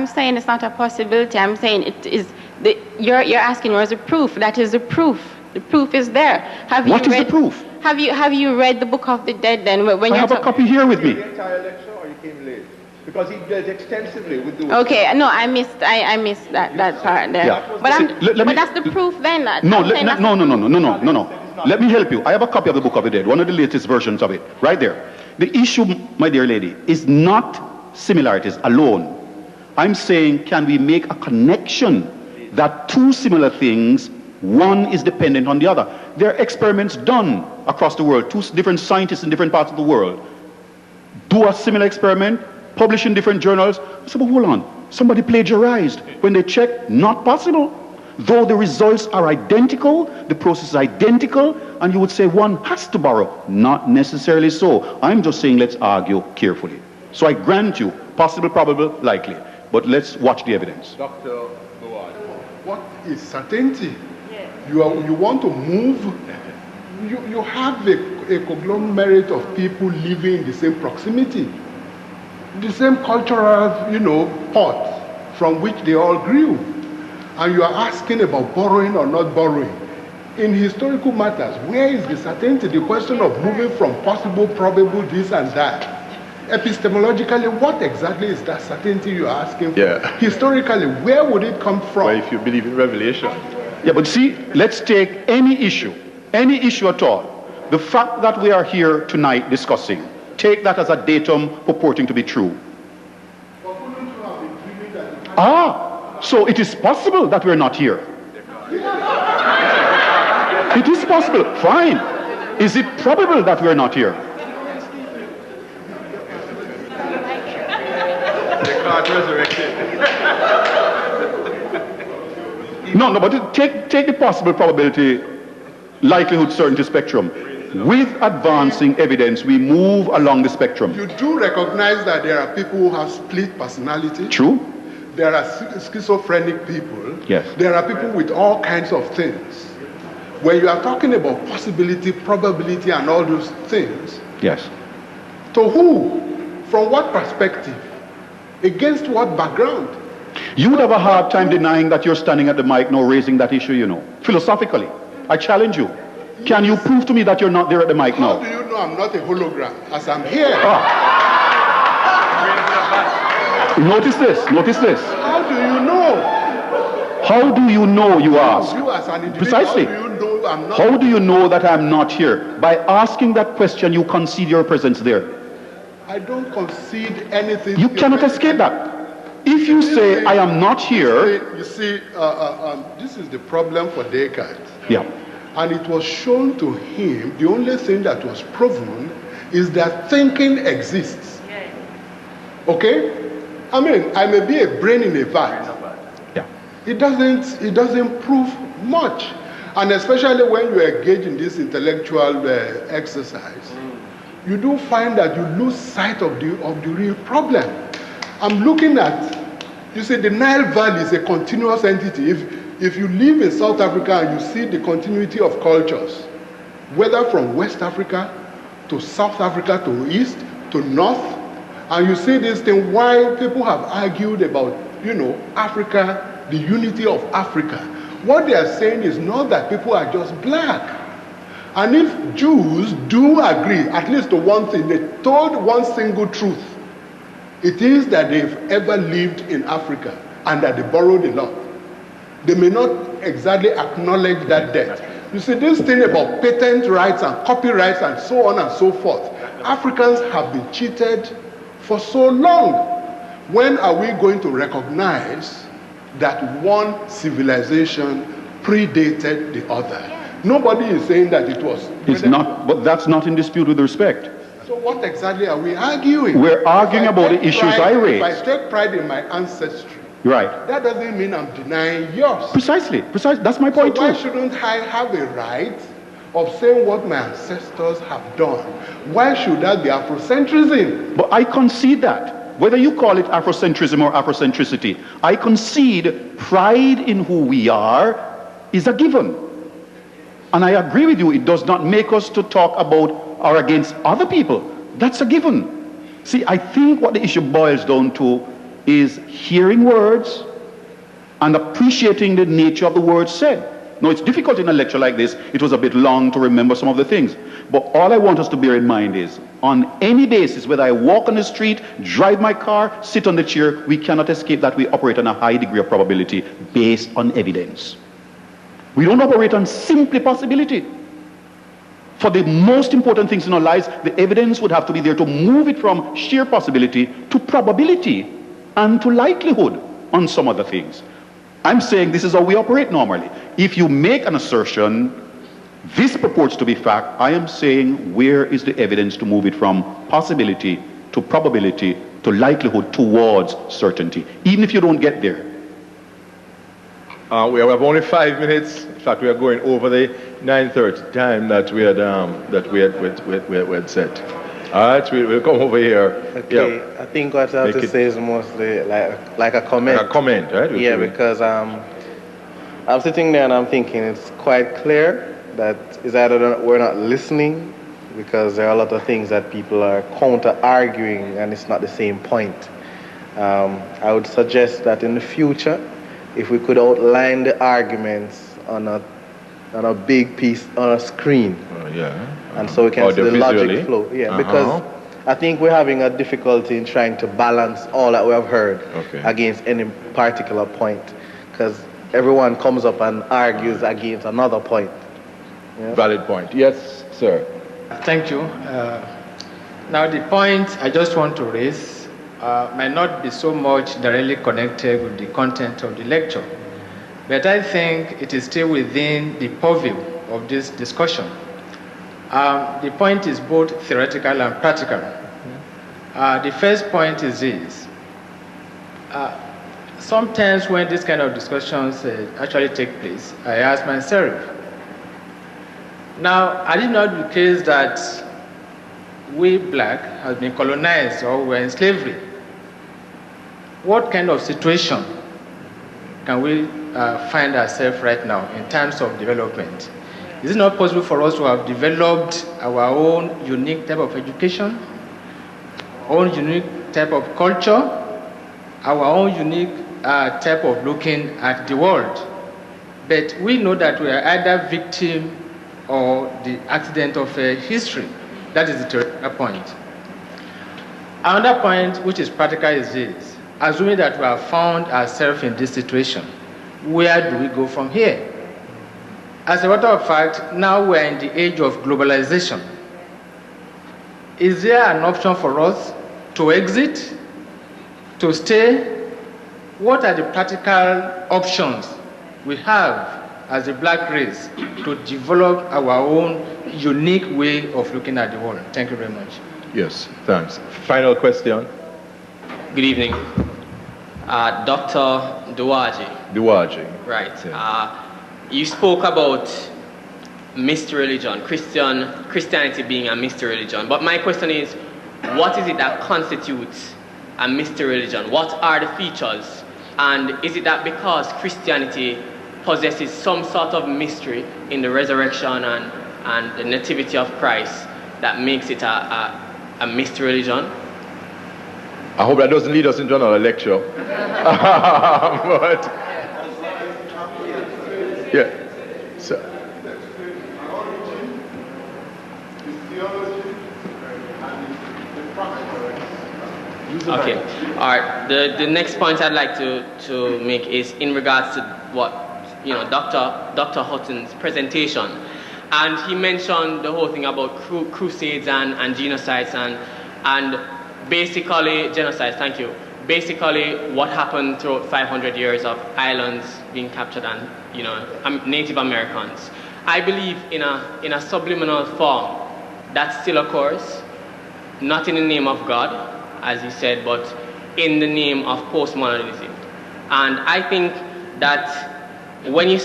saying it's not a possibility. I'm saying it is, you're asking where's the proof? That is the proof. The proof is there. What is the proof? Have you read the Book of the Dead then? When I have a copy here with me. The entire lecture, or you came late? Because he dealt extensively with the... Okay, no, I missed that part there. Yeah. But that's the proof then. No. Let me help you. I have a copy of the Book of the Dead, one of the latest versions of it, right there. The issue, my dear lady, is not similarities alone. I'm saying, can we make a connection that two similar things, one is dependent on the other? There are experiments done across the world. Two different scientists in different parts of the world do a similar experiment, publish in different journals. So, but hold on, somebody plagiarized. When they check, not possible. Though the results are identical, the process is identical, and you would say one has to borrow. Not necessarily so. I'm just saying let's argue carefully. So I grant you, possible, probable, likely. But let's watch the evidence. Dr. Gowad. What is certainty? You want to move, you have a conglomerate of people living in the same proximity, the same cultural, pot from which they all grew. And you are asking about borrowing or not borrowing. In historical matters, where is the certainty? The question of moving from possible, probable, this and that. Epistemologically, what exactly is that certainty you are asking for? Yeah. Historically, where would it come from? Well, if you believe in revelation. Yeah, but see, let's take any issue at all. The fact that we are here tonight discussing, take that as a datum purporting to be true. So it is possible that we're not here. It is possible. Fine. Is it probable that we're not here? No, but take the possible probability, likelihood, certainty spectrum. With advancing evidence, we move along the spectrum. You do recognize that there are people who have split personality? True. There are schizophrenic people. Yes. There are people with all kinds of things. When you are talking about possibility, probability, and all those things, Yes. to who? From what perspective? Against what background? You would have a hard time denying that you're standing at the mic now raising that issue, philosophically. I challenge you. Can you prove to me that you're not there at the mic now? How do you know I'm not a hologram as I'm here? Notice this. How do you know? How do you know, you ask? You as an individual, Precisely. how do you know I'm not? How do you know that I'm not here? By asking that question, you concede your presence there. I don't concede anything. You cannot escape that. If you say, I am not here... You see, this is the problem for Descartes. Yeah. And it was shown to him, the only thing that was proven is that thinking exists. Okay? I mean, I may be a brain in a vat. Yeah. it doesn't prove much. And especially when you engage in this intellectual exercise, you do find that you lose sight of the real problem. I'm looking at, you see, the Nile Valley is a continuous entity. If you live in South Africa and you see the continuity of cultures, whether from West Africa to South Africa to East to North, and you see this thing, why people have argued about, Africa, the unity of Africa. What they are saying is not that people are just black. And if Jews do agree, at least to one thing, they told one single truth. It is that they've ever lived in Africa and that they borrowed a lot. They may not exactly acknowledge that debt. You see, this thing about patent rights and copyrights and so on and so forth, Africans have been cheated for so long. When are we going to recognize that one civilization predated the other? Nobody is saying that it was. It's not, but that's not in dispute with respect. So what exactly are we arguing? We're arguing about the issues I raised. If I take pride in my ancestry, right, that doesn't mean I'm denying yours. Precisely. That's my point So why too. shouldn't I have a right of saying what my ancestors have done? Why should that be Afrocentrism? But I concede that. Whether you call it Afrocentrism or Afrocentricity, I concede pride in who we are is a given. And I agree with you, it does not make us to talk about or against other people. That's a given. See, I think what the issue boils down to is hearing words and appreciating the nature of the words said. Now, it's difficult in a lecture like this. It was a bit long to remember some of the things. But all I want us to bear in mind is, on any basis, whether I walk on the street, drive my car, sit on the chair, we cannot escape that we operate on a high degree of probability based on evidence. We don't operate on simply possibility. For the most important things in our lives, the evidence would have to be there to move it from sheer possibility to probability and to likelihood on some other things. I'm saying this is how we operate normally. If you make an assertion, this purports to be fact, I am saying where is the evidence to move it from possibility to probability to likelihood towards certainty, even if you don't get there. We have only 5 minutes. In fact, we are going over the 9:30 time that we had set. All right, we'll come over here. Okay, yeah. I think what I have to say is mostly like a comment. Like a comment, right? Yeah, because I'm sitting there and I'm thinking it's quite clear that it's either we're not listening, because there are a lot of things that people are counter-arguing and it's not the same point. I would suggest that in the future, if we could outline the arguments on a big piece on a screen, and so we can see the logic flow. Yeah, because I think we're having a difficulty in trying to balance all that we have heard against any particular point, because everyone comes up and argues against another point. Yeah? Valid point. Yes, sir. Thank you. Now the point I just want to raise might not be so much directly connected with the content of the lecture, but I think it is still within the purview of this discussion. The point is both theoretical and practical. The first point is this. Sometimes when this kind of discussions actually take place, I ask myself, now, are it not the case that we black have been colonized or we're in slavery? What kind of situation can we find ourselves right now in terms of development? Is it not possible for us to have developed our own unique type of education, our own unique type of culture, our own unique type of looking at the world? But we know that we are either victim or the accident of history. That is the theoretical point. Another point, which is practical, is this. Assuming that we have found ourselves in this situation, where do we go from here? As a matter of fact, now we're in the age of globalization. Is there an option for us to exit, to stay? What are the practical options we have as a black race to develop our own unique way of looking at the world? Thank you very much. Yes, thanks. Final question. Good evening. Dr. Duwaji. Right. Yeah. You spoke about mystery religion, Christianity being a mystery religion. But my question is, what is it that constitutes a mystery religion? What are the features? And is it that because Christianity possesses some sort of mystery in the resurrection and the nativity of Christ that makes it a mystery religion? I hope that doesn't lead us into another lecture. But, yeah. So. Okay. All right. The next point I'd like to make is in regards to what Dr. Hutton's presentation, and he mentioned the whole thing about crusades and genocides and basically genocides. Thank you. Basically, what happened throughout 500 years of islands being captured and Native Americans. I believe in a subliminal form that still occurs, not in the name of God, as he said, but in the name of postmodernism. And I think that when you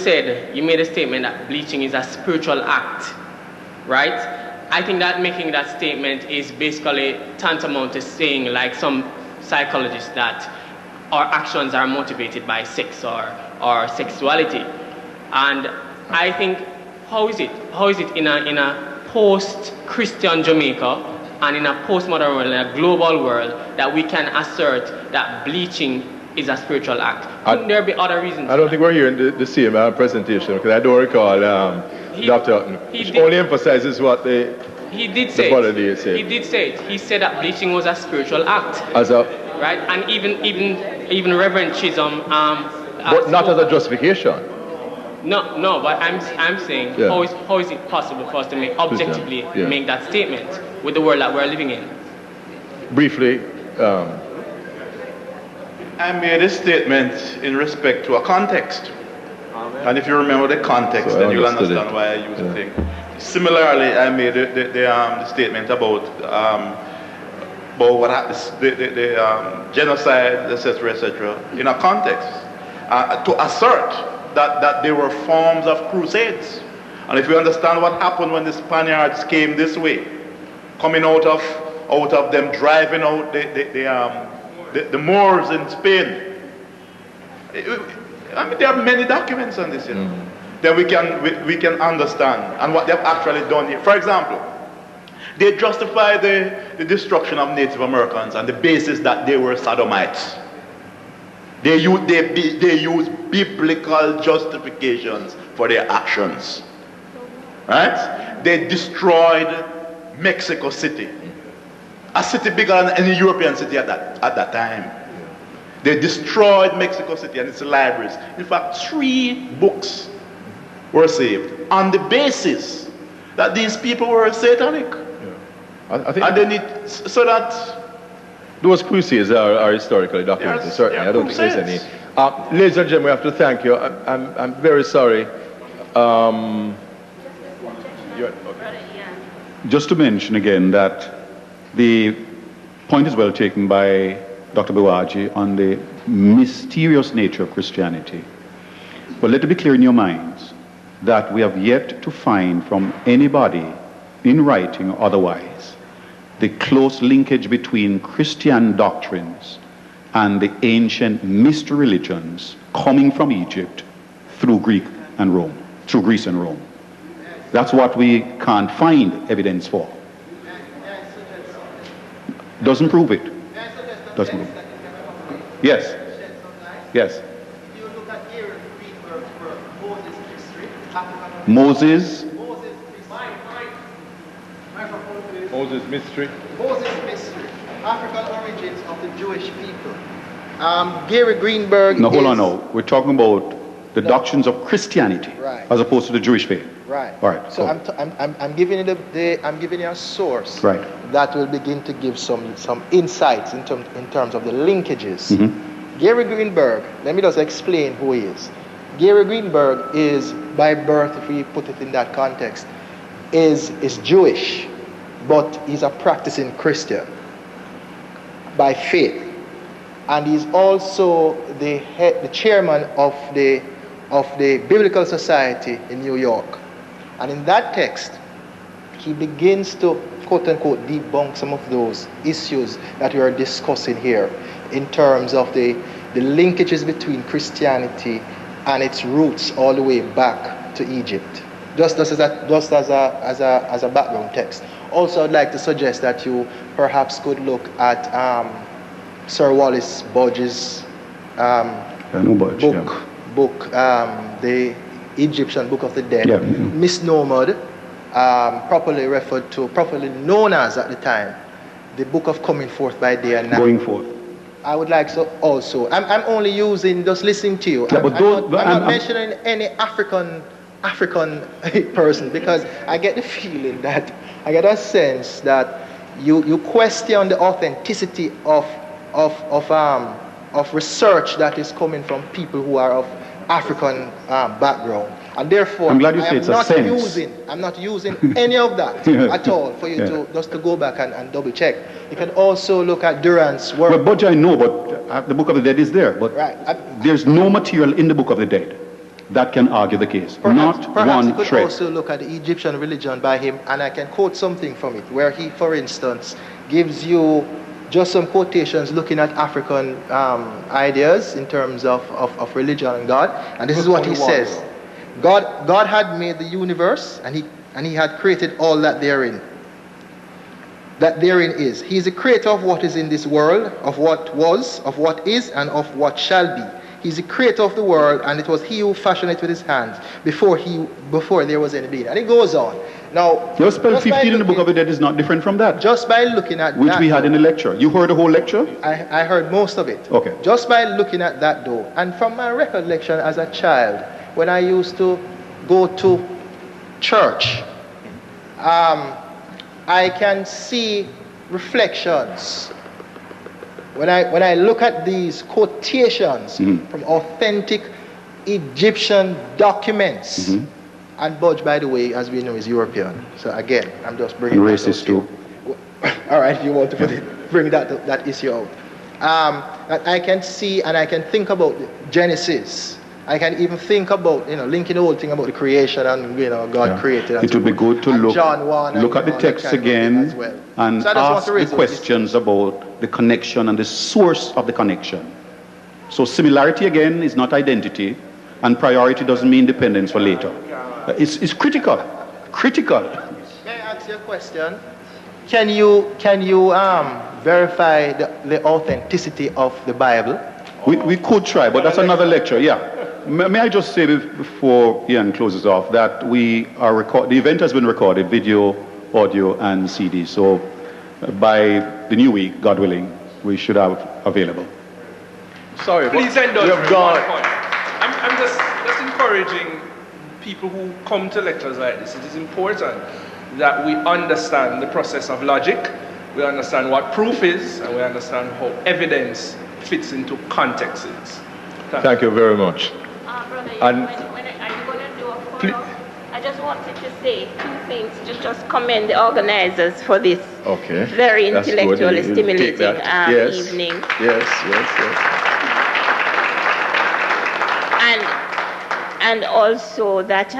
made a statement that bleaching is a spiritual act, right? I think that making that statement is basically tantamount to saying, like some psychologists, that our actions are motivated by sex or sexuality. And I think, how is it in a post-Christian Jamaica and in a postmodern world, in a global world, that we can assert that bleaching is a spiritual act? Couldn't there be other reasons? I don't think we're hearing the same presentation, because I don't recall Dr. Hutton. Only emphasizes what he did say it. He did say it. He said that bleaching was a spiritual act. Right? And even Reverend Chisholm but not as a justification. No, but I'm saying, how is it possible for us to objectively make that statement with the world that we're living in? Briefly, I made a statement in respect to a context. And if you remember the context, then you'll understand why I use the thing. Similarly, I made the statement about what happens, the genocide, etc., in a context, to assert that there were forms of crusades. And if you understand what happened when the Spaniards came this way, coming out of them driving out the Moors in Spain, there are many documents on this, Then we can understand and what they've actually done here. For example, they justify the destruction of Native Americans on the basis that they were sodomites. They use biblical justifications for their actions. Right? They destroyed Mexico City, a city bigger than any European city at that time. They destroyed Mexico City and its libraries. In fact, 3 books were saved on the basis that these people were satanic. I think and they need, so that those crusades are historically documented. Certainly, I don't think there's any. Ladies and gentlemen, we have to thank you. I'm very sorry. Just to mention again that the point is well taken by Dr. Buwaji on the mysterious nature of Christianity. But let it be clear in your minds that we have yet to find from anybody, in writing or otherwise, the close linkage between Christian doctrines and the ancient mystery religions coming from Egypt through Greece and Rome. That's what we can't find evidence for. Doesn't prove it. Doesn't prove it. Yes. Yes. Moses mystery. African origins of the Jewish people. Gary Greenberg. No, hold on. No, we're talking about the doctrines of Christianity, as opposed to the Jewish faith. Right. All right. So I'm giving you I'm giving you a source. Right. That will begin to give some insights in terms of the linkages. Gary Greenberg. Let me just explain who he is. Gary Greenberg is, by birth, if we put it in that context, is Jewish, but he's a practicing Christian by faith. and he's also the chairman of the Biblical Society in New York. And in that text, he begins to, quote unquote, debunk some of those issues that we are discussing here in terms of the linkages between Christianity and its roots all the way back to Egypt, just as a background text. Also, I'd like to suggest that you perhaps could look at Sir Wallace Budge's book, the Egyptian Book of the Dead, misnomered, properly known as at the time, the Book of Coming Forth by Day and Night. Going forth. I would like to also, I'm only using, just listening to you. I'm not mentioning any African person, because I get the feeling that, I get a sense that you question the authenticity of research that is coming from people who are of African background. And therefore, I'm not using any of that at all for you to just to go back and double check. You can also look at Durant's work. Well, Budge, I know, but the Book of the Dead is there. But there's no material in the Book of the Dead that can argue the case. Perhaps one you could shred. also look at the Egyptian religion by him, and I can quote something from it, where he, for instance, gives you just some quotations looking at African ideas in terms of religion and God. And this is what he says. God had made the universe, and he had created all that therein. That therein is. He is the creator of what is in this world, of what was, of what is, and of what shall be. He is the creator of the world, and it was he who fashioned it with his hands before there was any being. And it goes on. Now, your spell 15 in the Book of the Dead is not different from that. Just by looking at which that, we had in the lecture. You heard the whole lecture? I heard most of it. Okay. Just by looking at that though, and from my recollection as a child, when I used to go to church, I can see reflections. When I look at these quotations from authentic Egyptian documents, and Budge, by the way, as we know, is European. So again, I'm just bringing that racist too. All right, if you want to bring that issue out. That I can see and I can think about Genesis. I can even think about, linking the whole thing about the creation and, God created. It would be good to look at the text again and ask the questions about the connection and the source of the connection. So similarity again is not identity, and priority doesn't mean dependence for later. It's critical. Critical. May I ask you a question? Can you verify the authenticity of the Bible? We could try, but that's another lecture, yeah. May I just say before Ian closes off that the event has been recorded, video, audio, and CD. So by the new week, God willing, we should have available. Sorry, please endorse. I'm just encouraging people who come to lectures like this. It is important that we understand the process of logic, we understand what proof is, and we understand how evidence fits into contexts. Thank you very much. Brother, when are you going to do a follow-up? I just wanted to say two things, just commend the organizers for this very intellectually stimulating evening. Yes. And also that,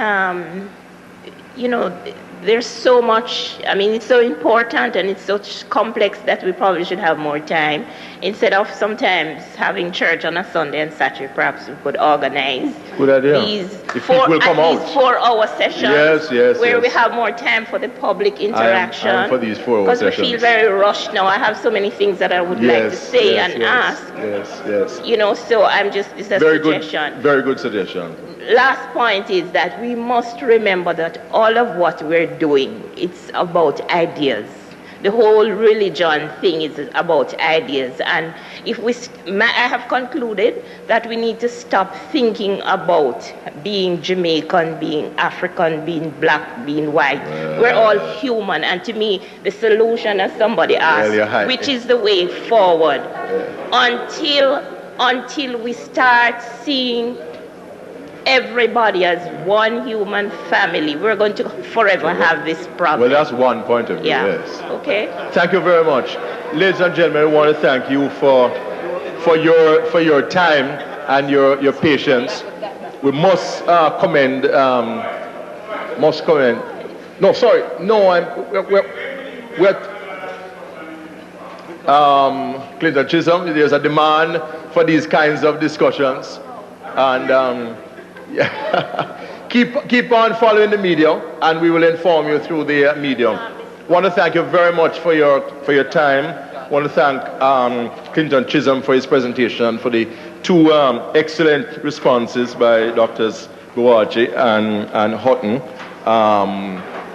there's so much, it's so important and it's so complex that we probably should have more time. Instead of sometimes having church on a Sunday and Saturday, perhaps we could organize these 4-hour sessions where we have more time for the public interaction. I'm for these 4-hour sessions. Because we feel very rushed now. I have so many things that I would like to say and ask. Yes. So it's a suggestion. Very good suggestion. Last point is that we must remember that all of what we're doing, it's about ideas. The whole religion thing is about ideas. And I have concluded that we need to stop thinking about being Jamaican, being African, being black, being white. We're all human. And to me, the solution, as somebody asked, which is the way forward, until we start seeing everybody as one human family, we're going to forever have this problem. Well, that's one point of view, yes. Okay. Thank you very much. Ladies and gentlemen, I want to thank you for for your time and your patience. We must commend. No, sorry. No, we're Clinton Chisholm. There's a demand for these kinds of discussions, and keep on following the media, and we will inform you through the medium. Want to thank you very much for your time. Want to thank Clinton Chisholm for his presentation, for the two excellent responses by Drs. Buwaji and Houghton.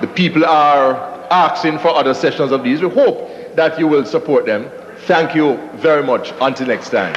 The people are asking for other sessions of these. We hope that you will support them. Thank you very much. Until next time.